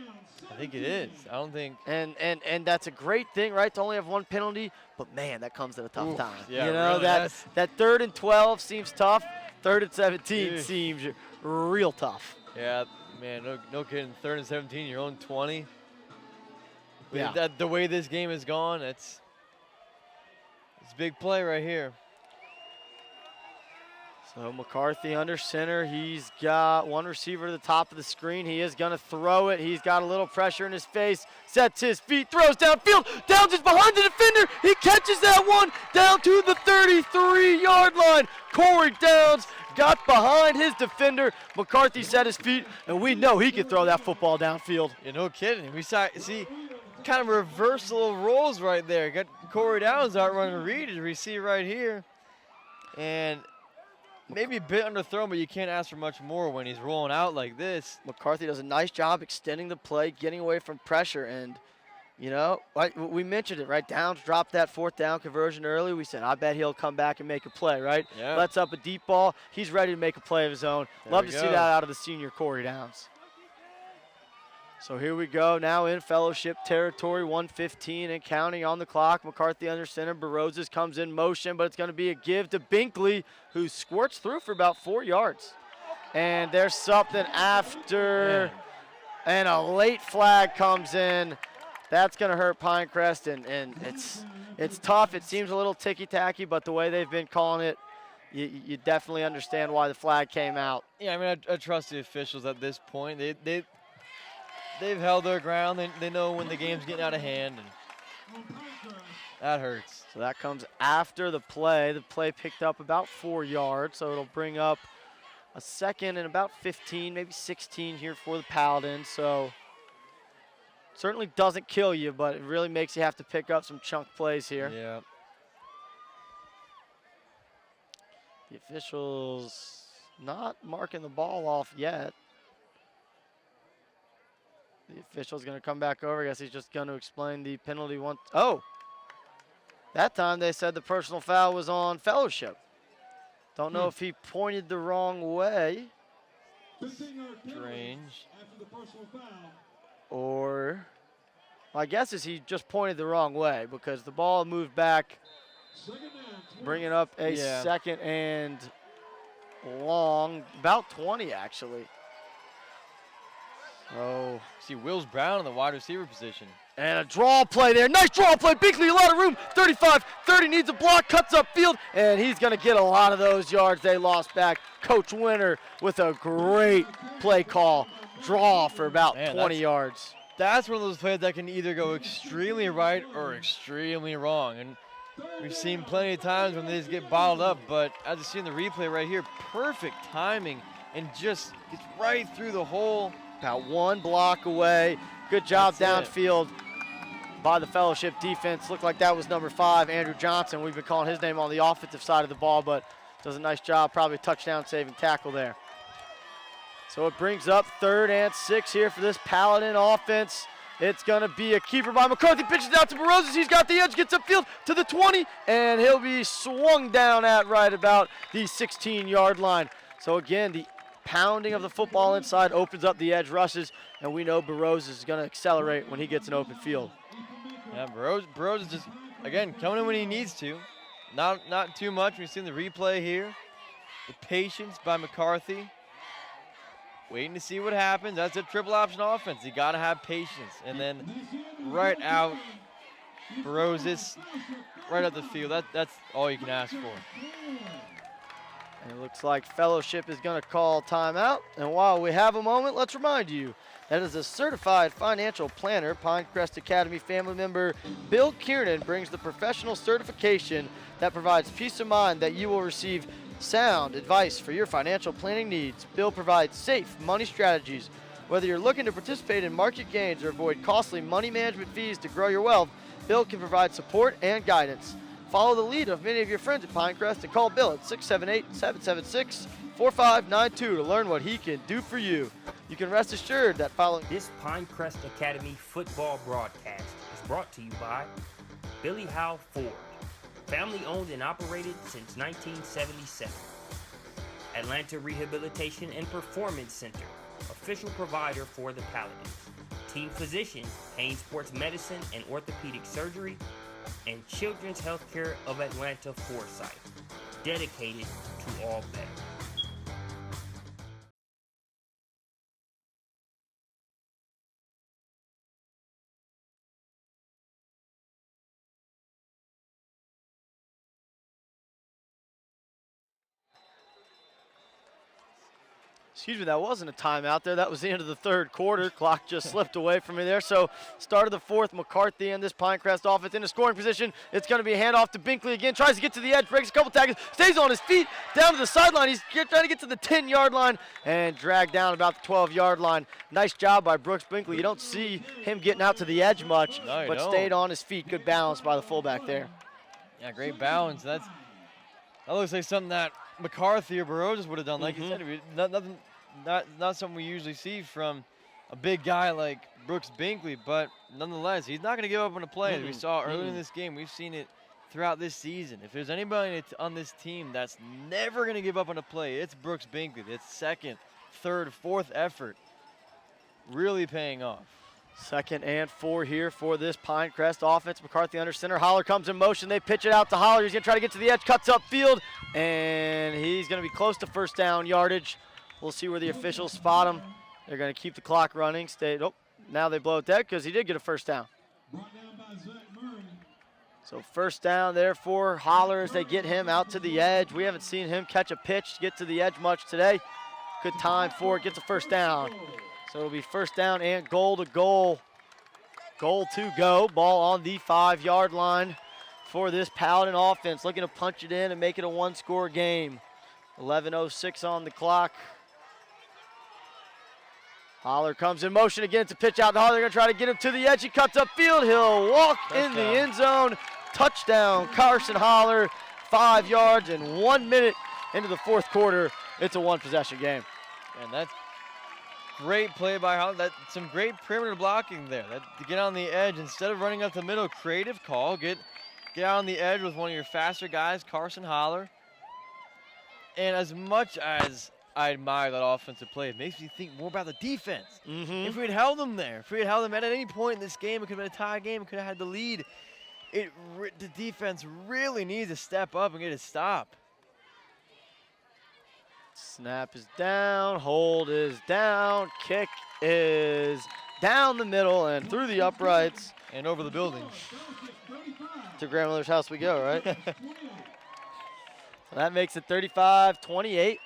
I think it is. I don't think. And that's a great thing, right, to only have one penalty. But man, that comes at a tough time. Yeah, you know, really, that 3rd and 12 seems tough. 3rd and 17 seems real tough. Yeah, man, no kidding. 3rd and 17, your own 20. Yeah. The way this game has gone, it's a big play right here. So McCarthy under center. He's got one receiver to the top of the screen. He is going to throw it. He's got a little pressure in his face. Sets his feet, throws downfield. Downs is behind the defender. He catches that one down to the 33-yard line. Corey Downs got behind his defender. McCarthy set his feet, and we know he can throw that football downfield. Yeah, no kidding. We see kind of reversal of roles right there. Got Corey Downs out running Reed as we see right here. And maybe a bit underthrown, but you can't ask for much more when he's rolling out like this. McCarthy does a nice job extending the play, getting away from pressure. And, you know, we mentioned it, right? Downs dropped that 4th down conversion early. We said, I bet he'll come back and make a play, right? Yeah. Lets up a deep ball. He's ready to make a play of his own. There Love we to see go. that out of the senior Corey Downs. So here we go, now in Fellowship territory, 1:15 and counting on the clock. McCarthy under center, Barozas comes in motion, but it's going to be a give to Binkley, who squirts through for about 4 yards. And there's something after, and a late flag comes in. That's going to hurt Pinecrest, and it's tough. It seems a little ticky-tacky, but the way they've been calling it, you definitely understand why the flag came out. Yeah, I mean, I trust the officials at this point. They've held their ground. They know when the game's getting out of hand, and that hurts. So that comes after the play. The play picked up about 4 yards, so it'll bring up a second and about 15, maybe 16 here for the Paladins. So certainly doesn't kill you, but it really makes you have to pick up some chunk plays here. Yeah. The officials not marking the ball off yet. The official's going to come back over. I guess he's just going to explain the penalty once. Oh! That time they said the personal foul was on Fellowship. Don't know if he pointed the wrong way. Strange. Or, my guess is he just pointed the wrong way because the ball moved back, bringing up a second and long, about 20 actually. Oh. See Wills Brown in the wide receiver position. And a draw play there. Nice draw play. Binkley, a lot of room. 35-30 needs a block, cuts upfield, and he's going to get a lot of those yards they lost back. Coach Winter with a great play call. Draw for about 20 yards. That's one of those plays that can either go extremely right or extremely wrong. And we've seen plenty of times when they just get bottled up, but as you see in the replay right here, perfect timing and just gets right through the hole. About one block away. Good job downfield by the Fellowship defense. Looked like that was number 5, Andrew Johnson. We've been calling his name on the offensive side of the ball, but does a nice job, probably a touchdown saving tackle there. So it brings up 3rd and 6 here for this Paladin offense. It's going to be a keeper by McCarthy. Pitches out to Baroses. He's got the edge, gets upfield to the 20, and he'll be swung down at right about the 16-yard line. So again, the pounding of the football inside opens up the edge rushes, and we know Baroses is going to accelerate when he gets an open field. Yeah, Baroses is just, again, coming in when he needs to. Not too much. We've seen the replay here. The patience by McCarthy. Waiting to see what happens. That's a triple option offense. You got to have patience. And then right out, Baroses, right up the field. That's all you can ask for. And it looks like Fellowship is going to call timeout. And while we have a moment, let's remind you that as a certified financial planner, Pinecrest Academy family member Bill Kiernan brings the professional certification that provides peace of mind that you will receive sound advice for your financial planning needs. Bill provides safe money strategies. Whether you're looking to participate in market gains or avoid costly money management fees to grow your wealth, Bill can provide support and guidance. Follow the lead of many of your friends at Pinecrest and call Bill at 678-776-4592 to learn what he can do for you. You can rest assured that following This Pinecrest Academy football broadcast is brought to you by Billy Howe Ford, family owned and operated since 1977. Atlanta Rehabilitation and Performance Center, official provider for the Paladins. Team physician, Hain Sports Medicine and Orthopedic Surgery, and Children's Healthcare of Atlanta Foresight, dedicated to all better. Excuse me, that wasn't a timeout there. That was the end of the 3rd quarter. Clock just slipped away from me there. So start of the 4th, McCarthy and this Pinecrest offense in a scoring position. It's going to be a handoff to Binkley again. Tries to get to the edge, breaks a couple tackles, stays on his feet, down to the sideline. He's trying to get to the 10-yard line and dragged down about the 12-yard line. Nice job by Brooks Binkley. You don't see him getting out to the edge much, but stayed on his feet. Good balance by the fullback there. Yeah, great balance. That looks like something that McCarthy or Baroses would have done. Like you said, not something we usually see from a big guy like Brooks Binkley, but nonetheless, he's not going to give up on a play. As we saw earlier in this game, we've seen it throughout this season. If there's anybody on this team that's never going to give up on a play, it's Brooks Binkley. It's 2nd, 3rd, 4th effort really paying off. 2nd and 4 here for this Pinecrest offense. McCarthy under center. Holler comes in motion. They pitch it out to Holler. He's going to try to get to the edge, cuts up field, and he's going to be close to 1st down yardage. We'll see where the officials spot him. They're going to keep the clock running. Now they blow it dead because he did get a 1st down. So 1st down there for Holler as they get him out to the edge. We haven't seen him catch a pitch to get to the edge much today. Good time for it. Gets a 1st down. So it'll be 1st down and goal to goal. Goal to go. Ball on the 5-yard line for this Paladin offense. Looking to punch it in and make it a 1-score game. 11:06 on the clock. Holler comes in motion again. It's a pitch out to Holler. They're going to try to get him to the edge. He cuts upfield. He'll walk in the end zone. Touchdown, Carson Holler. 5 yards and 1 minute into the fourth quarter. It's a one-possession game. And that's great play by Holler. That's some great perimeter blocking there. To get on the edge instead of running up the middle. Creative call. Get out on the edge with one of your faster guys, Carson Holler. And as much as I admire that offensive play, it makes me think more about the defense. If we had held them there, if we had held them at any point in this game, it could have been a tie game, it could have had the lead. The defense really needs to step up and get a stop. Snap is down, hold is down, kick is down the middle and through the uprights. And over the building. To grandmother's house we go, right? So that makes it 35-28.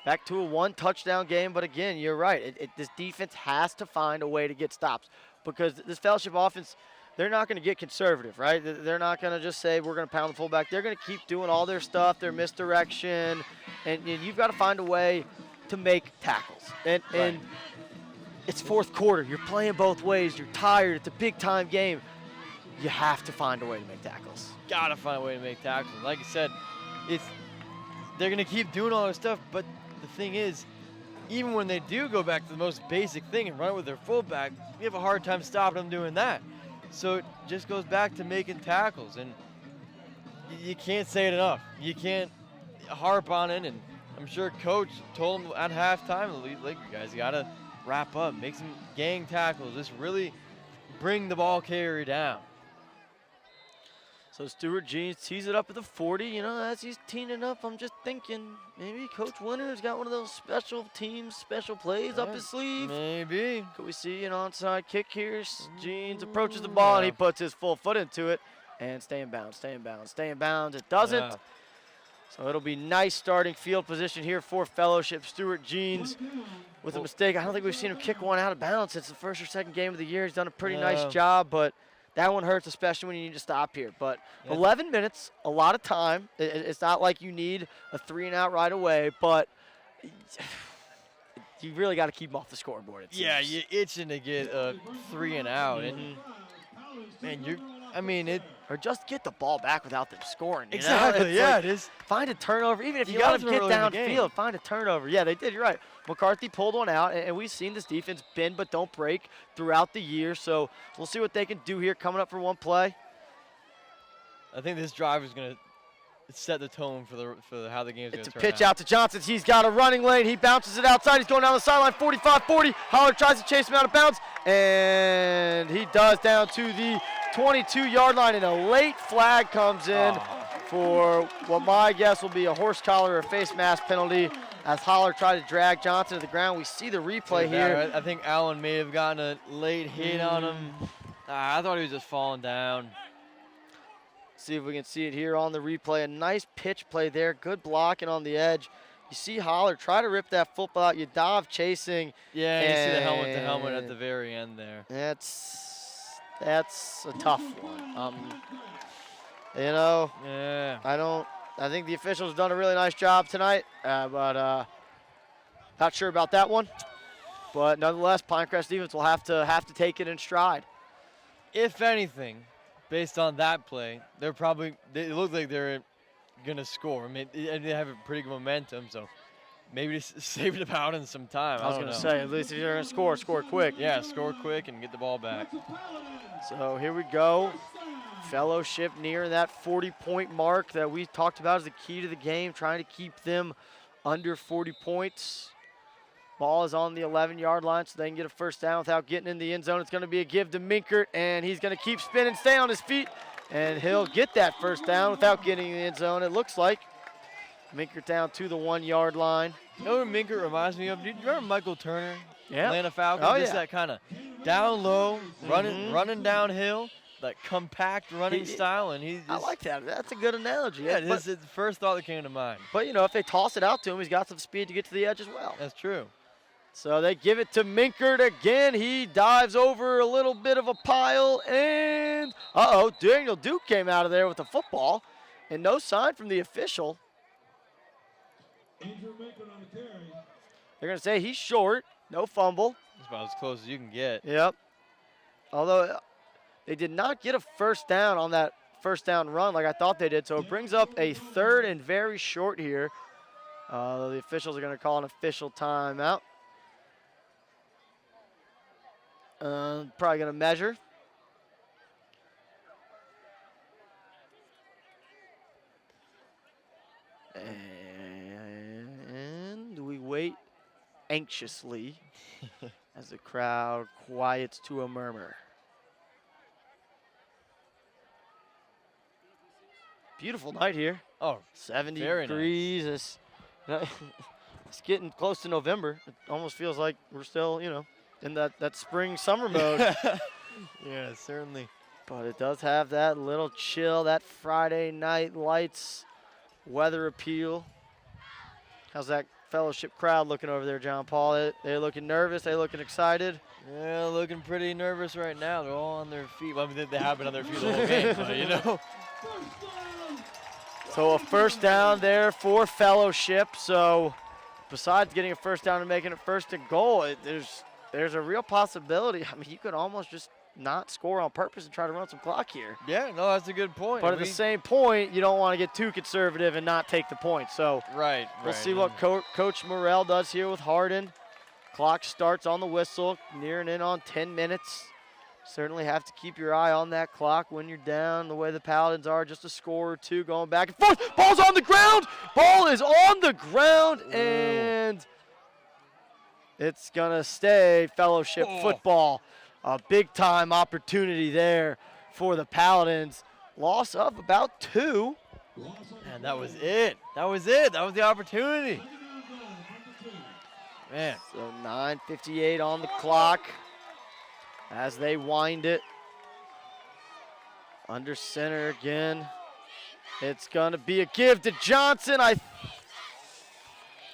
Back to a one-touchdown game, but again, you're right. This defense has to find a way to get stops because this Fellowship offense, they're not going to get conservative, right? They're not going to just say we're going to pound the fullback. They're going to keep doing all their stuff, their misdirection, and you've got to find a way to make tackles. And it's fourth quarter. You're playing both ways. You're tired. It's a big-time game. You have to find a way to make tackles. Got to find a way to make tackles. Like I said, they're going to keep doing all this stuff, but the thing is, even when they do go back to the most basic thing and run it with their fullback, we have a hard time stopping them doing that. So it just goes back to making tackles, and you can't say it enough. You can't harp on it, and I'm sure Coach told them at halftime, like, you guys got to wrap up, make some gang tackles, just really bring the ball carrier down. So Stuart Jeans tees it up at the 40. You know, as he's teeing it up, I'm just thinking maybe Coach Winter's got one of those special teams, special plays up his sleeve. Maybe. Could we see an onside kick here? Jeans approaches the ball, and he puts his full foot into it. And stay in bounds, stay in bounds, stay in bounds. It doesn't. Yeah. So it'll be nice starting field position here for Fellowship. Stuart Jeans with a mistake. I don't think we've seen him kick one out of bounds since the first or second game of the year. He's done a pretty nice job, but that one hurts, especially when you need to stop here. But 11 minutes, a lot of time. It's not like you need a 3-and-out right away, but you really got to keep him off the scoreboard. It seems. Yeah, you're itching to get a 3-and-out. And man, or just get the ball back without them scoring. Exactly, yeah, it is. Find a turnover. Even if you got let them get downfield, find a turnover. Yeah, they did. You're right. McCarthy pulled one out, and we've seen this defense bend but don't break throughout the year. So we'll see what they can do here coming up for one play. I think this drive is going to set the tone for how the game's going to turn out. It's a pitch out to Johnson. He's got a running lane. He bounces it outside. He's going down the sideline, 45-40. Holler tries to chase him out of bounds, and he does down to the 22-yard line, and a late flag comes in for what my guess will be a horse collar or face mask penalty as Holler tried to drag Johnson to the ground. We see the replay here. I think Allen may have gotten a late hit on him. I thought he was just falling down. See if we can see it here on the replay. A nice pitch play there. Good blocking on the edge. You see Holler try to rip that football out. Yadav chasing. Yeah, you see the helmet to helmet at the very end there. That's a tough one. Yeah. I think the officials have done a really nice job tonight, but not sure about that one. But nonetheless, Pinecrest defense will have to take it in stride. If anything, based on that play, it look like they're gonna score. I mean, and they have a pretty good momentum, so maybe just save it about in some time. I was gonna say, at least if you're gonna score quick. Yeah, score quick and get the ball back. So here we go. Fellowship near that 40-point mark that we talked about as the key to the game, trying to keep them under 40 points. Ball is on the 11-yard line, so they can get a first down without getting in the end zone. It's going to be a give to Minkert, and he's going to keep spinning, stay on his feet, and he'll get that first down without getting in the end zone, it looks like. Minkert down to the 1-yard line. You know what Minkert reminds me of? Do you remember Michael Turner? Yeah. Atlanta Falcons? Oh, just that kind of down low, running downhill, that compact running style, and he's I like that. That's a good analogy. Yeah, it's the first thought that came to mind. But, if they toss it out to him, he's got some speed to get to the edge as well. That's true. So they give it to Minkert again. He dives over a little bit of a pile, and Daniel Duke came out of there with the football, and no sign from the official. They're going to say he's short. No fumble. It's about as close as you can get. Yep. Although they did not get a first down on that first down run like I thought they did. So it brings up a 3rd and very short here. The officials are going to call an official timeout. Probably going to measure. And we wait anxiously as the crowd quiets to a murmur. Beautiful night here. Oh, 70 very degrees. nice. It's getting close to November. It almost feels like we're still, in that spring summer mode. Yeah, certainly. But it does have that little chill, that Friday night lights weather appeal. How's that fellowship crowd looking over there, John Paul? They looking nervous? They looking excited? Yeah, looking pretty nervous right now. They're all on their feet. Well, I mean, they have been on their feet the whole game, but, So a first down there for fellowship. So besides getting a first down and making it 1st and goal, there's a real possibility. I mean, you could almost just not score on purpose and try to run some clock here. Yeah, no, that's a good point. But at the same point, you don't want to get too conservative and not take the point. So we'll see what Coach Morrell does here with Hardin. Clock starts on the whistle, nearing in on 10 minutes. Certainly have to keep your eye on that clock when you're down the way the Paladins are. Just a score or two going back and forth. Ball's on the ground. Ball is on the ground, and it's going to stay fellowship football. A big-time opportunity there for the Paladins. Loss of about 2. And that was it. That was it. That was the opportunity. Man. So 9:58 on the clock as they wind it. Under center again. It's going to be a give to Johnson. I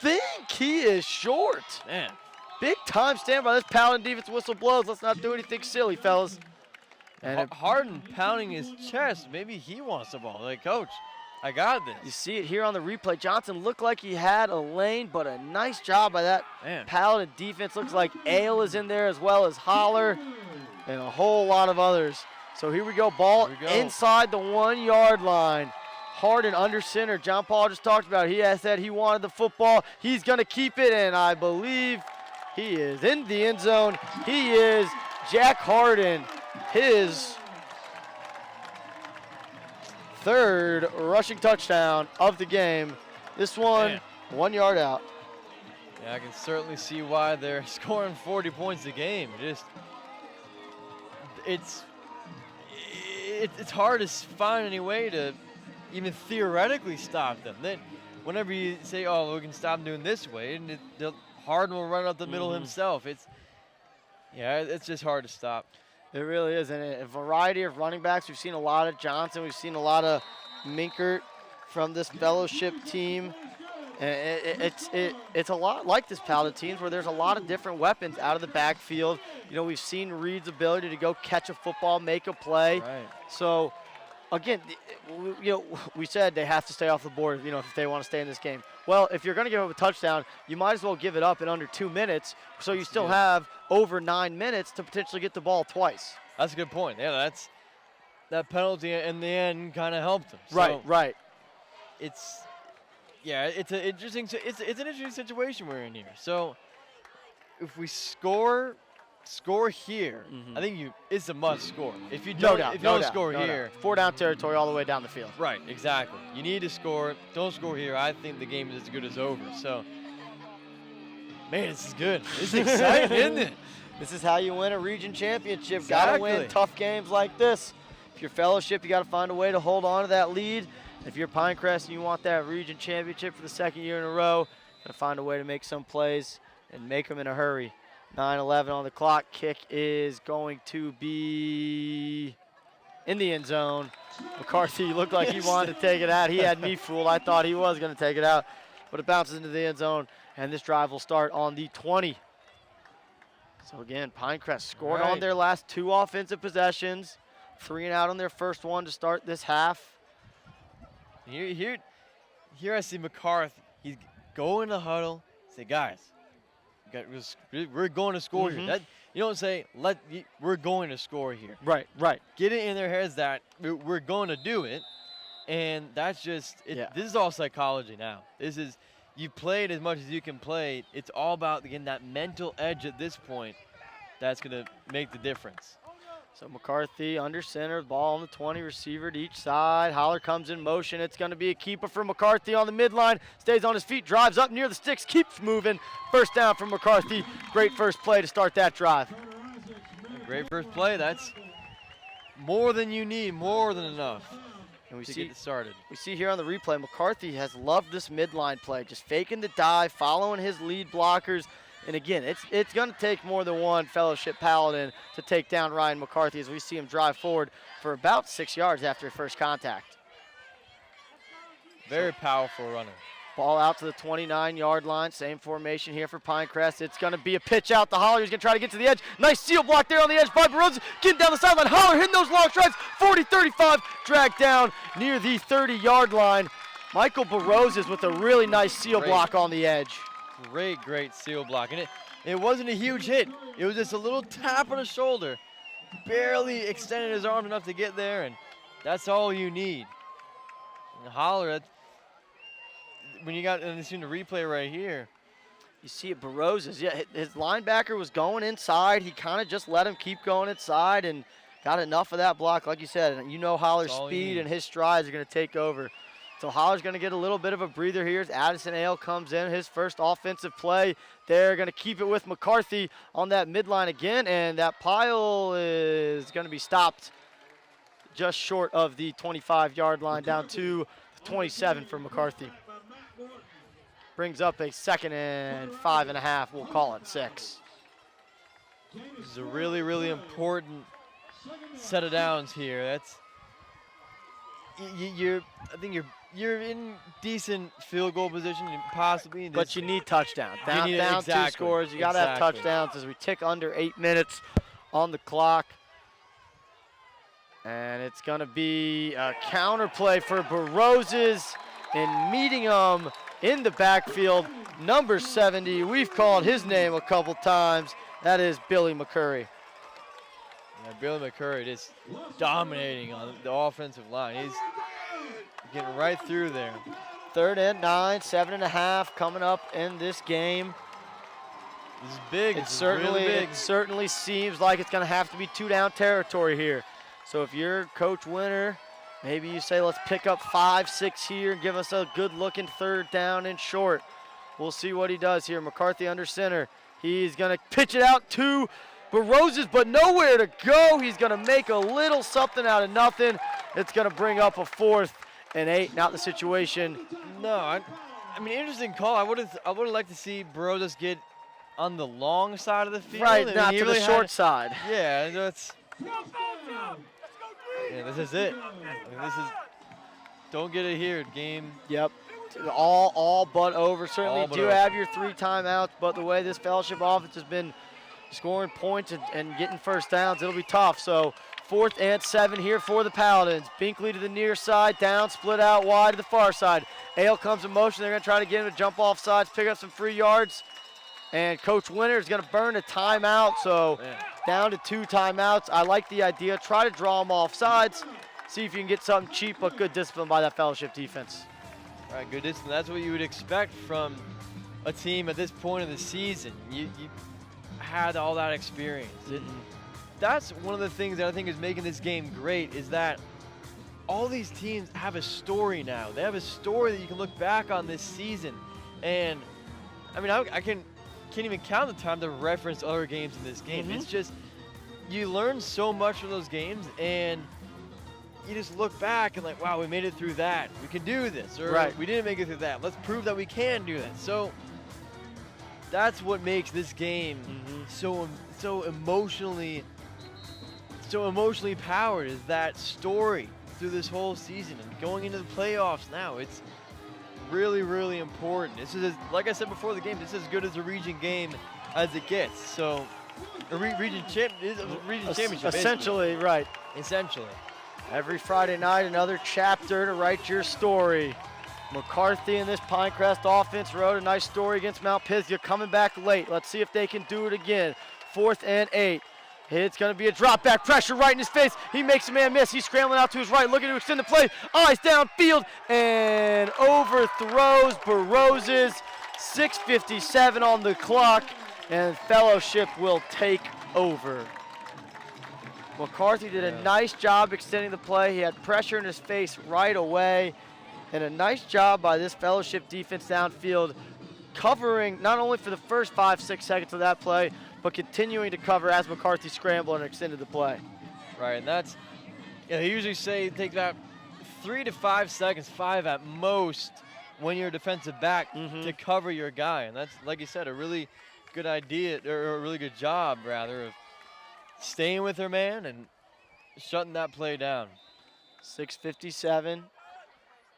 think he is short. Man. Big time stand by this Paladin defense. Whistle blows. Let's not do anything silly, fellas. And Hardin pounding his chest. Maybe he wants the ball. Like, Coach, I got this. you see it here on the replay. Johnson looked like he had a lane, but a nice job by that Paladin defense. Looks like Ale is in there as well as Holler and a whole lot of others. So here we go. Ball inside the 1 yard line. Hardin under center. John Paul just talked about it. He has said he wanted the football. He's going to keep it, and I believe he is in the end zone. He is Jack Hardin. His 3rd rushing touchdown of the game. This one, 1 yard out. Yeah, I can certainly see why they're scoring 40 points a game. It's hard to find any way to even theoretically stop them. Then, whenever you say, "Oh, we can stop them doing this way," and Hardin will run up the middle himself. It's just hard to stop. It really is, and a variety of running backs. We've seen a lot of Johnson. We've seen a lot of Minkert from this fellowship team. And it's a lot like this Paladin team where there's a lot of different weapons out of the backfield. We've seen Reed's ability to go catch a football, make a play. Right. So, again, we said they have to stay off the board, if they want to stay in this game. Well, if you're going to give up a touchdown, you might as well give it up in under 2 minutes, so you still have over 9 minutes to potentially get the ball twice. That's a good point. Yeah, that penalty in the end kind of helped them. Right. It's an interesting situation we're in here. So if we score here, I think it's a must score. If you don't score here, 4 down territory all the way down the field. Right, exactly. You need to score. Don't score here. I think the game is as good as over. So, man, this is good. This is exciting, isn't it? This is how you win a region championship. Exactly. Got to win tough games like this. If you're fellowship, you got to find a way to hold on to that lead. If you're Pinecrest and you want that region championship for the 2nd year in a row, got to find a way to make some plays and make them in a hurry. 9:11 on the clock. Kick is going to be in the end zone. McCarthy looked like he wanted to take it out. He had me fooled. I thought he was going to take it out, but it bounces into the end zone, and this drive will start on the 20. So again, Pinecrest scored on their last 2 offensive possessions, 3 and out on their first one to start this half. Here I see McCarthy. go in the huddle, say, guys, we're going to score here. That, you don't say, we're going to score here. Right. Get it in their heads that we're going to do it. And that's just, this is all psychology now. This is, you've played as much as you can play. It's all about getting that mental edge at this point that's going to make the difference. So McCarthy under center, ball on the 20, receiver to each side. Holler comes in motion. It's going to be a keeper for McCarthy on the midline. Stays on his feet, drives up near the sticks, keeps moving. First down from McCarthy. Great first play to start that drive. Great first play. That's more than you need, more than enough. And we to see get it started. We see here on the replay, McCarthy has loved this midline play, just faking the dive, following his lead blockers. And again, it's going to take more than one Fellowship Paladin to take down Ryan McCarthy as we see him drive forward for about 6 yards after first contact. Very powerful runner. Ball out to the 29-yard line. Same formation here for Pinecrest. It's going to be a pitch out to Holler. He's going to try to get to the edge. Nice seal block there on the edge by Barroza. Getting down the sideline. Holler hitting those long strides. 40-35. Dragged down near the 30-yard line. Michael Barroza with a really nice seal block on the edge. Great seal block. And it wasn't a huge hit. It was just a little tap on the shoulder. Barely extended his arm enough to get there, and that's all you need. And Holler, when you got, and you see the replay right here. You see it, Barroza's. Yeah, his linebacker was going inside. He kind of just let him keep going inside and got enough of that block, like you said. And you know Holler's speed and his strides are going to take over. So Holler's going to get a little bit of a breather here as Addison Ale comes in, his first offensive play. They're going to keep it with McCarthy on that midline again, and that pile is going to be stopped just short of the 25-yard line, down to 27 for McCarthy. Brings up a 2nd and 5.5. We'll call it 6. This is a really, really important set of downs here. That's I think you're in decent field goal position, possibly. But you need touchdowns. Down exactly, 2 scores. You got to have touchdowns as we tick under 8 minutes on the clock. And it's going to be a counter play for Barroza's, and meeting him in the backfield, number 70. We've called his name a couple times. That is Billy McCurry. Yeah, Billy McCurry just dominating on the offensive line. He's getting right through there. 3rd and 9, 7.5 coming up in this game. This is big. It certainly seems like it's going to have to be 2-down territory here. So if you're Coach Winter, maybe you say let's pick up 5, 6 here and give us a good-looking 3rd down and short. We'll see what he does here. McCarthy under center. He's going to pitch it out to Barroza's, but nowhere to go. He's going to make a little something out of nothing. It's going to bring up a 4th and 8. Not the situation. No, I mean, interesting call. I would have liked to see Barroza's get on the long side of the field. Right, not to the short side. Yeah, that's. Yeah, this is it. I mean, this is. Don't get it here, game. Yep. All but over. Certainly do have your 3 timeouts, but the way this Fellowship offense has been scoring points and getting first downs, it'll be tough. So 4th and 7 here for the Paladins. Binkley to the near side, down, split out wide to the far side. Ale comes in motion. They're going to try to get him to jump off sides, pick up some free yards. And Coach Winter is going to burn a timeout, so down to 2 timeouts. I like the idea. Try to draw them off sides. See if you can get something cheap, but good discipline by that Fellowship defense. All right, good discipline. That's what you would expect from a team at this point of the season. You had all that experience. That's one of the things that I think is making this game great, is that all these teams have a story now. They have a story that you can look back on this season. And, I mean, I can't even count the time to reference other games in this game. It's just, you learn so much from those games, and you just look back and like, wow, we made it through that. We can do this. Or we didn't make it through that. Let's prove that we can do that. So that's what makes this game so emotionally powered, is that story through this whole season and going into the playoffs now. It's really, really important. This is, like I said before the game, this is as good as a region game as it gets. So a region championship. Essentially, right. Essentially. Every Friday night, another chapter to write your story. McCarthy and this Pinecrest offense wrote a nice story against Mount Pisgah, coming back late. Let's see if they can do it again. 4th and 8. It's going to be a drop back, pressure right in his face. He makes a man miss. He's scrambling out to his right, looking to extend the play. Eyes downfield and overthrows Baroses. 6:57 on the clock, and Fellowship will take over. McCarthy did a nice job extending the play. He had pressure in his face right away, and a nice job by this Fellowship defense downfield, covering not only for the first 5-6 seconds of that play, but continuing to cover as McCarthy scrambled and extended the play. Right, and that's, they usually say it takes about 3 to 5 seconds, 5 at most, when you're a defensive back to cover your guy. And that's, like you said, a really good idea, or a really good job, rather, of staying with their man and shutting that play down. 6:57.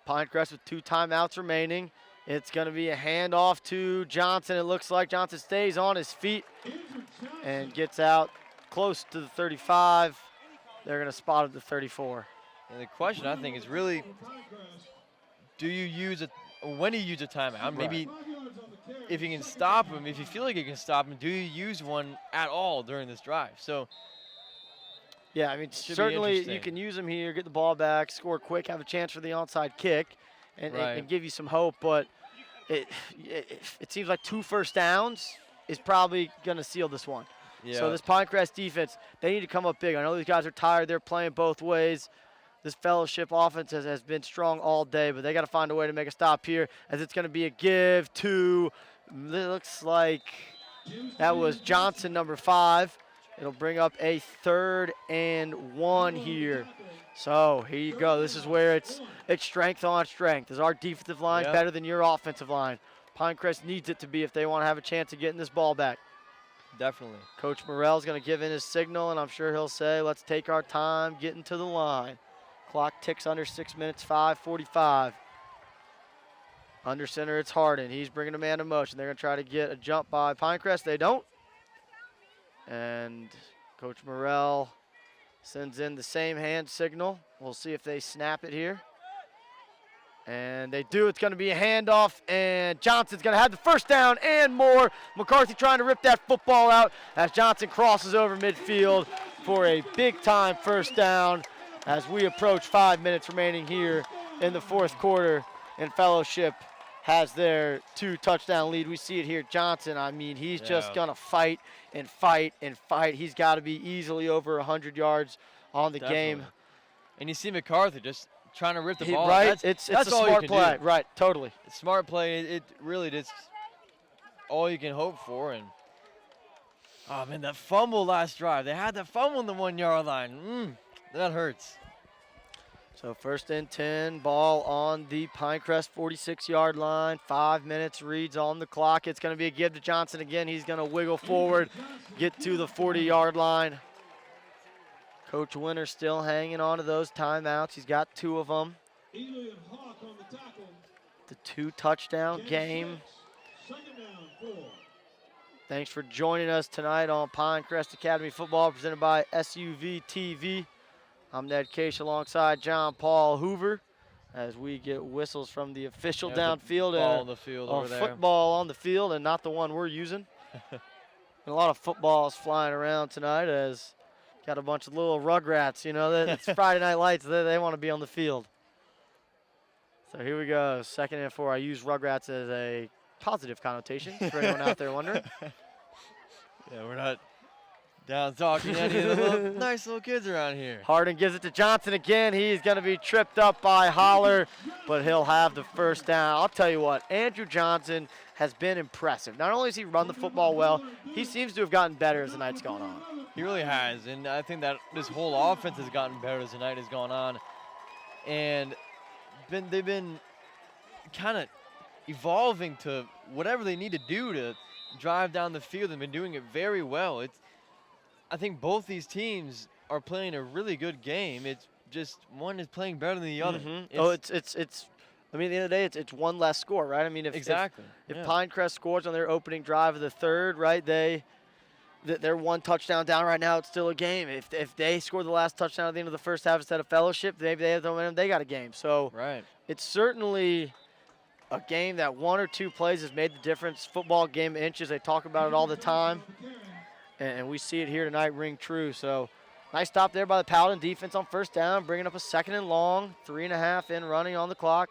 Pinecrest with 2 timeouts remaining. It's going to be a handoff to Johnson. It looks like Johnson stays on his feet and gets out close to the 35. They're going to spot at the 34. And the question, I think, is really, do you use it, when do you use a timeout? Maybe if you can stop him, if you feel like you can stop him, do you use one at all during this drive? So, yeah, I mean, certainly you can use them here, get the ball back, score quick, have a chance for the onside kick, and give you some hope. But it seems like 2 first downs is probably going to seal this one. Yeah. So this Pinecrest defense, they need to come up big. I know these guys are tired. They're playing both ways. This Fellowship offense has been strong all day, but they got to find a way to make a stop here, as it's going to be a give to, it looks like that was Johnson, number 5. It'll bring up a 3rd and 1 here. So here you go. This is where it's strength on strength. Is our defensive line better than your offensive line? Pinecrest needs it to be if they want to have a chance of getting this ball back. Definitely. Coach Morrell's going to give in his signal, and I'm sure he'll say, let's take our time getting to the line. Clock ticks under 6 minutes, 5:45. Under center, it's Harden. He's bringing a man to motion. They're going to try to get a jump by Pinecrest. They don't. And Coach Morrell sends in the same hand signal. We'll see if they snap it here. And they do. It's going to be a handoff, and Johnson's going to have the first down and more. McCarthy trying to rip that football out as Johnson crosses over midfield for a big-time first down as we approach 5 minutes remaining here in the 4th quarter, and Fellowship has their 2-touchdown lead. We see it here. Johnson, I mean, he's just going to fight and fight and fight. He's got to be easily over 100 yards on the game. And you see McCarthy just trying to rip the ball. Right, it's a smart play. Do. Right, totally. It's smart play. It really is all you can hope for. And oh man, that fumble last drive. They had that fumble on the 1-yard line. That hurts. So 1st and 10, ball on the Pinecrest 46-yard line. 5 minutes reads on the clock. It's going to be a give to Johnson again. He's going to wiggle forward, get to the 40-yard line. Coach Winter still hanging on to those timeouts. He's got 2 of them. The 2-touchdown game. Thanks for joining us tonight on Pinecrest Academy Football, presented by SUVtv. I'm Ned Case alongside John Paul Hoover as we get whistles from the official downfield. Ball on the field over there. Football on the field, and not the one we're using. And a lot of footballs flying around tonight as got a bunch of little rugrats, you know. It's Friday Night Lights. They want to be on the field. So here we go, 2nd and 4. I use rugrats as a positive connotation for anyone out there wondering. Yeah, we're not down talking any of the nice little kids around here. Harden gives it to Johnson again. He's going to be tripped up by Holler, but he'll have the first down. I'll tell you what, Andrew Johnson has been impressive. Not only has he run the football well, he seems to have gotten better as the night's gone on. He really has, and I think that this whole offense has gotten better as the night has gone on. And they've been kind of evolving to whatever they need to do to drive down the field. They've been doing it very well. I think both these teams are playing a really good game. It's just one is playing better than the other. It's I mean, at the end of the day, it's one less score, right? I mean, if Pinecrest scores on their opening drive of the 3rd, right, they're 1 touchdown down right now. It's still a game. If they score the last touchdown at the end of the first half instead of Fellowship, maybe they have the momentum. They got a game. So it's certainly a game that 1 or 2 plays has made the difference. Football game inches, they talk about it all the time. And we see it here tonight ring true. So nice stop there by the Paladin defense on first down, bringing up a 2nd and long, 3.5 in running on the clock.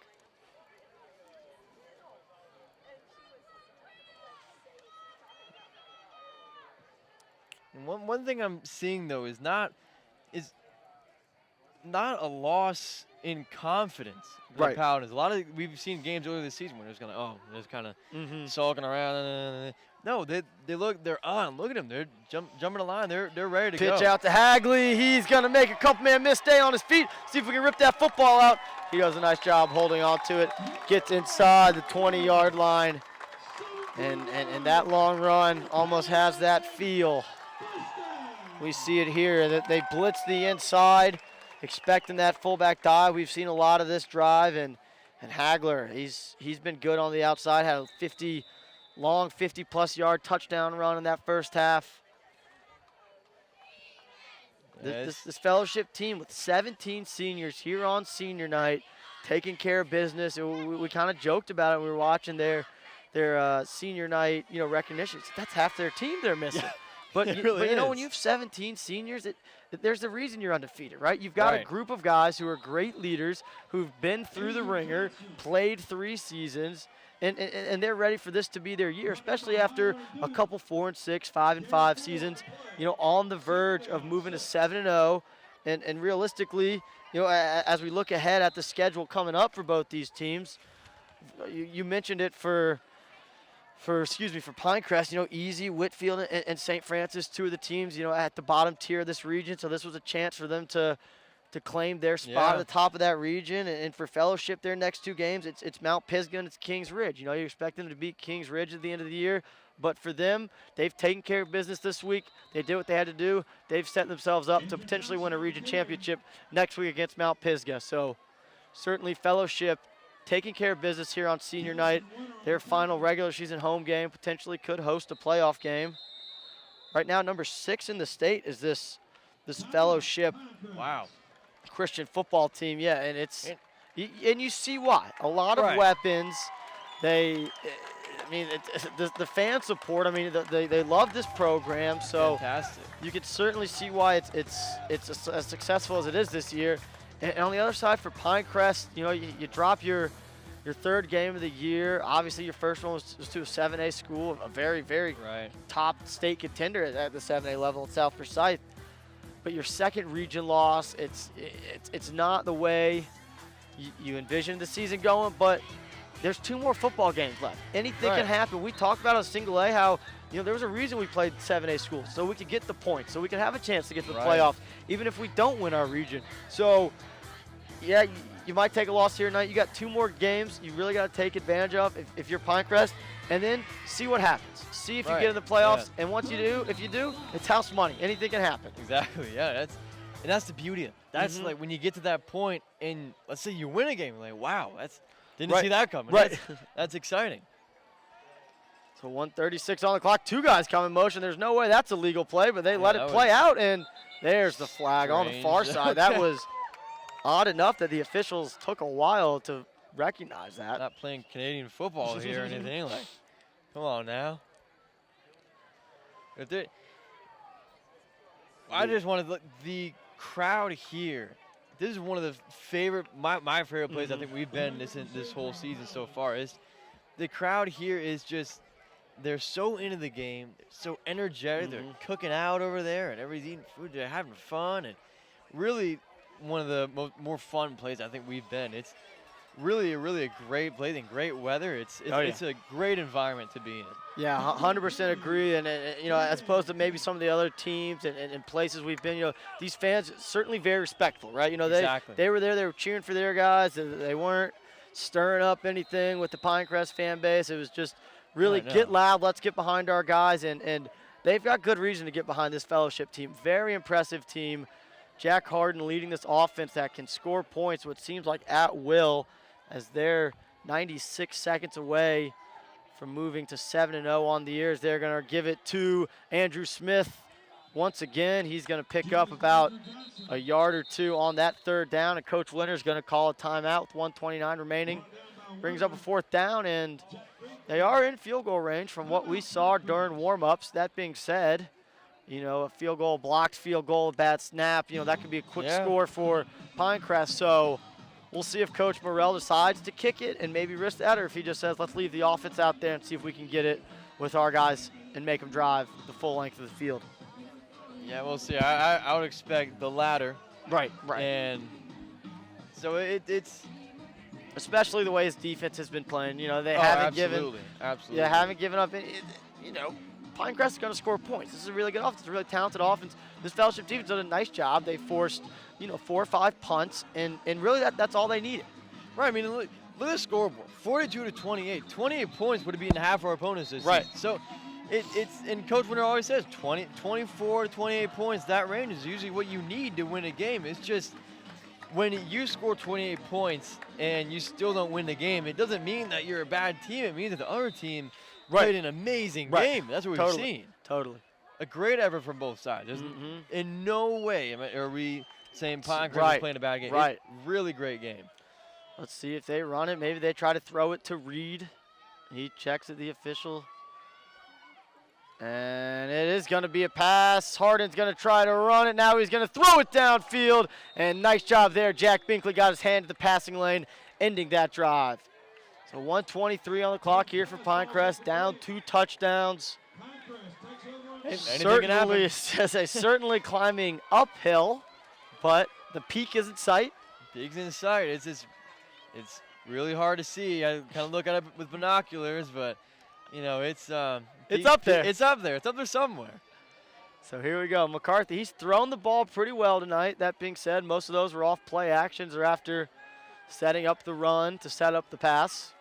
And one thing I'm seeing though is not a loss in confidence. for Right. Paladins. A lot of we've seen games earlier this season where it's kind of sulking around. No, they're on. Look at them. They're jumping the line. They're ready to go. Pitch out to Hagley. He's going to make a couple man miss, stay on his feet. See if we can rip that football out. He does a nice job holding on to it. Gets inside the 20-yard line. And that long run almost has that feel. We see it here that they blitz the inside, expecting that fullback dive. We've seen a lot of this drive, and Hagler, he's been good on the outside. Had a 50-plus yard touchdown run in that first half. This fellowship team with 17 seniors here on senior night, taking care of business. We kind of joked about it when we were watching their senior night, recognitions. That's half their team they're missing. Yeah. But It you really know, when is. you have 17 seniors, there's a reason you're undefeated, right? You've got a Right. group of guys who are great leaders, who've been through the ringer, played 3 seasons, and they're ready for this to be their year, especially after a couple 4-6, 5-5 seasons, on the verge of moving to 7-0. And realistically, as we look ahead at the schedule coming up for both these teams, you mentioned it for Pinecrest, Easy, Whitfield, and St. Francis, 2 of the teams, at the bottom tier of this region. So this was a chance for them to claim their spot at the top of that region. And for Fellowship, their next 2 games, it's Mount Pisgah and it's Kings Ridge. You expect them to beat Kings Ridge at the end of the year. But for them, they've taken care of business this week. They did what they had to do. They've set themselves up to potentially win a region championship next week against Mount Pisgah. So certainly Fellowship taking care of business here on senior night. Their final regular season home game potentially could host a playoff game. Right now, number 6 in the state is this Fellowship Christian football team. Yeah, and you see why. A lot of weapons. The fan support. They love this program. So Fantastic. you can certainly see why it's as successful as it is this year. And on the other side for Pinecrest, you drop your 3rd game of the year. Obviously, your first one was to a 7A school, a very, very top state contender at the 7A level at South Forsyth. But your 2nd region loss, it's not the way you envisioned the season going, but there's 2 more football games left. Anything can happen. We talked about on single A how there was a reason we played 7A schools, so we could get the points, so we could have a chance to get to the playoff, even if we don't win our region. So, yeah, you might take a loss here tonight. You got 2 more games you really got to take advantage of if you're Pinecrest, and then see what happens. See if you get in the playoffs, and once you do, if you do, it's house money. Anything can happen. Exactly. Yeah. That's the beauty of it. That's like when you get to that point, and let's say you win a game, like wow, didn't see that coming. Right. That's exciting. So 1:36 on the clock. 2 guys come in motion. There's no way that's a legal play, but they let it play out, and there's the flag on the far side. That was odd enough that the officials took a while to recognize that. Not playing Canadian football here or anything. Like, come on now. I just wanted to look, the crowd here. This is one of the my favorite plays I think we've been this whole season so far. Is the crowd here is just, they're so into the game, they're so energetic, they're cooking out over there, and everybody's eating food, they're having fun, and really one of the more fun plays I think we've been. It's really a great place and great weather. It's a great environment to be in. Yeah, 100% agree. And as opposed to maybe some of the other teams and places we've been, these fans certainly very respectful, right? Exactly. They were there, they were cheering for their guys. They weren't stirring up anything with the Pinecrest fan base. It was just really get loud, let's get behind our guys, and they've got good reason to get behind this fellowship team. Very impressive team. Jack Harden leading this offense that can score points, what seems like at will, as they're 96 seconds away from moving to 7-0 on the years. They're going to give it to Andrew Smith once again. He's going to pick up about a yard or 2 on that 3rd down, and Coach Winter's going to call a timeout with 1:29 remaining. brings up a 4th down, and they are in field goal range from what we saw during warm-ups. That being said, you know, a field goal, blocked field goal, bad snap, you know, that could be a quick score for Pinecrest. So we'll see if Coach Morrell decides to kick it and maybe risk that, or if he just says, let's leave the offense out there and see if we can get it with our guys and make them drive the full length of the field. Yeah, we'll see. I would expect the latter. Right. And so it's especially the way his defense has been playing. You know, they haven't given up. You know, Pinecrest is going to score points. This is a really good offense, a really talented offense. This fellowship defense did a nice job. They forced, you know, 4 or 5 punts, and really that's all they needed. Right. I mean, look at the scoreboard: 42-28. 28 points would have beaten half our opponents this season. So it's and Coach Winter always says 24 to 28 points. That range is usually what you need to win a game. It's just when you score 28 points and you still don't win the game, it doesn't mean that you're a bad team. It means that the other team played an amazing game. That's what we've seen. Totally. A great effort from both sides. There's in no way are we saying Pinecrest is playing a bad game. Right. It's really great game. Let's see if they run it. Maybe they try to throw it to Reed. He checks at the official. And it is going to be a pass. Harden's going to try to run it. Now he's going to throw it downfield. And nice job there. Jack Binkley got his hand to the passing lane, ending that drive. So 1:23 on the clock here for Pinecrest. Down 2 touchdowns. Certainly climbing uphill, but the peak is in sight. Peak's in sight. It's really hard to see. I kind of look at it with binoculars, but you know it's up there. It's up there. It's up there somewhere. So here we go. McCarthy, he's thrown the ball pretty well tonight. That being said, most of those were off play actions or after setting up the run to set up the pass.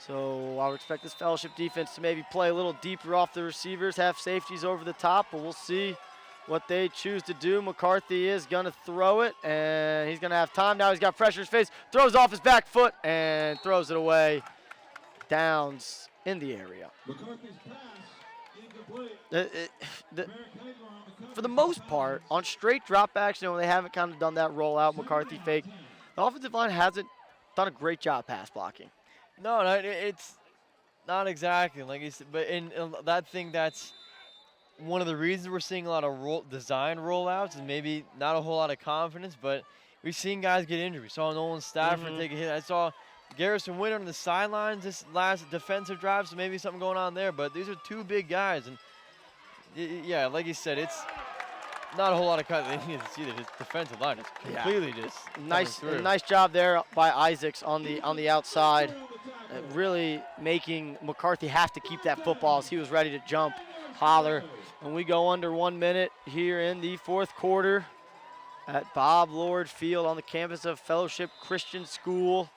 So I would expect this fellowship defense to maybe play a little deeper off the receivers, have safeties over the top, but we'll see what they choose to do. McCarthy is going to throw it, and he's going to have time. Now he's got pressure in his face, throws off his back foot, and throws it away. Downs in the area. For the most part, on straight dropbacks, you know, they haven't kind of done that rollout McCarthy fake. The offensive line hasn't done a great job pass blocking. No, it's not exactly like you said, but in that thing, that's one of the reasons we're seeing a lot of design rollouts and maybe not a whole lot of confidence, but we've seen guys get injured. We saw Nolan Stafford take a hit. I saw Garrison Winter on the sidelines this last defensive drive, so maybe something going on there, but these are 2 big guys, and yeah, like you said, it's not a whole lot of cut. They need to see that his defensive line is completely just nice job there by Isaacs on the outside, really making McCarthy have to keep that football as he was ready to jump, holler. And we go under 1 minute here in the 4th quarter at Bob Lord Field on the campus of Fellowship Christian School.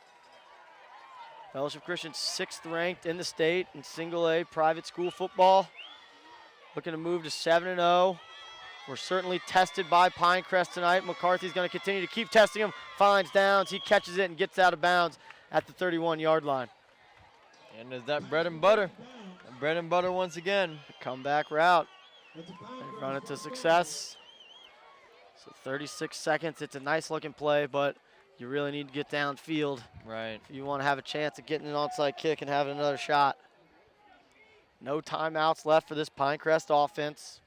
Fellowship Christian 6th ranked in the state in single A private school football. Looking to move to 7-0. We're certainly tested by Pinecrest tonight. McCarthy's going to continue to keep testing him. Finds downs. He catches it and gets out of bounds at the 31-yard line. And there's that bread and butter. Bread and butter once again. Comeback route. They run it to success. So 36 seconds. It's a nice-looking play, but you really need to get downfield. Right. If you want to have a chance of getting an onside kick and having another shot. No timeouts left for this Pinecrest offense.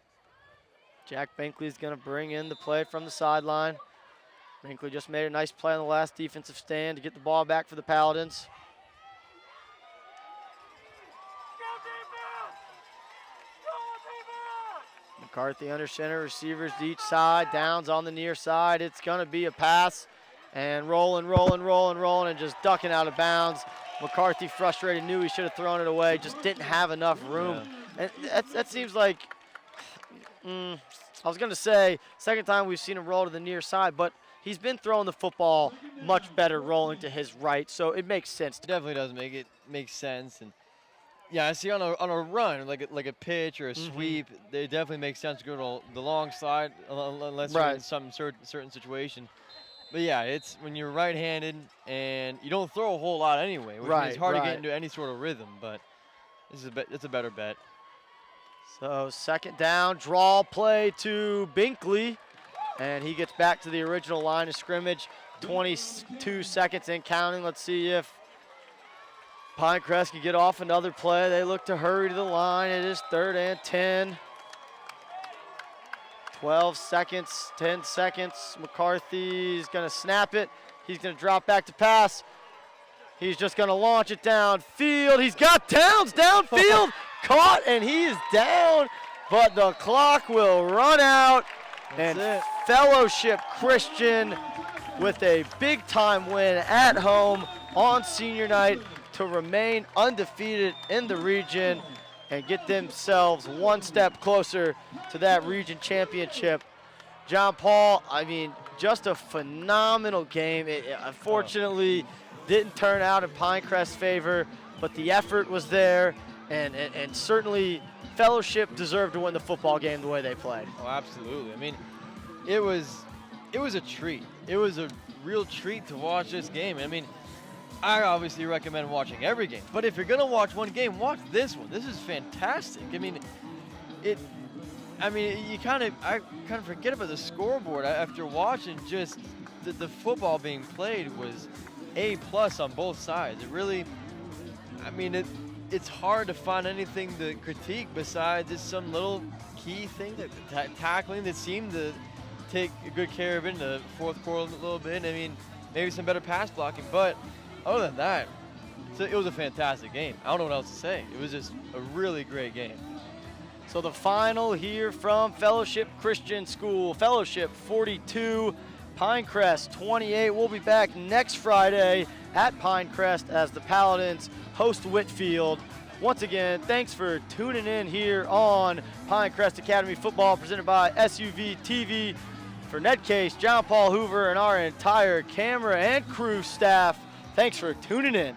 Jack Binkley's going to bring in the play from the sideline. Binkley just made a nice play on the last defensive stand to get the ball back for the Paladins. McCarthy under center, receivers to each side, downs on the near side. It's going to be a pass, and rolling, and just ducking out of bounds. McCarthy frustrated, knew he should have thrown it away, just didn't have enough room. And that seems like, I was going to say, second time we've seen him roll to the near side, but he's been throwing the football much better rolling to his right, so it makes sense. Definitely does make sense. And yeah, I see on a run, like a pitch or a sweep, it definitely makes sense to go to the long side unless you're in some certain situation. But yeah, it's when you're right-handed and you don't throw a whole lot anyway, which means it's hard to get into any sort of rhythm, but it's a better bet. So second down, draw play to Binkley, and he gets back to the original line of scrimmage. 22 seconds and counting. Let's see if Pinecrest can get off another play. They look to hurry to the line. It is 3rd and 10. 12 seconds, 10 seconds. McCarthy's going to snap it. He's going to drop back to pass. He's just going to launch it downfield. He's got Towns downfield. Caught, and he is down, but the clock will run out. That's it. Fellowship Christian with a big-time win at home on senior night to remain undefeated in the region and get themselves one step closer to that region championship. John Paul, I mean, just a phenomenal game. It unfortunately didn't turn out in Pinecrest's favor, but the effort was there, and certainly Fellowship deserved to win the football game the way they played. Oh, absolutely. I mean, it was a treat. It was a real treat to watch this game. I mean, I obviously recommend watching every game, but if you're gonna watch one game, watch this one. This is fantastic. I mean, I kind of forget about the scoreboard after watching just the football being played was A+ on both sides. It really, I mean, it's hard to find anything to critique besides just some little key thing, that tackling that seemed to take good care of it in the fourth quarter a little bit. I mean, maybe some better pass blocking, but other than that, it was a fantastic game. I don't know what else to say. It was just a really great game. So the final here from Fellowship Christian School, Fellowship 42, Pinecrest 28. We'll be back next Friday at Pinecrest as the Paladins host Whitfield. Once again, thanks for tuning in here on Pinecrest Academy Football presented by SUVtv. For Ned Case, John Paul Hoover, and our entire camera and crew staff, thanks for tuning in.